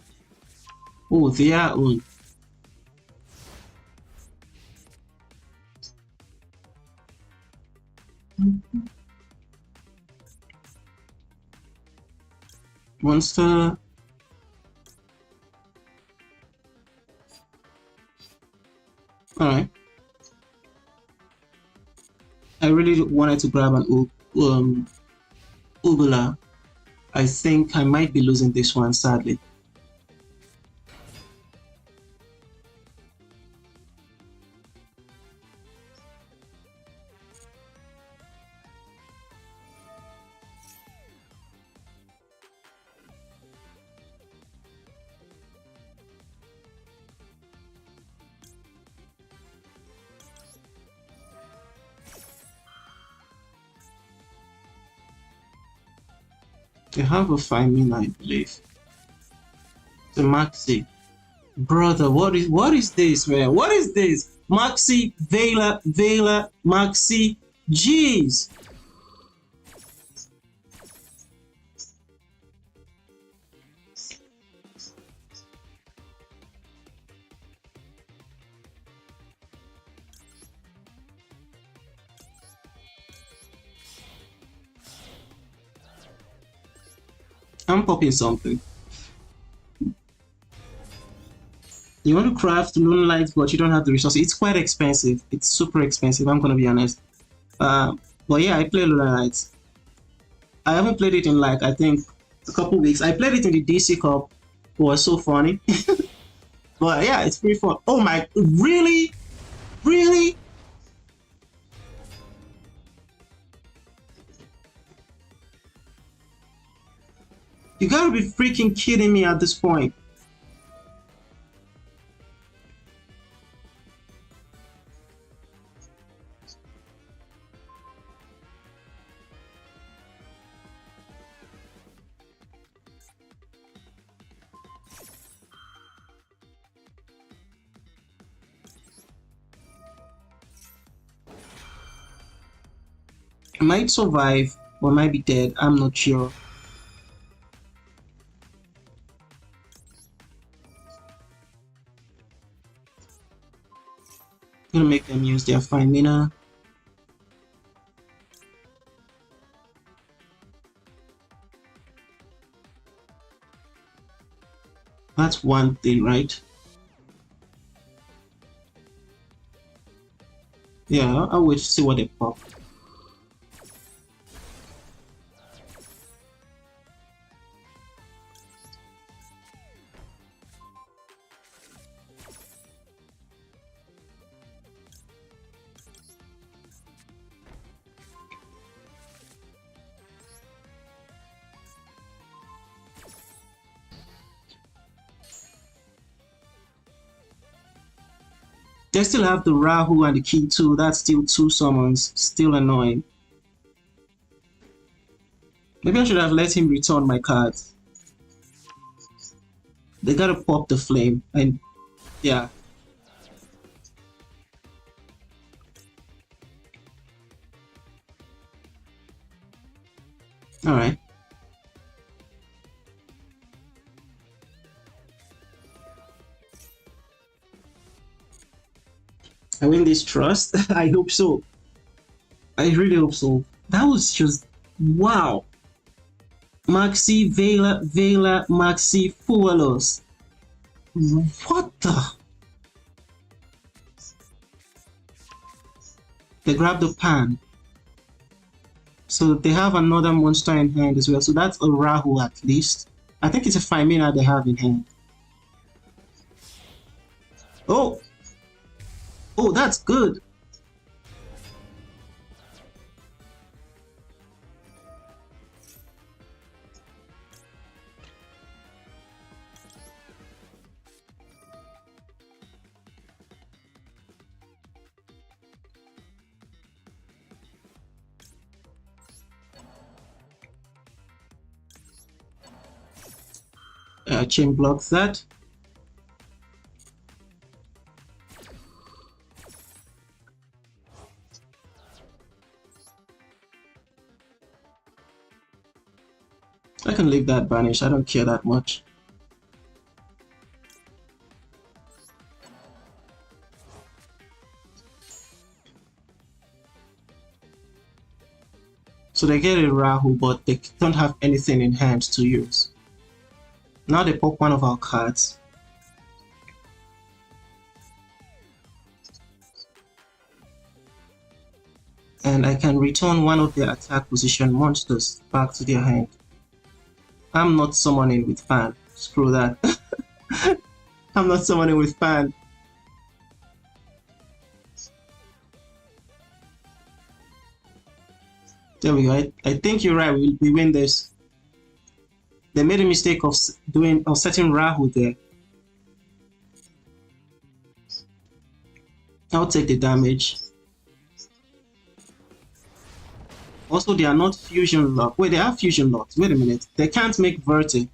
Speaker 1: Oh, they are on. Monster. Alright. I really wanted to grab an Ubula. I think I might be losing this one, sadly. They have a 5 min, I believe. The Maxi. Brother, what is this, man? What is this? Maxi, Vela, Maxi. Jeez. I'm popping something. You want to craft Moonlight, but you don't have the resources. It's quite expensive. It's super expensive, I'm gonna be honest. But yeah, I play Moonlight. I haven't played it in like, I think, a couple weeks. I played it in the DC Cup. It was so funny. But yeah, it's pretty fun. Oh my, really? Really? You gotta be freaking kidding me at this point. I might survive or might be dead, I'm not sure. I'm gonna make them use their 5 mana. That's one thing, right? Yeah, I'll wait to see what they pop. They still have the Rahu and the Key too. That's still 2 summons. Still annoying. Maybe I should have let him return my cards. They gotta pop the flame. And yeah. Alright. I win this trust. I hope so. I really hope so. That was just wow. Maxi Vela Maxi Fuelos. What the? They grab the pan. So they have another monster in hand as well. So that's a Rahu at least. I think it's a 5 mana they have in hand. Oh! Oh, that's good. Chain blocks that. I can leave that banished, I don't care that much. So they get a Rahu, but they don't have anything in hand to use. Now they pop one of our cards. And I can return one of their attack position monsters back to their hand. I'm not summoning with fan. Screw that. I'm not summoning with fan. There we go. I think you're right. We win this. They made a mistake of setting Rahu there. I'll take the damage. Also, they are not fusion lock. Wait, they are fusion locks. Wait a minute. They can't make Verti.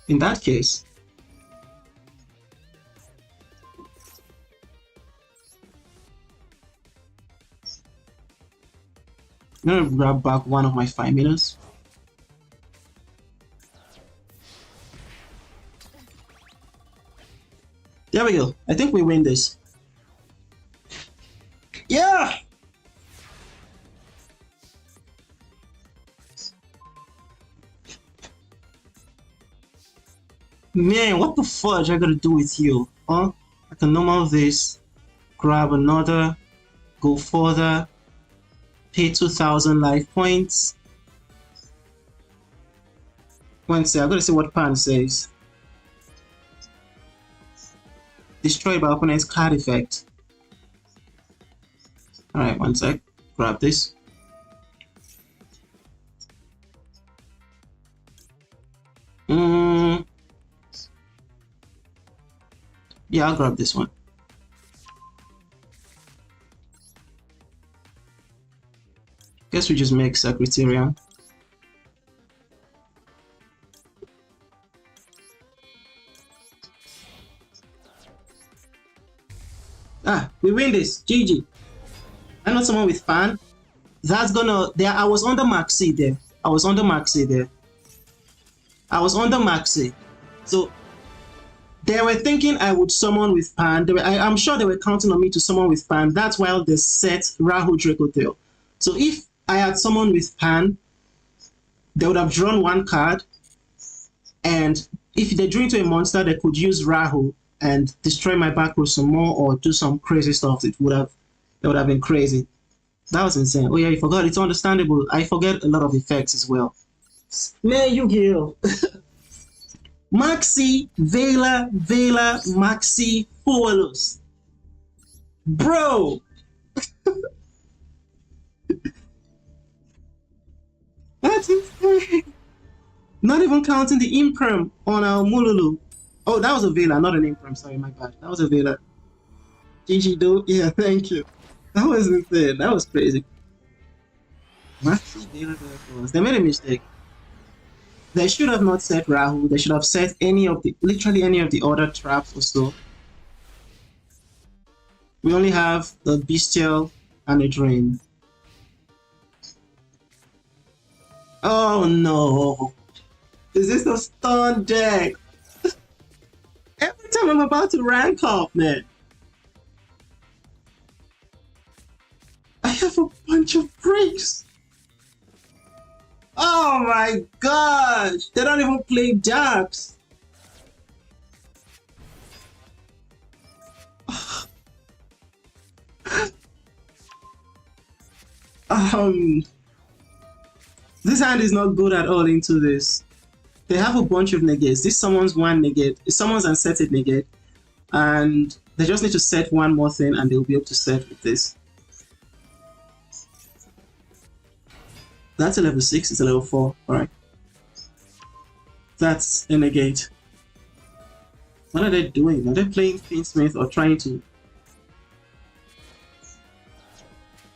Speaker 1: In that case, I'm gonna grab back one of my 5 minutes. There we go. I think we win this. Yeah! Man, what the fudge I gotta do with you? Huh? I can normal this, grab another, go further, pay 2,000 life points. One sec, I gotta see what Pan says. Destroy by opponent's card effect. Alright, one sec. Grab this. Yeah, I'll grab this one. Guess we just make Secretarian. Ah, we win this. GG. I know someone with fan. That's gonna. There, I was under Maxi there. I was under Maxi there. I was under Maxi. So they were thinking I would summon with Pan. I'm sure they were counting on me to summon with Pan. That's why they set Rahu Dracotail. So if I had summoned with Pan, they would have drawn one card. And if they drew into a monster, they could use Rahu and destroy my back row some more or do some crazy stuff. It would have been crazy. That was insane. Oh yeah, you forgot. It's understandable. I forget a lot of effects as well. Man, Yugioh. Maxi, Vela, Maxi, Fuelos. Bro! That's insane. Not even counting the Imperm on our Mululu. Oh, that was a Vela, not an Imperm. Sorry, my bad. That was a Vela. GG, though. Yeah, thank you. That was insane. That was crazy. Maxi, Vela, Fuelos. They made a mistake. They should have not set Rahu. They should have set literally any of the other traps or so. We only have the Bestial and a Drain. Oh no! Is this a stun deck? Every time I'm about to rank up, man. I have a bunch of breaks. Oh my gosh! They don't even play jacks. This hand is not good at all into this. They have a bunch of negates. This summons one negate. It summons and sets it negate. And they just need to set one more thing and they'll be able to set with this. That's a level 6, it's a level 4. Alright. That's a negate. What are they doing? Are they playing Finsmith or trying to...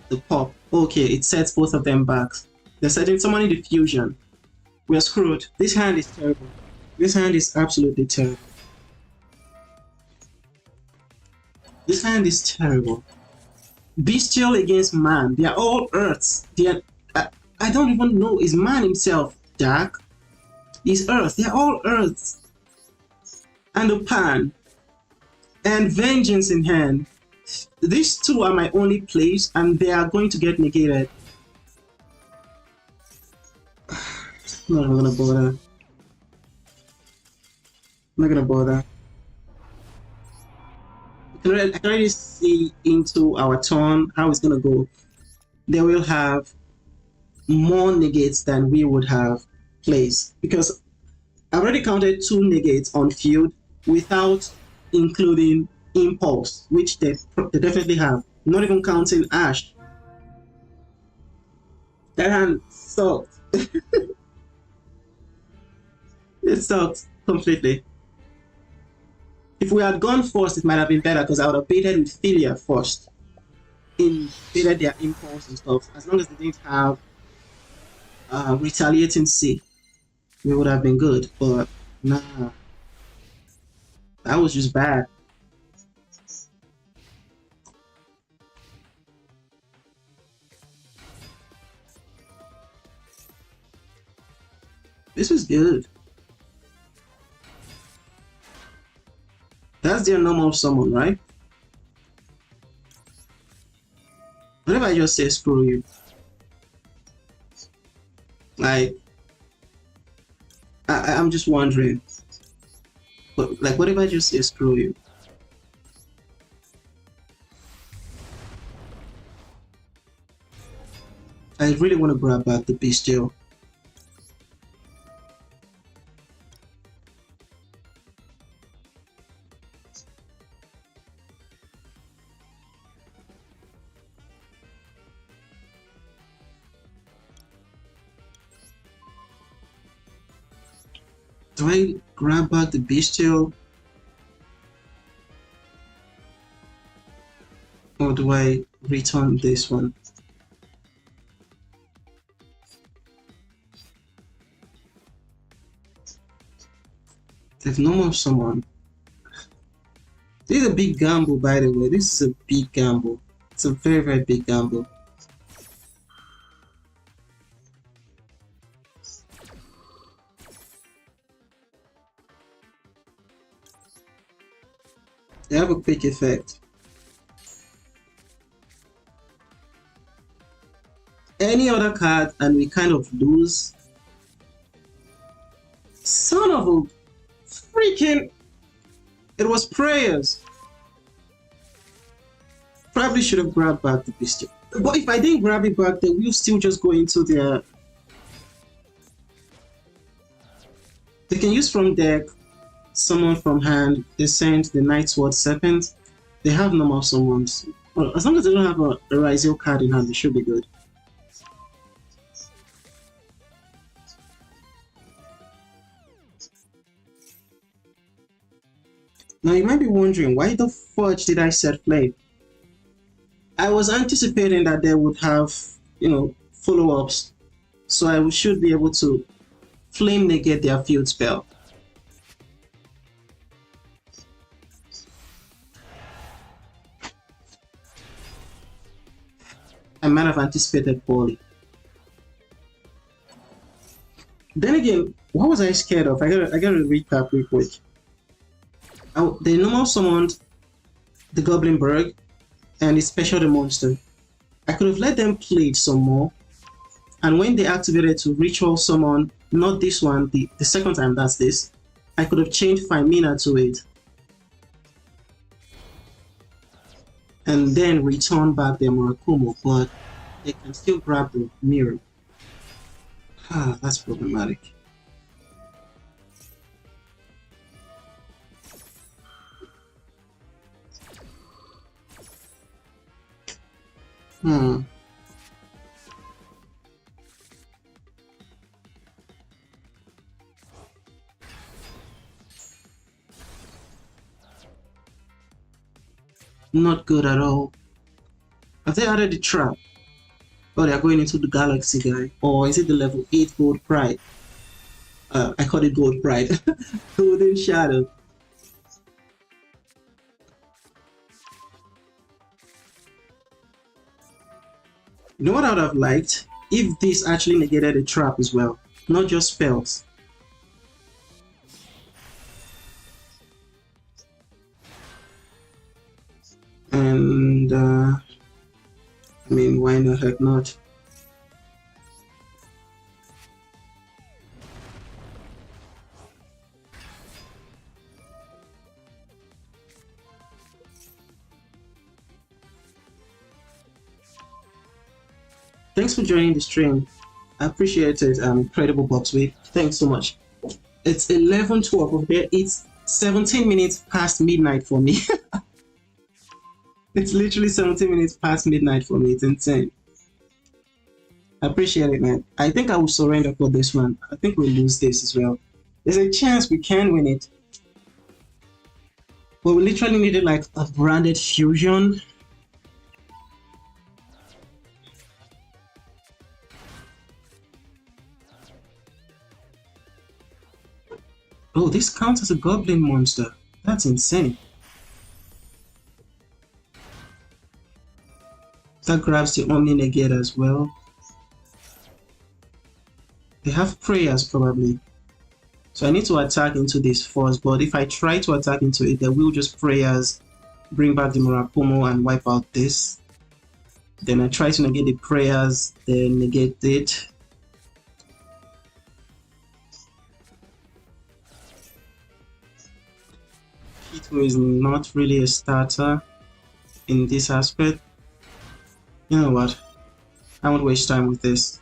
Speaker 1: The pop. Okay, it sets both of them back. They're setting someone in the fusion. We're screwed. This hand is terrible. This hand is absolutely terrible. This hand is terrible. Bestial against man. They are all earths. They are... I don't even know. Is man himself dark? Is earth. They're all earths. And a pan. And vengeance in hand. These two are my only plays and they are going to get negated. I'm not gonna bother. I'm not gonna bother. I can already see into our turn how it's gonna go. They will have more negates than we would have plays because I've already counted 2 negates on field without including impulse, which they definitely have. Not even counting Ash. That hand sucked. It sucked completely. If we had gone first, it might have been better because I would have baited with Filia first. invaded their impulse and stuff. As long as they didn't have retaliating C, we would have been good. But nah, that was just bad. This was good. That's their normal summon, right? What if I just say screw you? Like, I'm just wondering. But like, what if I just say screw you? I really want to grab back the Bestial. Do I grab back the Bestial? Or do I return this one? They've no more summon. This is a big gamble, by the way. This is a big gamble. It's a very, very big gamble. They have a quick effect. Any other card and we kind of lose. Son of a freaking... It was prayers. Probably should have grabbed back the Bestial. But if I didn't grab it back, they will still just go into their... They can use from deck, summon from hand, descend the Nightsword Serpent. They have normal summons. Well, as long as they don't have a Rizal card in hand, they should be good. Now you might be wondering, why the fudge did I set Flame? I was anticipating that they would have, follow-ups. So I should be able to Flame negate their field spell. I might have anticipated poorly. Then again, what was I scared of? I gotta recap real quick. They normal summoned the Goblin Berg and it special the monster. I could have let them play it some more, and when they activated to ritual summon, not this one, the second time, that's this, I could have changed Femina to it and then return back their Murakumo, but they can still grab the mirror. That's problematic. Not good at all. Have they added the trap? Oh, they're going into the Galaxy guy. Or is it the level 8 Gold Pride? I call it Gold Pride. Golden Shadow. You know what I would have liked? If this actually negated a trap as well, not just spells. And I mean, why the heck not? Thanks for joining the stream. I appreciate it. Incredible Boxway. Thanks so much. It's 11:12 over there. It's 17 minutes past midnight for me. It's literally 17 minutes past midnight for me. It's insane. I appreciate it, man. I think I will surrender for this one. I think we'll lose this as well. There's a chance we can win it. But we literally needed like a branded fusion. this counts as a goblin monster. That's insane. That grabs the Omni Negate as well. They have prayers probably. So I need to attack into this first, but if I try to attack into it, they will just prayers, bring back the Murakumo and wipe out this. Then I try to negate the prayers, then negate it. Hito is not really a starter in this aspect. You know what? I won't waste time with this.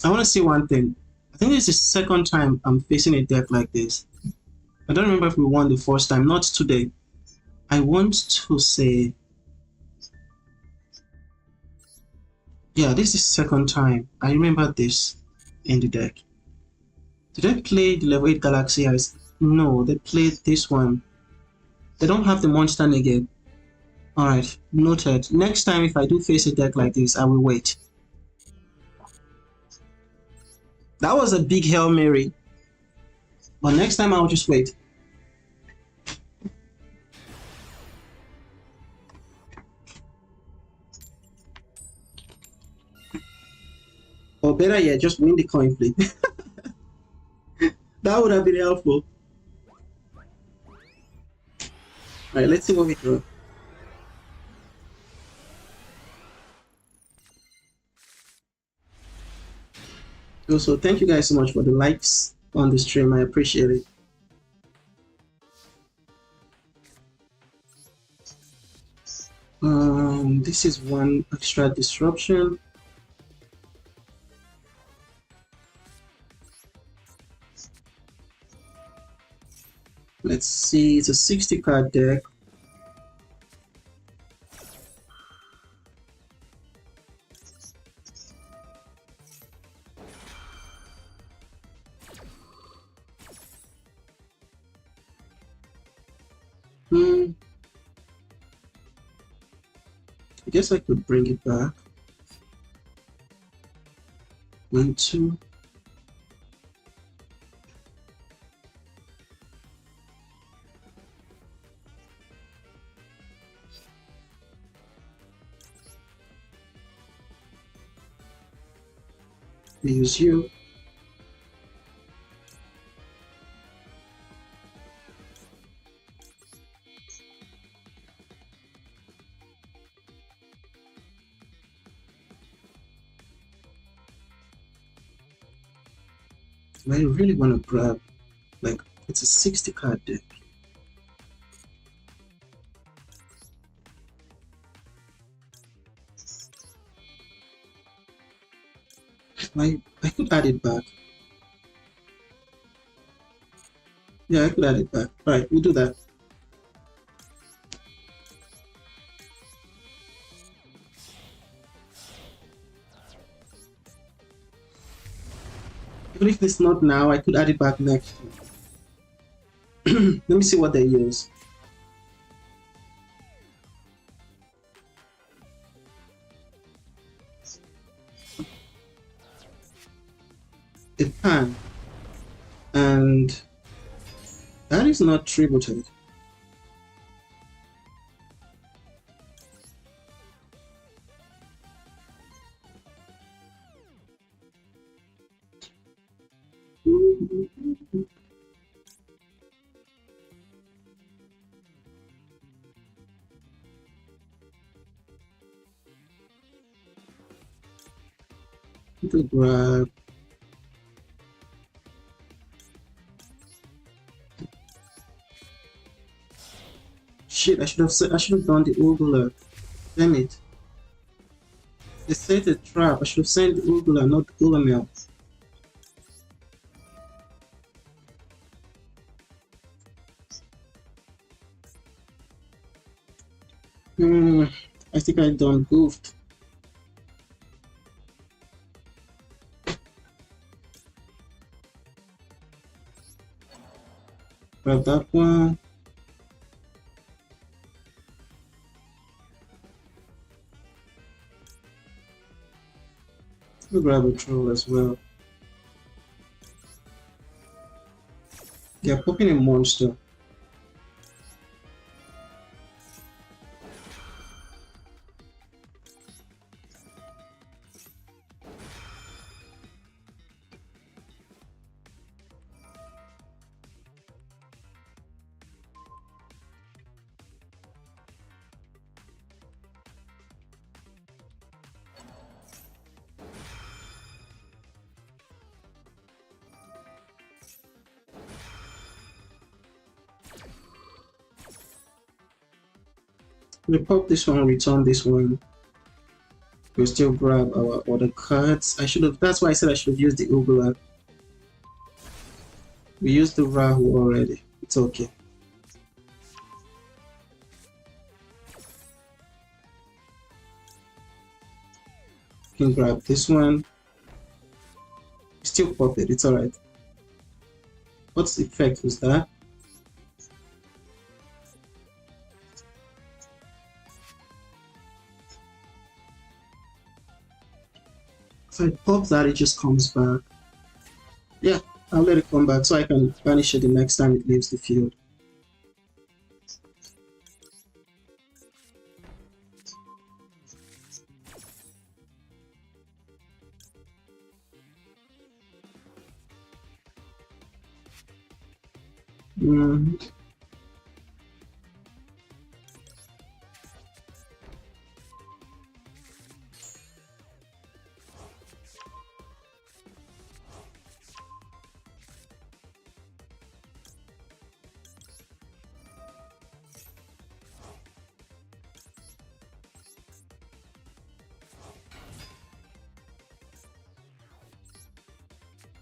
Speaker 1: I want to see one thing. I think this is the second time I'm facing a deck like this. I don't remember if we won the first time. Not today. I want to say... Yeah, this is the second time. I remember this in the deck. Did I play the level 8 Galaxy Ice? No, they played this one. They don't have the monster negate. Alright, noted. Next time if I do face a deck like this, I will wait. That was a big Hail Mary. But next time I'll just wait. Or better yet, just win the coin flip. That would have been helpful. Alright, let's see what we draw. Also, thank you guys so much for the likes on the stream. I appreciate it. This is one extra disruption. Let's see, it's a 60 card deck. I guess I could bring it back. 1, 2. We use you. I really want to grab, like, it's a 60 card deck. I could add it back. Yeah, I could add it back. Alright, we'll do that. Even if it's not now, I could add it back next. Let me see what they use. It can. And that is not tributed. To grab shit, I should have done the Ugula. Damn it. They set a trap. I should have sent the Ugula, not the Gulamel. I think I done goofed. Grab that one. We'll grab a troll as well. They're popping a monster. We pop this one, return this one. We'll still grab our other cards. I should have, that's why I said I should have used the Ugula. We used the Rahu already. It's okay. You can grab this one. Still pop it, it's alright. What effect was that? If I pop that, it just comes back. Yeah, I'll let it come back so I can banish it the next time it leaves the field.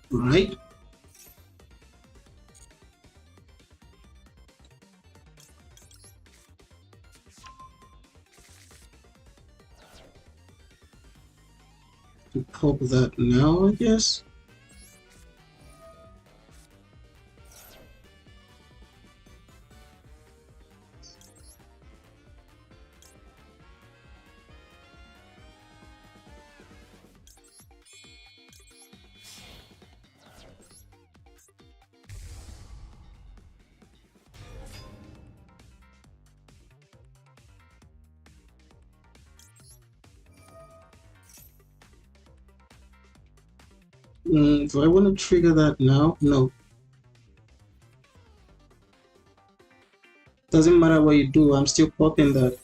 Speaker 1: Right. To pop that now, I guess. Do I want to trigger that now? No. Doesn't matter what you do, I'm still popping that.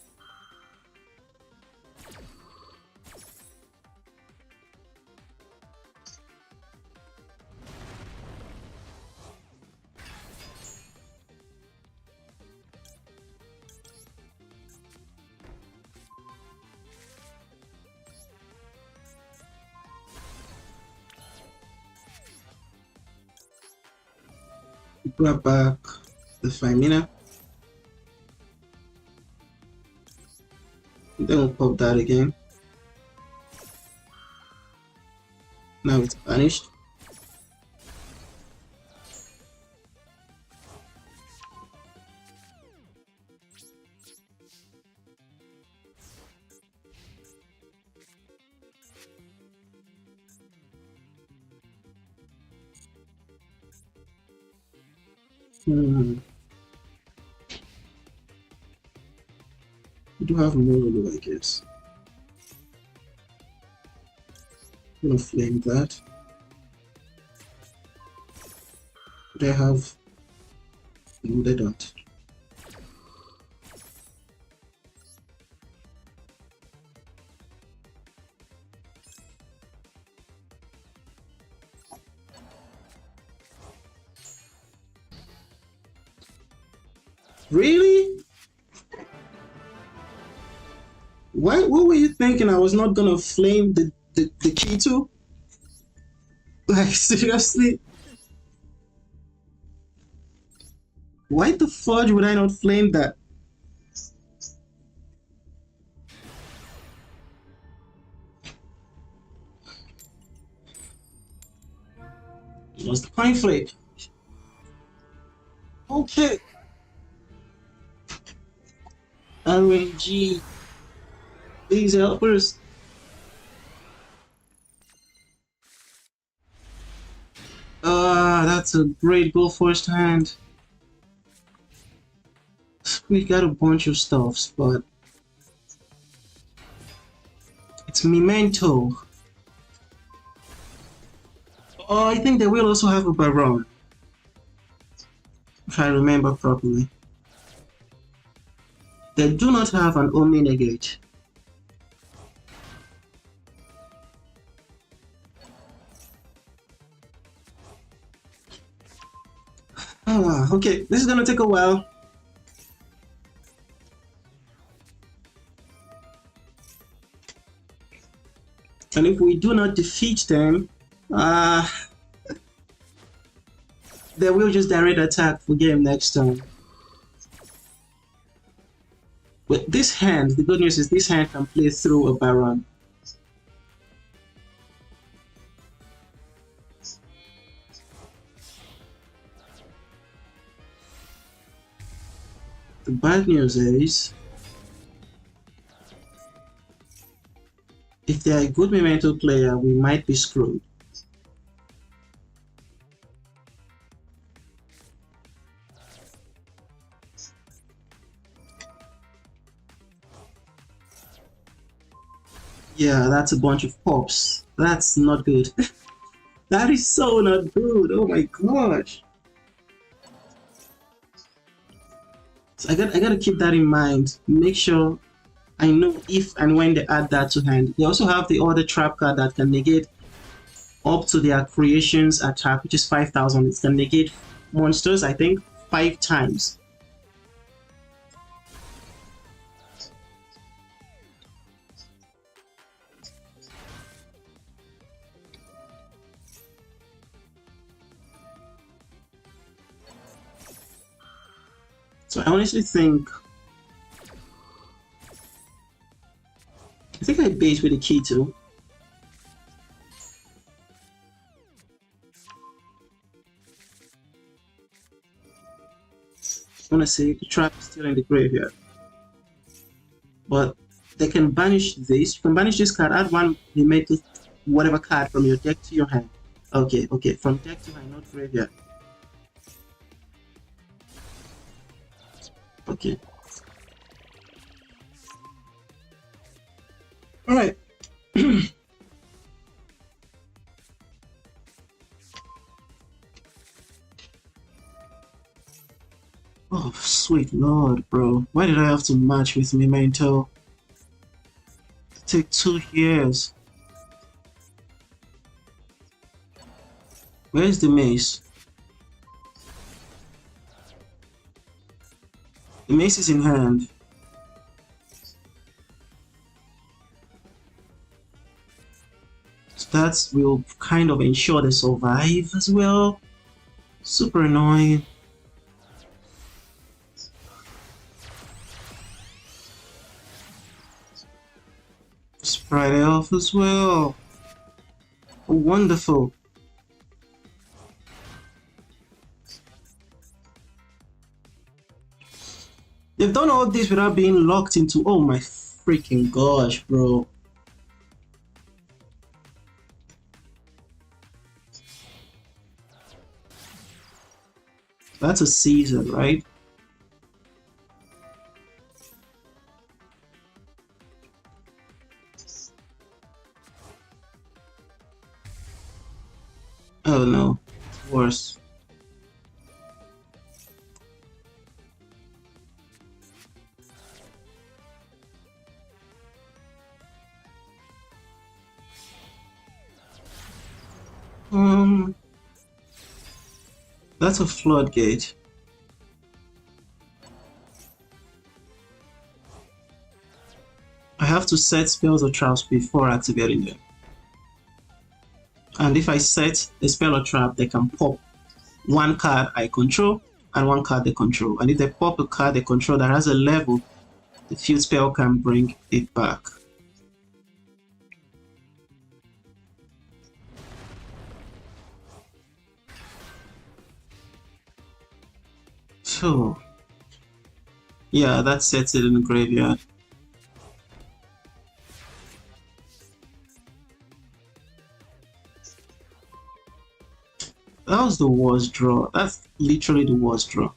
Speaker 1: Grab back the Femina. Then we'll pop that again. Now it's banished. We do have Murulu, I guess. I'm gonna flame that. They have. No, they don't. Really? What were you thinking? I was not gonna flame the key to? Like, seriously? Why the fudge would I not flame that? It was the pine flake. Okay. RNG. Please help us. Ah, that's a great go first hand. We got a bunch of stuffs, but it's Memento. Oh, I think they will also have a Baron, if I remember properly. They do not have an Omni Negate. Ah, okay, this is gonna take a while. And if we do not defeat them, they will just direct attack for game next turn. With this hand, the good news is this hand can play through a Baron. The bad news is, if they are a good Memento player, we might be screwed. Yeah, that's a bunch of pops. That's not good. That is so not good. Oh my gosh. So I gotta keep that in mind. Make sure I know if and when they add that to hand. They also have the other trap card that can negate up to their creations attack, which is 5,000. It can negate monsters, I think, 5 times. So I honestly think I bait with the key too. I wanna say the trap is still in the graveyard. But they can banish this. You can banish this card, add one Memento, whatever card from your deck to your hand. Okay, okay, from deck to hand, not graveyard. Okay. Alright. Oh, sweet lord, bro. Why did I have to match with Memento? It took 2 years. Where's the mace? The mace is in hand. So that will kind of ensure they survive as well. Super annoying. Sprite elf as well. Oh, wonderful. They've done all this without being locked into. Oh my freaking gosh, bro. That's a season, right? Oh no, it's worse. That's a floodgate. I have to set spells or traps before activating them. And if I set a spell or trap, they can pop one card I control and one card they control. And if they pop a card they control that has a level, the field spell can bring it back. So, yeah, that sets it in the graveyard. That was the worst draw. That's literally the worst draw.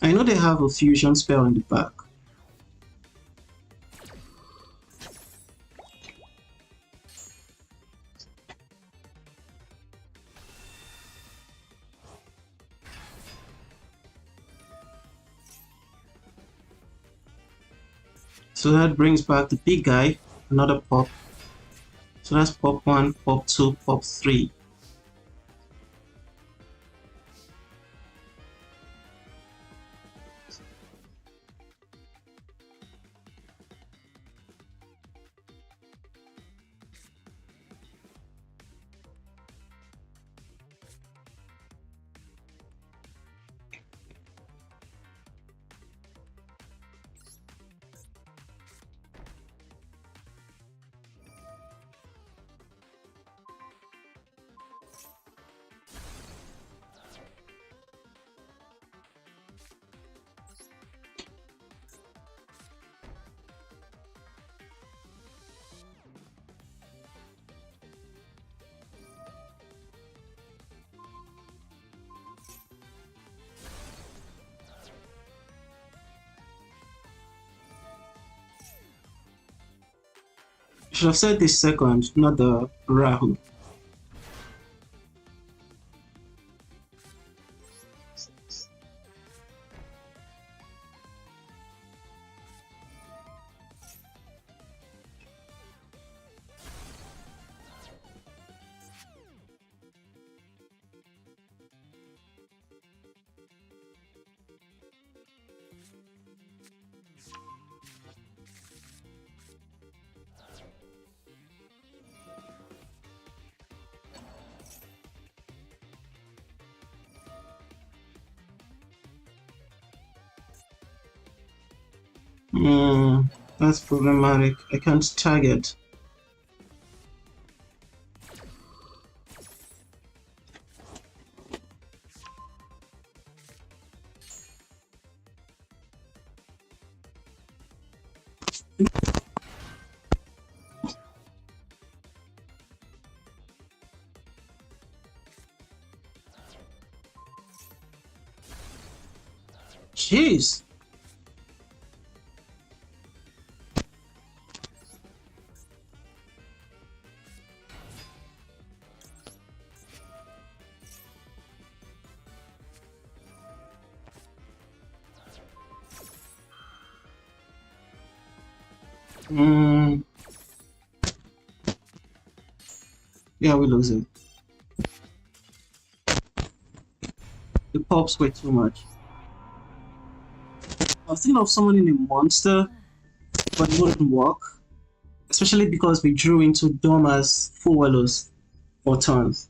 Speaker 1: I know they have a fusion spell in the back. So that brings back the big guy, another pop. So that's pop 1, pop 2, pop 3. Should have said this second, not the Rahu. That's problematic. I can't target. Jeez. Yeah, we lose it. The pops were too much. I was thinking of summoning a monster, but it wouldn't work. Especially because we drew into Doma's Fuelos for turns.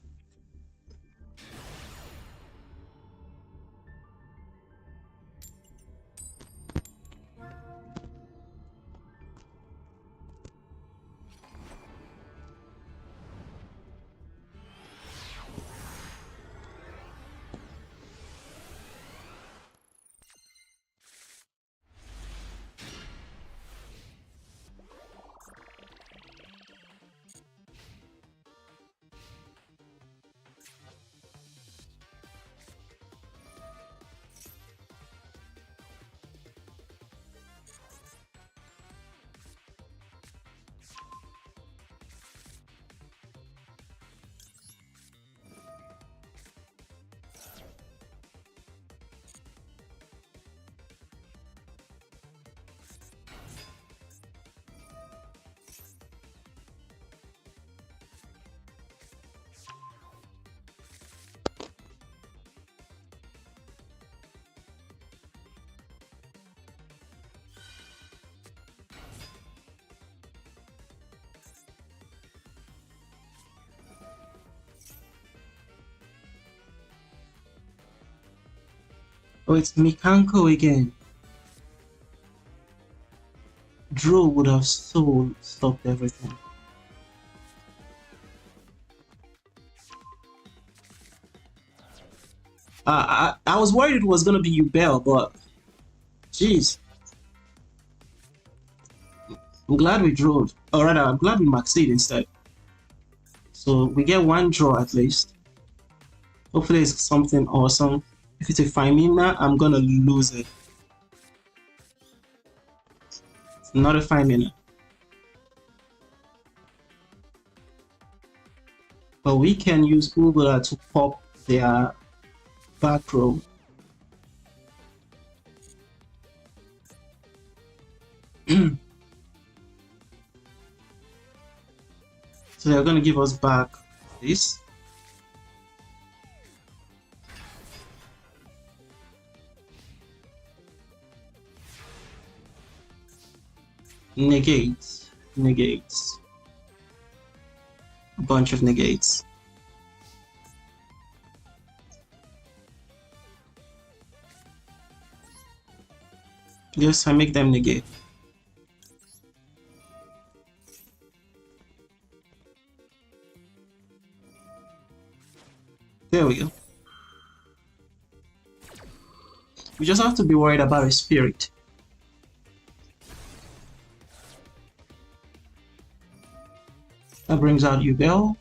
Speaker 1: Oh, it's Mikanko again. Drew would have so stopped everything. I was worried it was gonna be Ubel, but jeez. I'm glad we drew, or rather, I'm glad we maxed instead. So we get one draw at least. Hopefully it's something awesome. If it's a Femina, I'm gonna lose it. It's not a Femina. But we can use Ugula to pop their back row. So they're gonna give us back this. Negates. Negates. A bunch of negates. Yes, I make them negate. There we go. We just have to be worried about a spirit. That brings out Yugioh.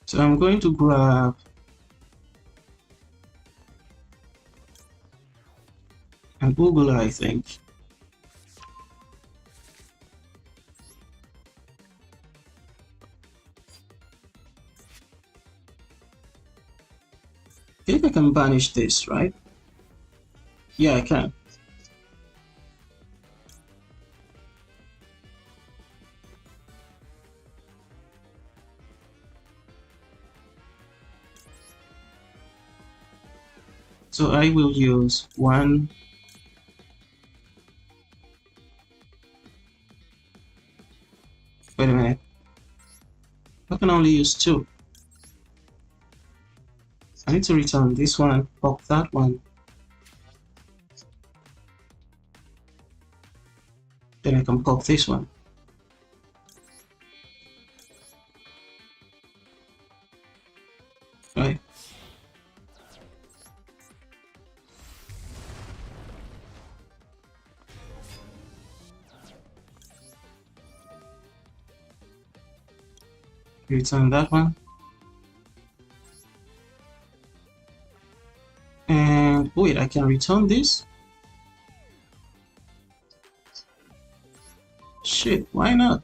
Speaker 1: So I'm going to grab an Ugula, I think. I think I can banish this, right? Yeah, I can. So I will use one. Wait a minute. I can only use two. I need to return this one, pop that one. Then I can pop this one. Right. Return that one. And wait, I can return this? Shit, why not?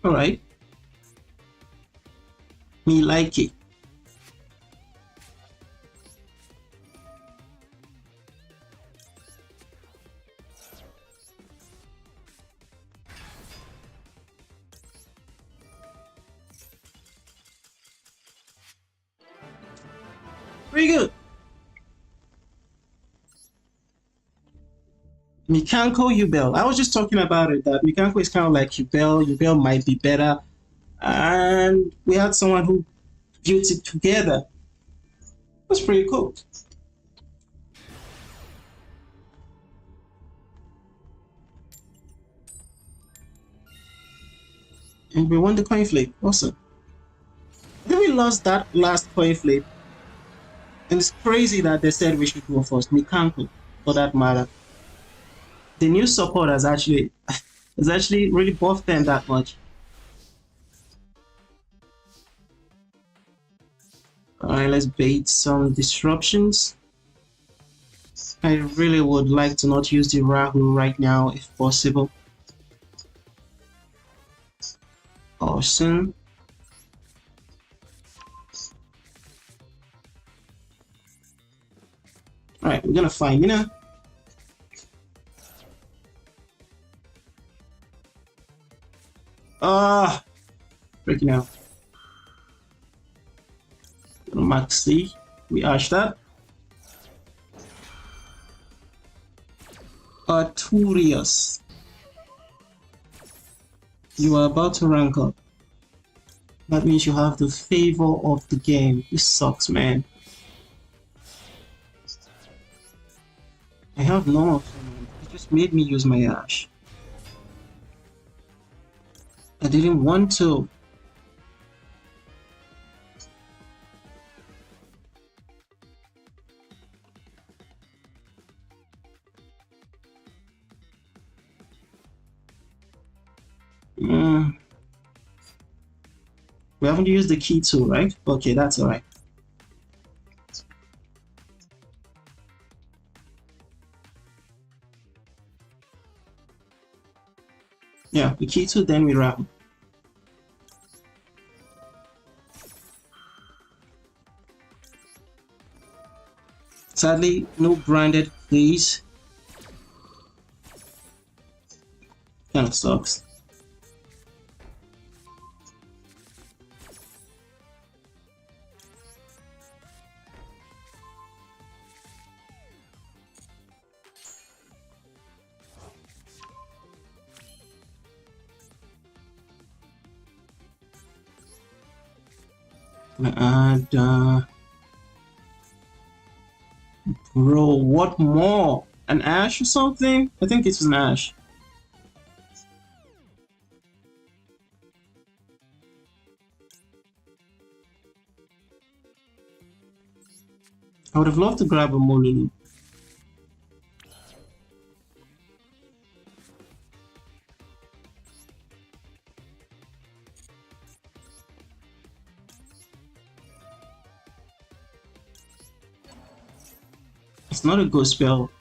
Speaker 1: Alright. Me like it. Pretty good. Mikanko Yubel. I was just talking about it, that Mikanko is kind of like Yubel. Yubel might be better. And we had someone who built it together. That's pretty cool. And we won the coin flip. Awesome. Then we lost that last coin flip. And it's crazy that they said we should go first. Mikanko, for that matter. The new support has actually really buffed them that much. Alright, let's bait some disruptions. I really would like to not use the Rahu right now if possible. Awesome. Alright, we're gonna find Mina. Ah, breaking out. Max C. We ash that. Arturius. You are about to rank up. That means you have the favor of the game. This sucks, man. I have none of them. It just made me use my ash. I didn't want to. We haven't used the key tool, right? Okay, that's alright. Yeah, the key tool, then we wrap. Sadly, no branded please. Kinda sucks. And bro, what more? An ash or something? I think it's an ash. I would have loved to grab a Molulu. It's not a ghost spell.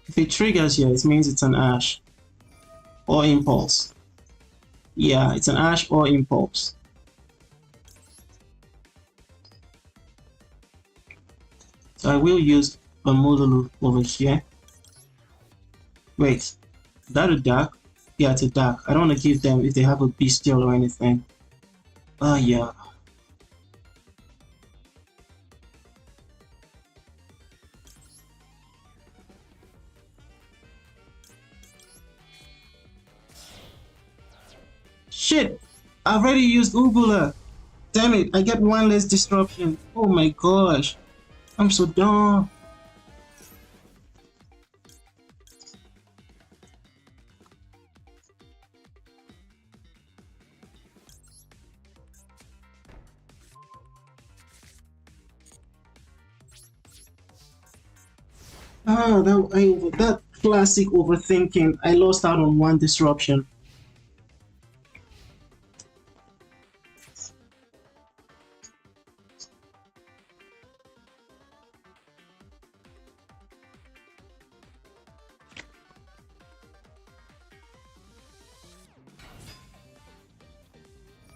Speaker 1: If it triggers here, it means it's an ash. Or impulse. Yeah, it's an ash or impulse. So I will use a Molulu over here. Wait, is that a dark? Yeah, it's a dark. I don't want to give them if they have a bestial or anything. Oh yeah. Shit! I already used Ubula! Damn it, I get one less disruption. Oh my gosh. I'm so dumb. Ah, that classic overthinking. I lost out on one disruption.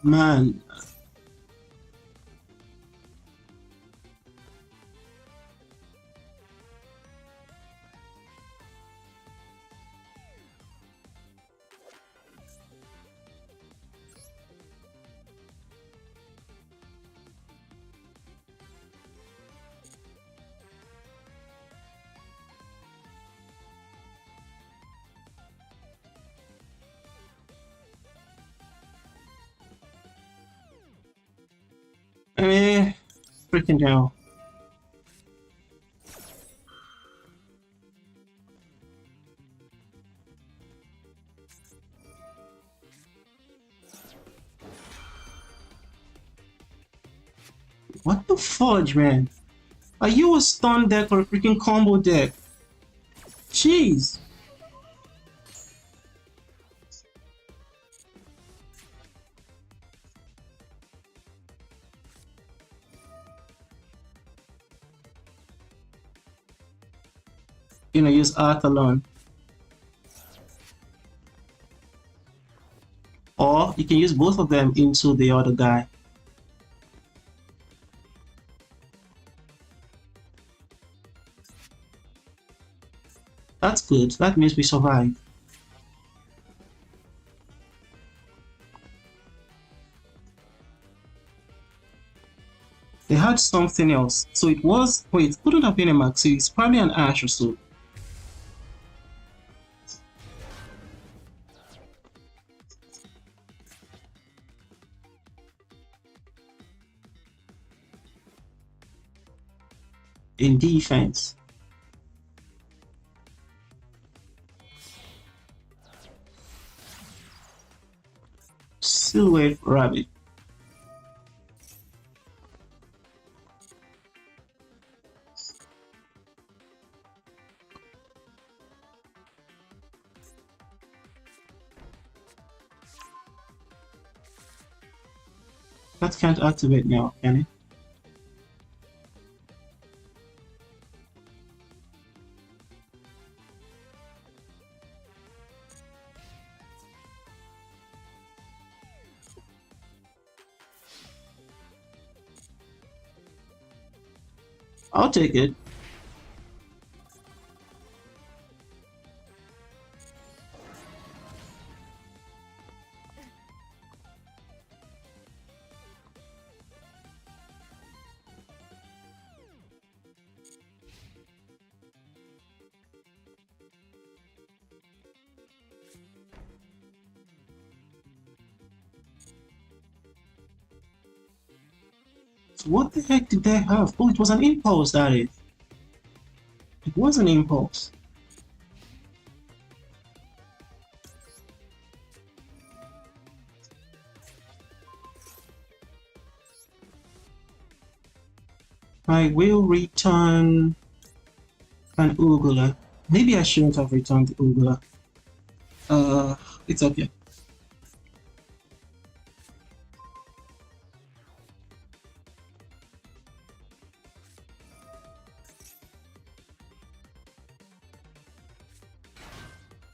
Speaker 1: Man. Freaking hell. What the fudge, man? Are you a stun deck or a freaking combo deck? Jeez. You know, use Art alone. Or you can use both of them into the other guy. That's good. That means we survive. had something else. So it was, wait, it couldn't have been a Maxi, it's probably an Ash or so. In defense. Silhouette Rabbit. That can't activate now, can it? I'll take it. So what the heck did they have? Oh, it was an impulse, that is. It was an impulse. I will return an Ugula. Maybe I shouldn't have returned the Ugula. It's okay.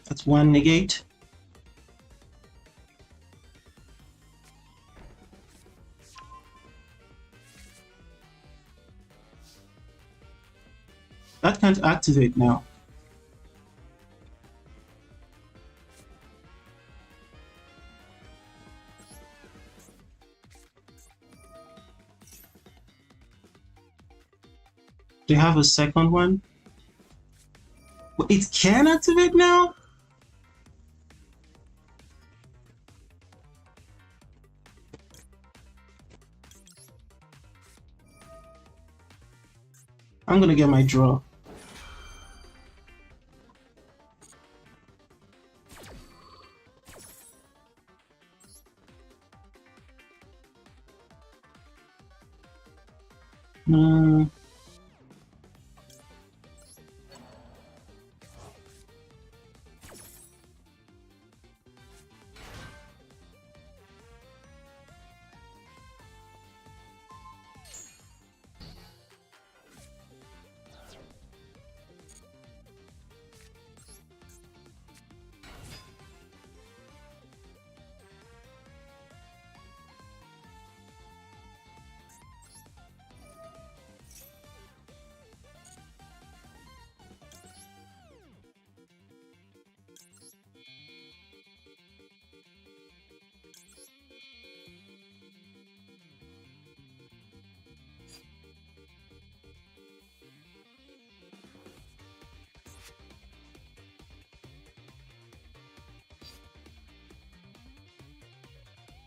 Speaker 1: That's one negate. That can't activate now. Do you have a second one? It can activate now? I'm gonna get my draw.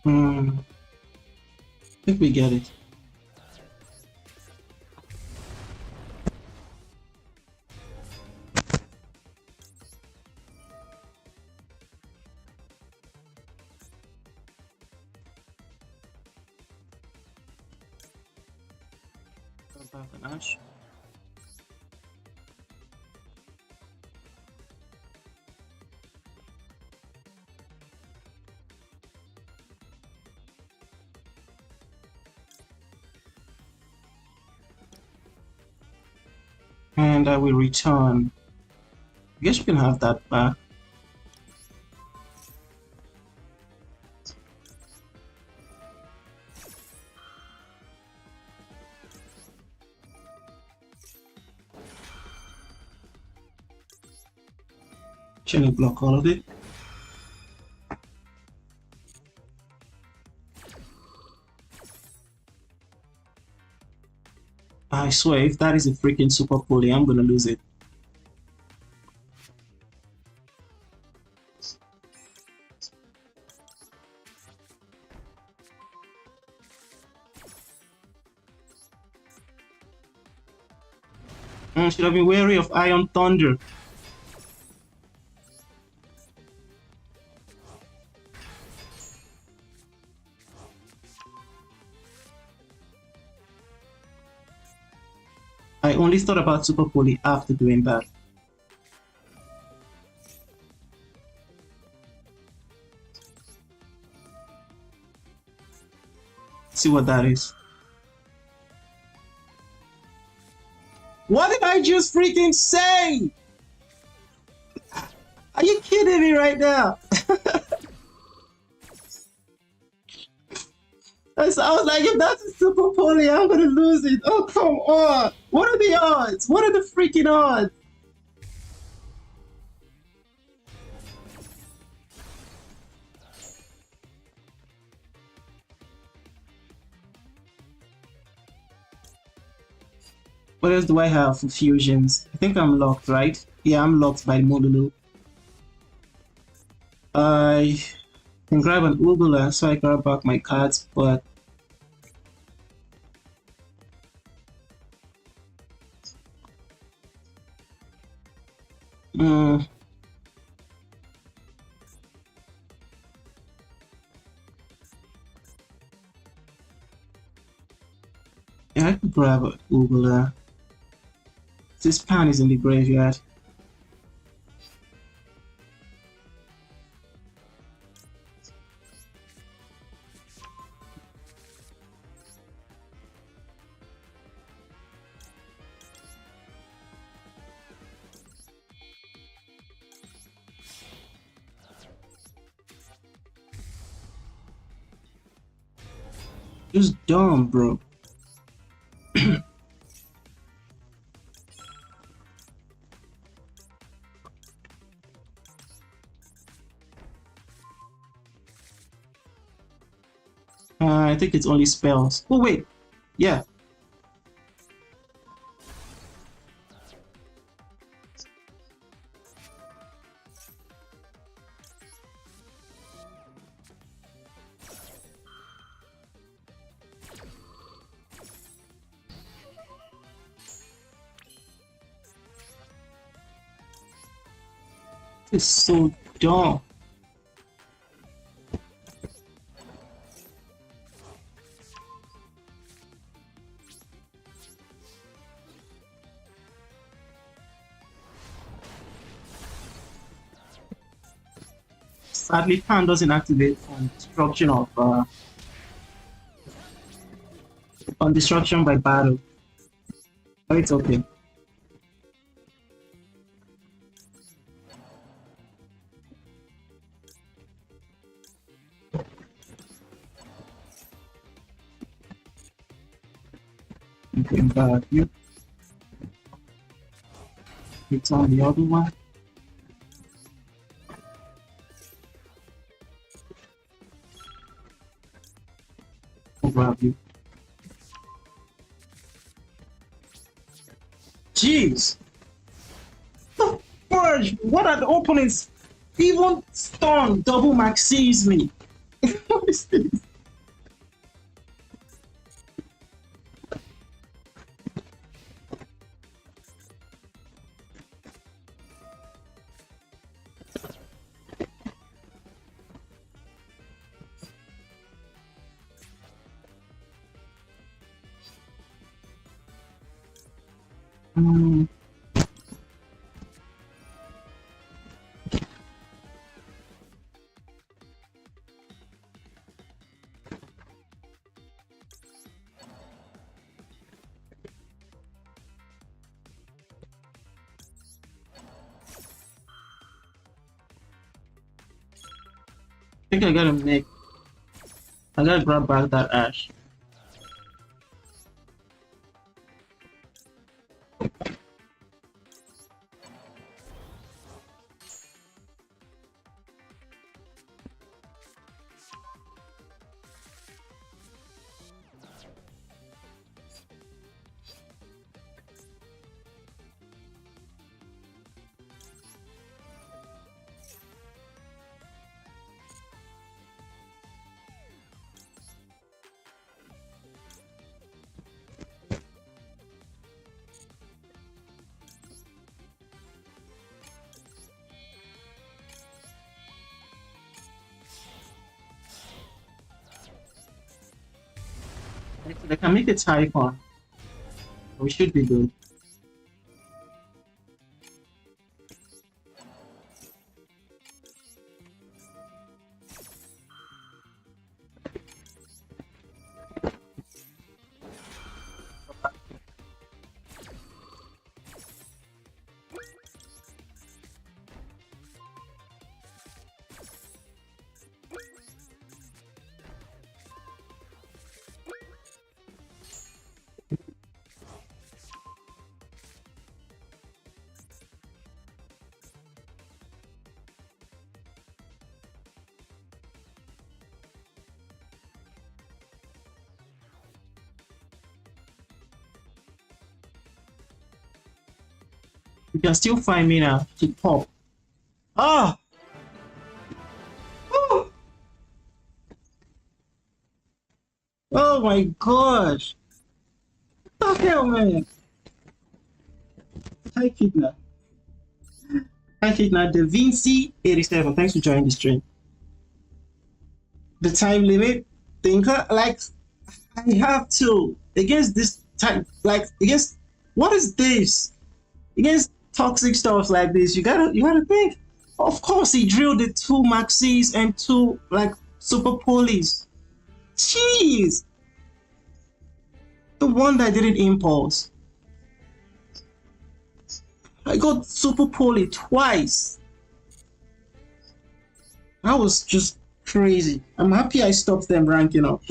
Speaker 1: I think we get it. Back an Ash. And I will return. I guess you can have that back. Shouldn't block all of it. I swear, if that is a freaking super poly, I'm gonna lose it. Should have been wary of Iron Thunder. I only thought about Super Poly after doing that. See what that is. What did I just freaking say? Are you kidding me right now? I was like, if that's a super poly, I'm gonna lose it. Oh, come on. What are the odds? What are the freaking odds? What else do I have for fusions? I think I'm locked, right? Yeah, I'm locked by Molulu. I can grab an Ubula so I grab back my cards, but yeah, I could grab an Ubula. This pan is in the graveyard. Just dumb, bro. I think it's only spells. Oh wait, yeah. It's so dumb. Sadly, pan doesn't activate on destruction by battle. But it's okay. Okay, but you. It's on the other one. I'll grab you. Jeez! The fudge! What are the opponents? Even Stun double max sees me. What is this? I think I gotta grab back that ash. So they can make a typhoon. We should be good. You can still find me now to pop. Ah! Oh! Oh my gosh! What the hell, man? Hi, Kidna. Hi, Kidna. Da Vinci 87. Thanks for joining the stream. The time limit thinker, like, I have to against this type, like, against what is this? Against toxic stuff like this, you gotta think. Of course, he drilled the 2 maxis and 2 like super polis. Jeez, the one that didn't impulse. I got super poly twice. That was just crazy. I'm happy I stopped them ranking up.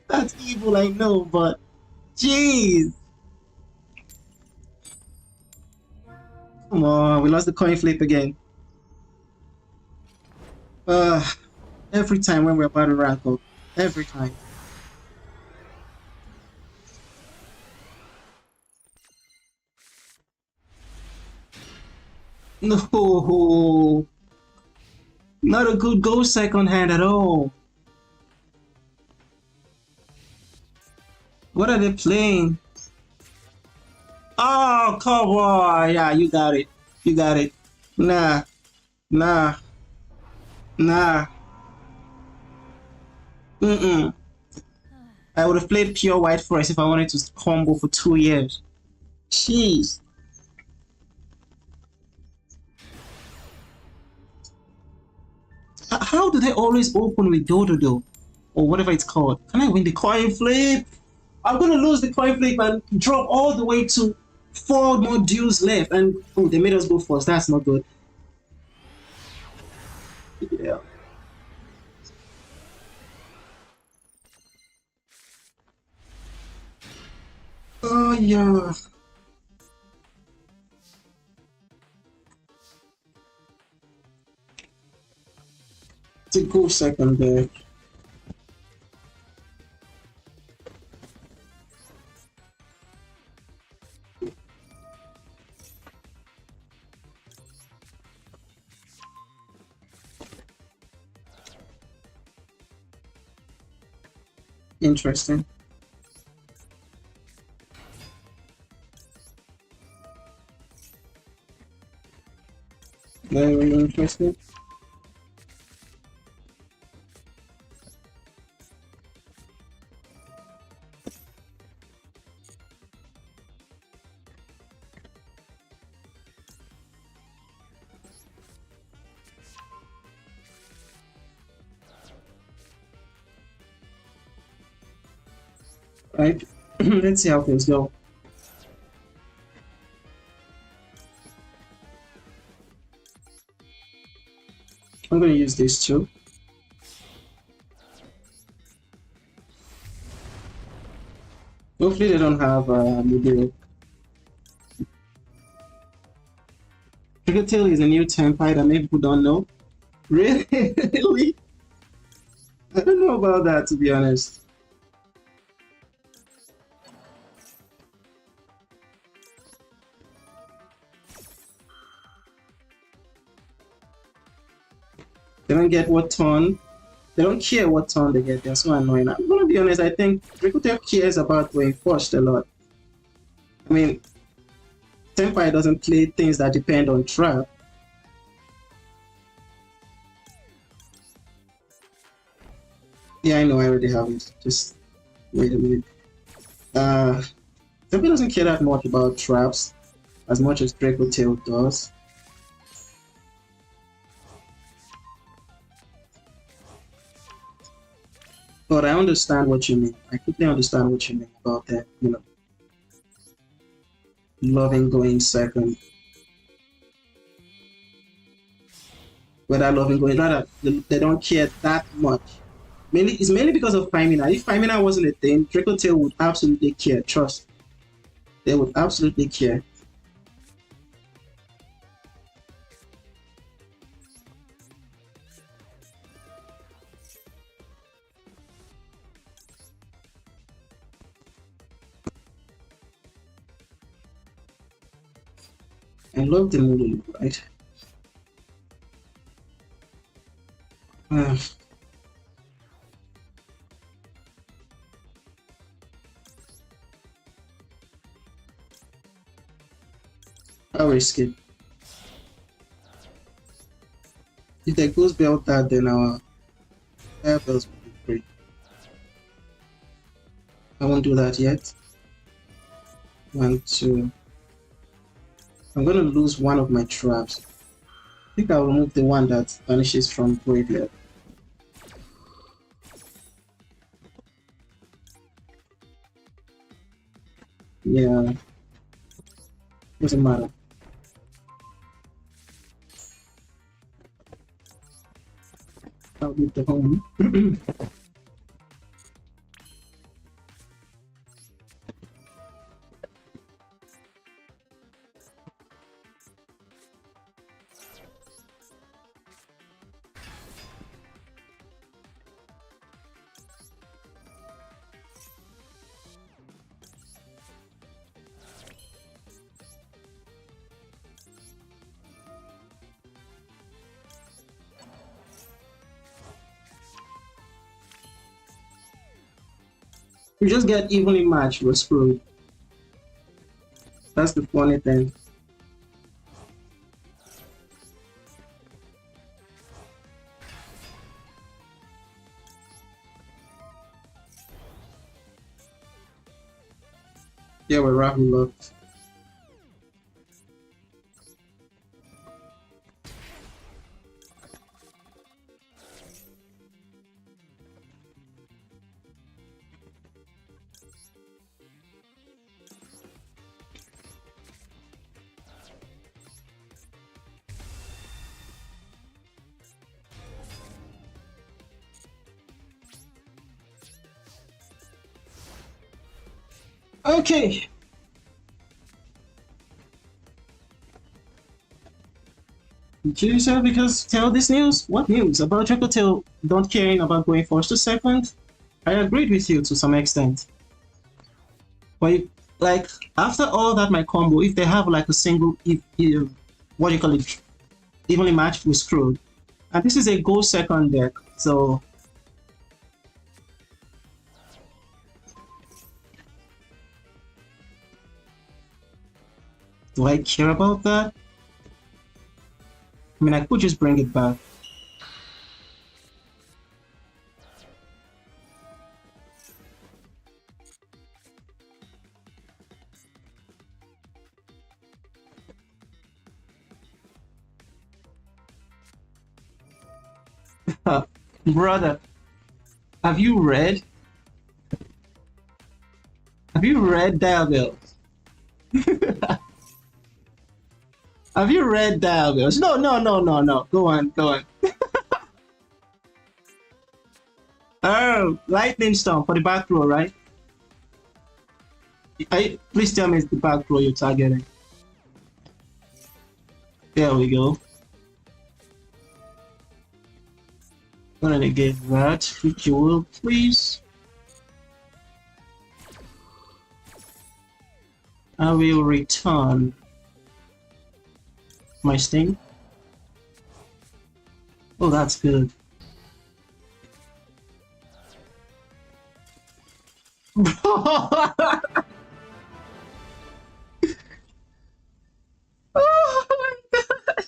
Speaker 1: That's evil, I know, but jeez. Come on, we lost the coin flip again. Every time when we're about to rank up. Every time. No. Not a good go second hand at all. What are they playing? Oh, come on. Yeah, you got it. You got it. Nah. Nah. Nah. Mm-mm. I would have played pure white forest if I wanted to combo for 2 years. Jeez. How do they always open with Dodo or whatever it's called? Can I win the coin flip? I'm gonna lose the coin flip and drop all the way to 4 more duels left, and oh, they made us go first. That's not good. Yeah. Oh yeah. It's a go second there. Interesting. Very interesting. Right. Let's see how things go. I'm going to use this too. Hopefully they don't have Yugioh. Tail is a new template that many people don't know. Really? Really? I don't know about that, to be honest. They don't get what turn. They don't care what turn they get. They're so annoying. I'm gonna be honest, I think Tail cares about going first a lot. I mean, Senpai doesn't play things that depend on trap. Yeah, I know. I already have it. Just wait a minute. Tempe doesn't care that much about traps as much as Draco Tail does. But I understand what you mean. I completely understand what you mean about that, you know, loving going second. Whether loving going, rather, they don't care that much. Mainly, it's mainly because of Pymina. If Pymina wasn't a thing, Draco Tail would absolutely care. Trust. They would absolutely care. I love the movie, right? Uh, I'll risk it. If the ghost belt that, then our air bells will be free. I won't do that yet. 1, 2. I'm gonna lose one of my traps. I think I'll remove the one that vanishes from graveyard. Yeah, doesn't matter. I'll leave the home. We just get evenly matched, we're screwed. That's the funny thing. Yeah, we're Rahu locked. Okay. Juicer, because tell this news? What news? About Tail don't caring about going first to second? I agreed with you to some extent. But if, like after all that my combo, if they have like a single if what do you call it? Evenly matched, we're screwed. And this is a go second deck, so do I care about that? I mean, I could just bring it back. Brother, have you read? Have you read Dial Have you read Dial No, no, no, no, no. Go on, go on. Oh, Lightning Storm for the back row, right? Please tell me it's the back row you're targeting. There we go. Gonna negate that. If you will, please. I will return my sting. Oh, that's good. Oh my god!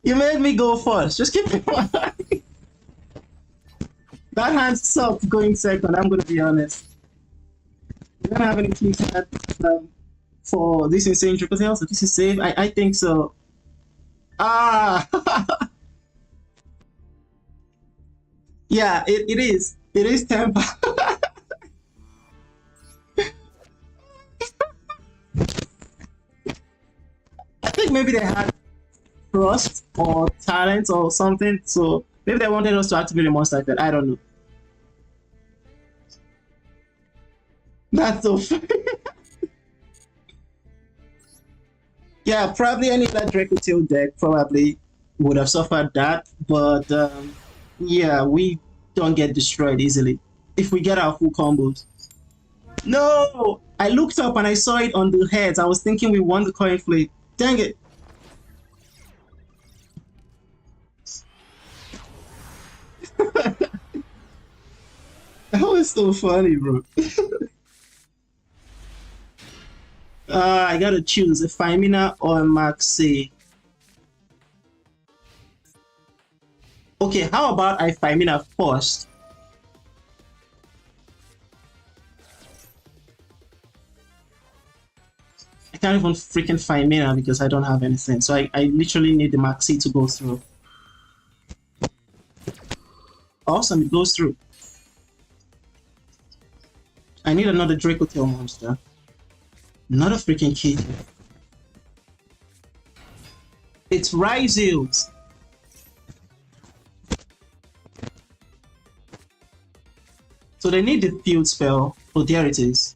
Speaker 1: You made me go first. Just keep it. That hand sucked going second, I'm gonna be honest. We don't have any key card for this insane triple tail, so this is safe. I think so. Ah yeah, it is. It is temper. I think maybe they had trust or talent or something, so maybe they wanted us to activate a monster like that. I don't know. That's so funny. Yeah, probably any other Draco Tail deck probably would have suffered that, but yeah, we don't get destroyed easily if we get our full combos. No! I looked up and I saw it on the heads. I was thinking we won the coin flip. Dang it. That was so funny, bro. I gotta choose a Femina or a Maxi. Okay, how about I Femina first? I can't even freaking Femina because I don't have anything. So I literally need the Maxi to go through. Awesome, it goes through. I need another Draco Tail monster. Not a freaking kid. It's Ryzeals. So they need the field spell. Oh, there it is.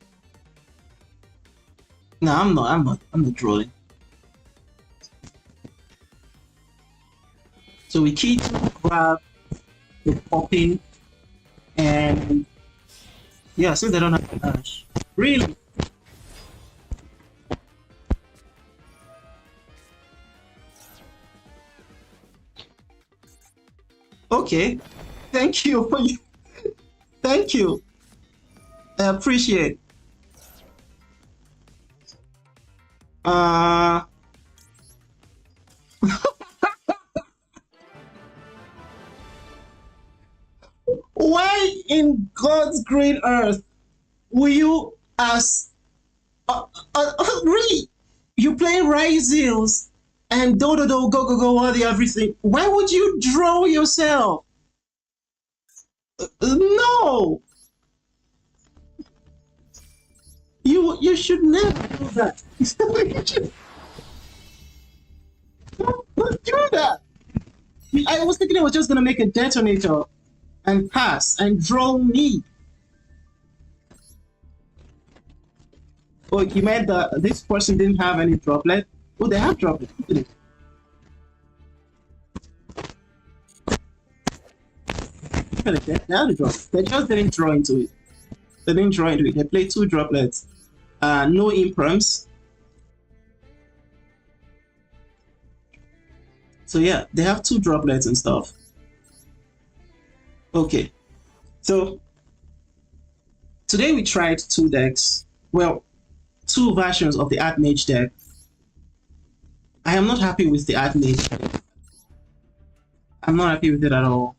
Speaker 1: No, I'm not drawing. So we keep grab the popping and yeah, since they don't have an Ash. Really? Okay. Thank you. Thank you. I appreciate. Why in God's green earth will you ask really you play Ryzeals and do go go go all the everything? Why would you draw yourself? No, you should never do that. Don't do that. I was thinking I was just gonna make a detonator and pass and draw me. Oh, you meant that this person didn't have any droplet? Oh, they have droplet. They have the drop. They just didn't draw into it. They didn't draw into it. They played two droplets. No imperms. So yeah, they have two droplets and stuff. Okay, so today we tried two decks. Well, two versions of the ARTMAGE deck. I am not happy with the ARTMAGE deck. I'm not happy with it at all.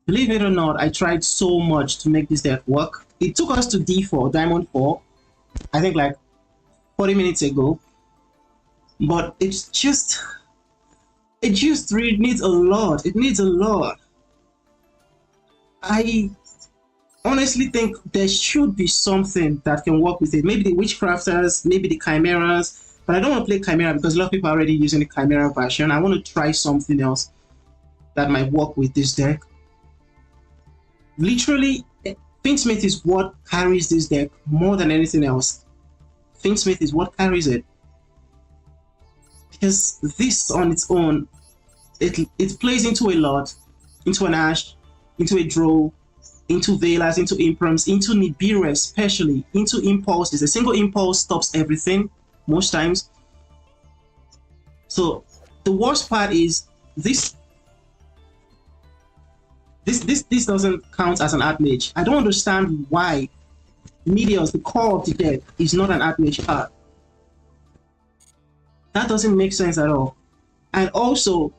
Speaker 1: Believe it or not, I tried so much to make this deck work. It took us to D4, Diamond 4, I think like 40 minutes ago. But it just really needs a lot. It needs a lot. I honestly think there should be something that can work with it. Maybe the Witchcrafters, maybe the Chimeras. But I don't want to play Chimera because a lot of people are already using the Chimera version. I want to try something else that might work with this deck. Literally, Finsmith is what carries this deck more than anything else. Finsmith is what carries it. Because this on its own, it plays into a lot, into an Ash, into a Draw, into Velas, into Imperms, into Nibiru especially, into Impulses. A single Impulse stops everything, most times. So the worst part is this doesn't count as an ARTMAGE. I don't understand why Meteors, the core of the deck, is not an ARTMAGE card. That doesn't make sense at all. And also,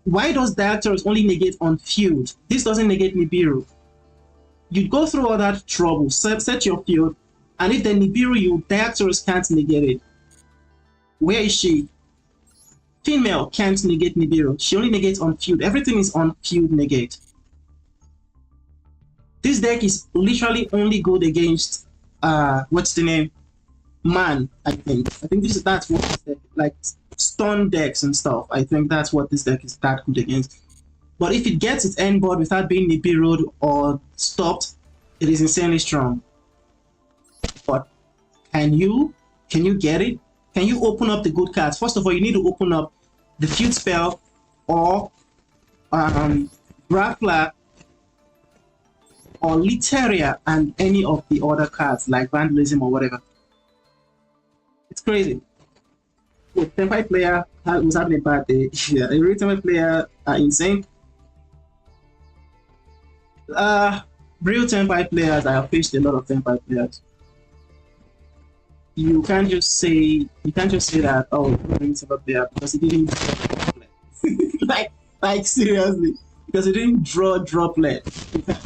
Speaker 1: Why does Diactorus only negate on field? This doesn't negate Nibiru. You go through all that trouble, set your field, and if the Nibiru you, Diactorus can't negate it. Where is she? Female can't negate Nibiru. She only negates on field. Everything is on field negate. This deck is literally only good against what's the name? Man, I think. I think that's what this deck, like stun decks and stuff. I think that's what this deck is that good against. But if it gets its end board without being Nibiru'd or stopped, it is insanely strong. But can you get it? Can you open up the good cards? First of all, you need to open up the field spell or Grappler or Literia and any of the other cards like Vandalism or whatever. It's crazy. The Tenpai player was having a bad day. Yeah, every Tenpai player are insane. Real Tenpai players, I have faced a lot of Tenpai players. You can't just say that, oh, he's a player because he didn't like seriously, because he didn't draw droplet.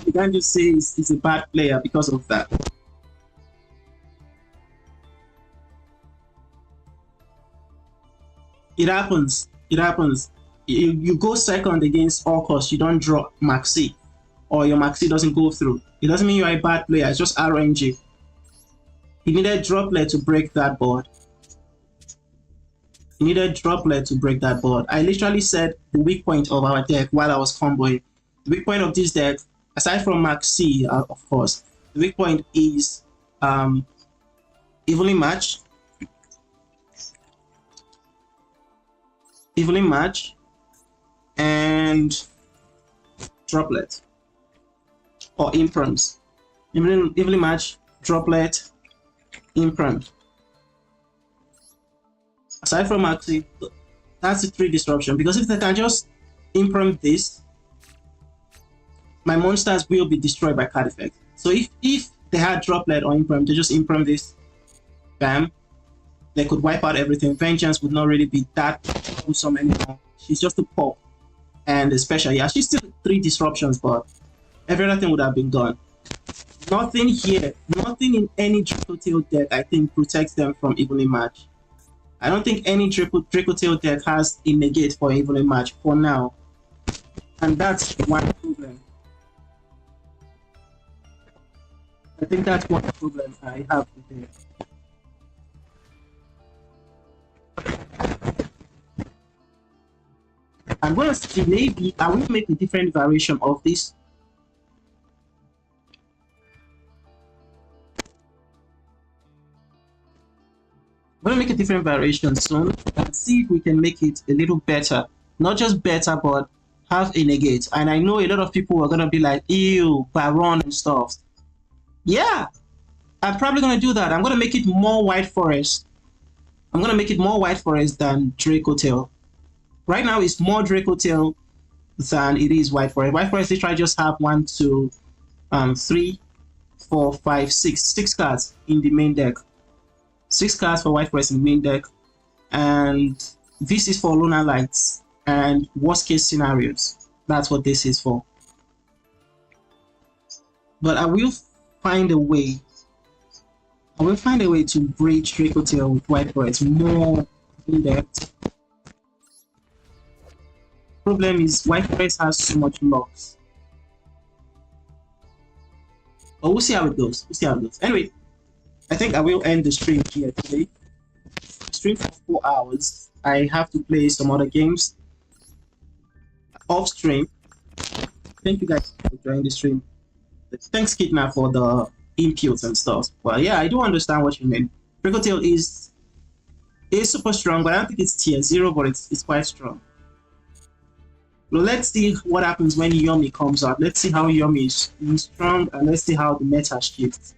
Speaker 1: You can't just say he's a bad player because of that. It happens. It happens. You go second against Orcus, you don't draw Maxi, or your Maxi doesn't go through. It doesn't mean you're a bad player, it's just RNG. He needed droplet to break that board. He needed droplet to break that board. I literally said the weak point of our deck while I was comboing. The weak point of this deck, aside from Maxi, of course, the weak point is evenly match, and droplet or imprims. Evenly match, droplet, imprint. Aside from Maxi, that's the 3 disruption. Because if they can just imprint this, my monsters will be destroyed by card effect. So if they had droplet or imprint, they just imprint this, bam, they could wipe out everything. Vengeance would not really be that troublesome anymore. She's just a pop. And especially, yeah, she's still 3 disruptions, but every other thing would have been gone. Nothing here, nothing in any Dracotail deck, I think, protects them from evenly match. I don't think any Dracotail deck has a negate for evenly match for now. And that's one problem. I think that's one problem I have with it. I'm gonna see, maybe I will make a different variation of this. I'm gonna make a different variation soon and see if we can make it a little better. Not just better, but have a negate. And I know a lot of people are gonna be like, ew, Baron and stuff. Yeah, I'm probably gonna do that. I'm gonna make it more White Forest. I'm gonna make it more White Forest than Dracotail. Right now it's more Dracotail than it is White Forest. White Forest, they try just have 1, 2, 3, 4, 5, 6 cards in the main deck. 6 cards for White Forest in the main deck, and this is for Lunar Lights and worst case scenarios. That's what this is for. But I will find a way. I will find a way to bridge Dracotail with White Forest more in depth. Problem is White Forest has so much locks. But we'll see how it goes. We'll see how it goes. Anyway, I think I will end the stream here today. Stream for 4 hours. I have to play some other games off stream. Thank you guys for joining the stream. Thanks, Kidnap, for the inputs and stuff. But yeah, I do understand what you mean. Dracotail is super strong, but I don't think it's tier 0, but it's quite strong. So let's see what happens when Yomi comes out. Let's see how Yomi is strong, and let's see how the meta shifts.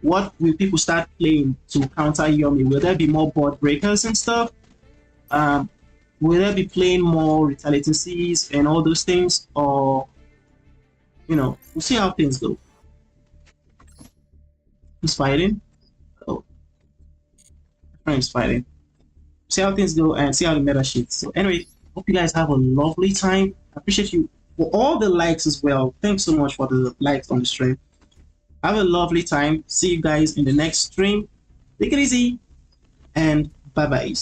Speaker 1: What will people start playing to counter Yomi? Will there be more board breakers and stuff? Will there be playing more retaliating seas and all those things? Or, you know, we'll see how things go. Who's fighting? Oh, my friend's fighting. See how things go and see how the meta shifts. So anyway, Hope you guys have a lovely time. I appreciate you for all the likes as well. Thanks so much for the likes on the stream. Have a lovely time. See you guys in the next stream. Take it easy and bye bye.